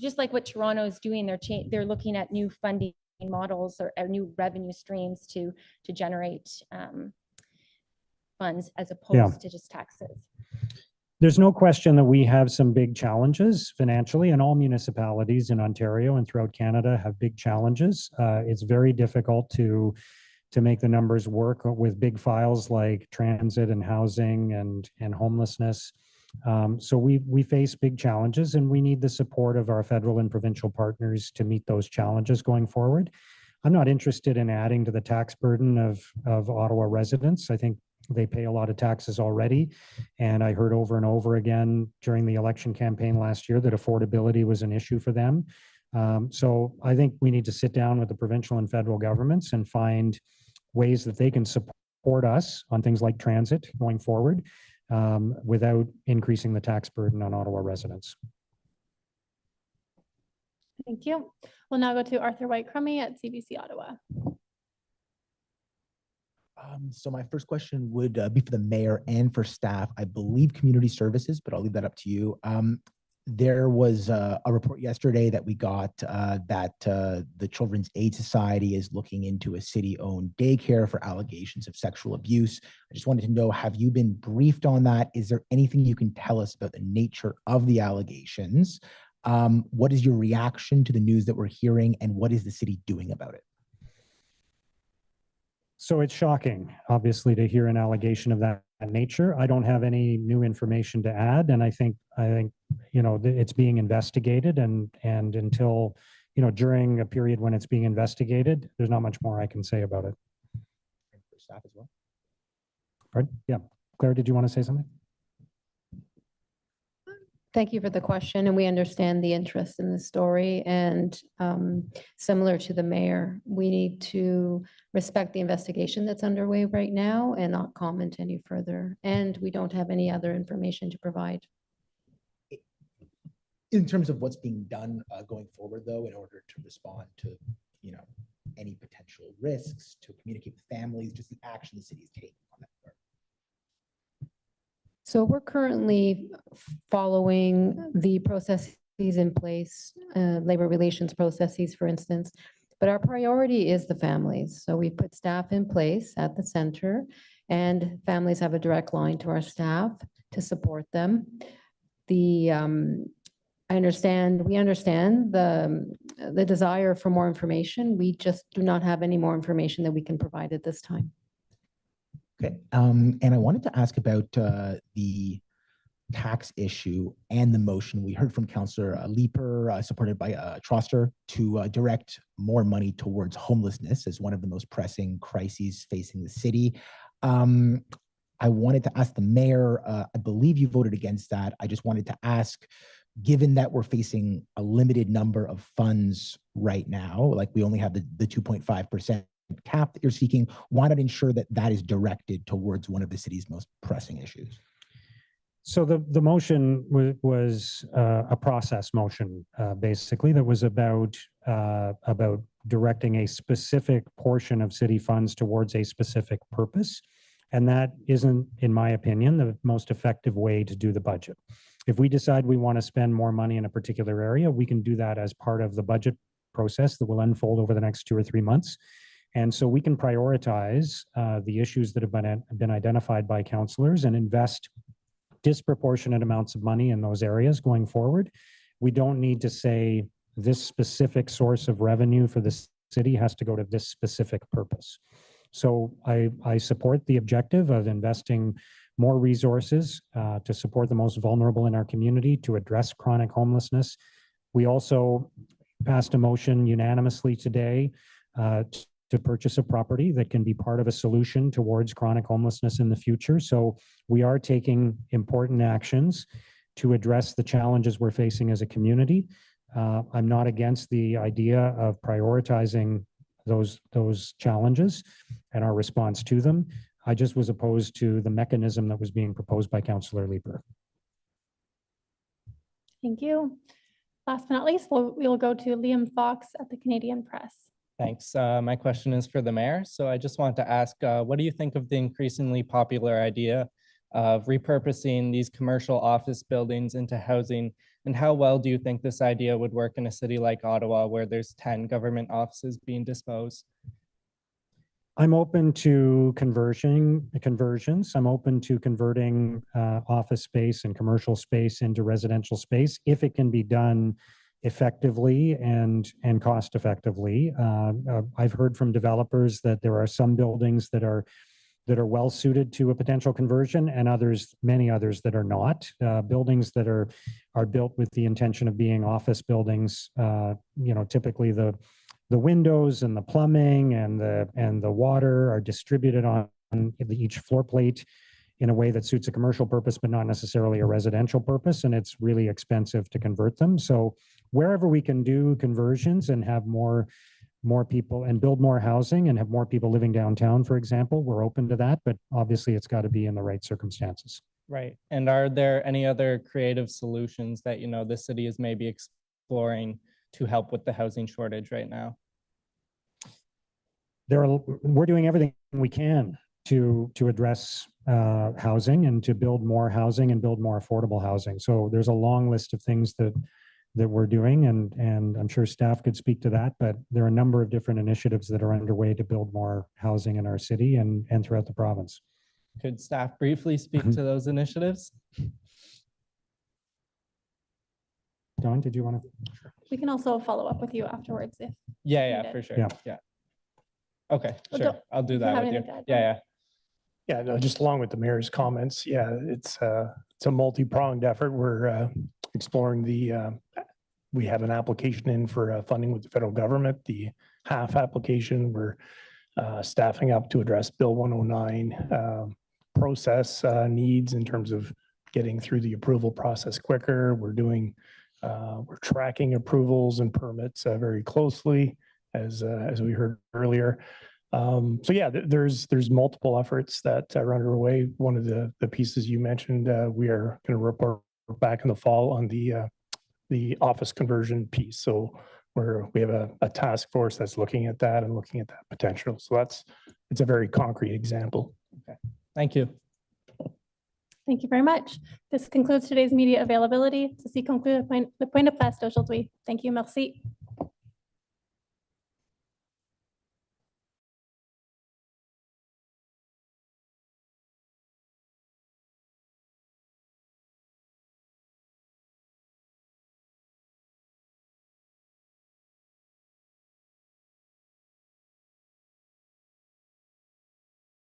Just like what Toronto is doing, they're looking at new funding models or new revenue streams to generate funds as opposed to just taxes. There's no question that we have some big challenges financially, and all municipalities in Ontario and throughout Canada have big challenges. It's very difficult to make the numbers work with big files like transit and housing and homelessness. So we face big challenges, and we need the support of our federal and provincial partners to meet those challenges going forward. I'm not interested in adding to the tax burden of Ottawa residents. I think they pay a lot of taxes already. And I heard over and over again during the election campaign last year that affordability was an issue for them. So I think we need to sit down with the provincial and federal governments and find ways that they can support us on things like transit going forward without increasing the tax burden on Ottawa residents. Thank you. We'll now go to Arthur White-Crummey at CBC Ottawa. So my first question would be for the mayor and for staff. I believe community services, but I'll leave that up to you. There was a report yesterday that we got that the Children's Aid Society is looking into a city-owned daycare for allegations of sexual abuse. I just wanted to know, have you been briefed on that? Is there anything you can tell us about the nature of the allegations? What is your reaction to the news that we're hearing, and what is the city doing about it? So it's shocking, obviously, to hear an allegation of that nature. I don't have any new information to add, and I think it's being investigated, and until during a period when it's being investigated, there's not much more I can say about it. And for staff as well. Pardon? Yeah, Claire, did you want to say something? Thank you for the question, and we understand the interest in the story. And similar to the mayor, we need to respect the investigation that's underway right now and not comment any further. And we don't have any other information to provide. In terms of what's being done going forward, though, in order to respond to any potential risks, to communicate with families, just the action the city is taking on that part. So we're currently following the processes in place, labor relations processes, for instance, but our priority is the families. So we put staff in place at the center, and families have a direct line to our staff to support them. We understand the desire for more information. We just do not have any more information that we can provide at this time. Okay, and I wanted to ask about the tax issue and the motion. We heard from Councillor Leeper, supported by Troster, to direct more money towards homelessness as one of the most pressing crises facing the city. I wanted to ask the mayor, I believe you voted against that. I just wanted to ask, given that we're facing a limited number of funds right now, like we only have the 2.5% cap that you're seeking, why not ensure that that is directed towards one of the city's most pressing issues? So the motion was a process motion, basically, that was about directing a specific portion of city funds towards a specific purpose. And that isn't, in my opinion, the most effective way to do the budget. If we decide we want to spend more money in a particular area, we can do that as part of the budget process that will unfold over the next 2 or 3 months. And so we can prioritize the issues that have been identified by councillors and invest disproportionate amounts of money in those areas going forward. We don't need to say this specific source of revenue for the city has to go to this specific purpose. So I support the objective of investing more resources to support the most vulnerable in our community, to address chronic homelessness. We also passed a motion unanimously today to purchase a property that can be part of a solution towards chronic homelessness in the future. So we are taking important actions to address the challenges we're facing as a community. I'm not against the idea of prioritizing those challenges and our response to them. I just was opposed to the mechanism that was being proposed by Councillor Leeper. Thank you. Last but not least, we'll go to Liam Fox at the Canadian Press. Thanks. My question is for the mayor. So I just want to ask, what do you think of the increasingly popular idea of repurposing these commercial office buildings into housing? And how well do you think this idea would work in a city like Ottawa, where there's 10 government offices being disposed? I'm open to conversions. I'm open to converting office space and commercial space into residential space if it can be done effectively and cost effectively. I've heard from developers that there are some buildings that are well suited to a potential conversion, and many others that are not. Buildings that are built with the intention of being office buildings, typically the windows and the plumbing and the water are distributed on each floor plate in a way that suits a commercial purpose, but not necessarily a residential purpose, and it's really expensive to convert them. So wherever we can do conversions and have more people and build more housing and have more people living downtown, for example, we're open to that, but obviously it's got to be in the right circumstances. Right. And are there any other creative solutions that, the city is maybe exploring to help with the housing shortage right now? We're doing everything we can to address housing and to build more housing and build more affordable housing. So there's a long list of things that we're doing, and I'm sure staff could speak to that, but there are a number of different initiatives that are underway to build more housing in our city and throughout the province. Could staff briefly speak to those initiatives? Dawn, did you want to? We can also follow up with you afterwards if Yeah, needed. for sure. Yeah. Yeah. Okay, Well, sure. I'll do that with you. Yeah. Yeah, no, just along with the mayor's comments, yeah, it's a multi-pronged effort. We're exploring we have an application in for funding with the federal government, the half application. We're staffing up to address Bill 109 process needs in terms of getting through the approval process quicker. We're tracking approvals and permits very closely, as we heard earlier. So yeah, there's multiple efforts that are underway. One of the pieces you mentioned, we are going to report back in the fall on the office conversion piece. So we have a task force that's looking at that and looking at that potential. So it's a very concrete example. Okay, thank you. Thank you very much. This concludes today's media availability. Ceci conclut le point de presse d'aujourd'hui. Thank you. Merci.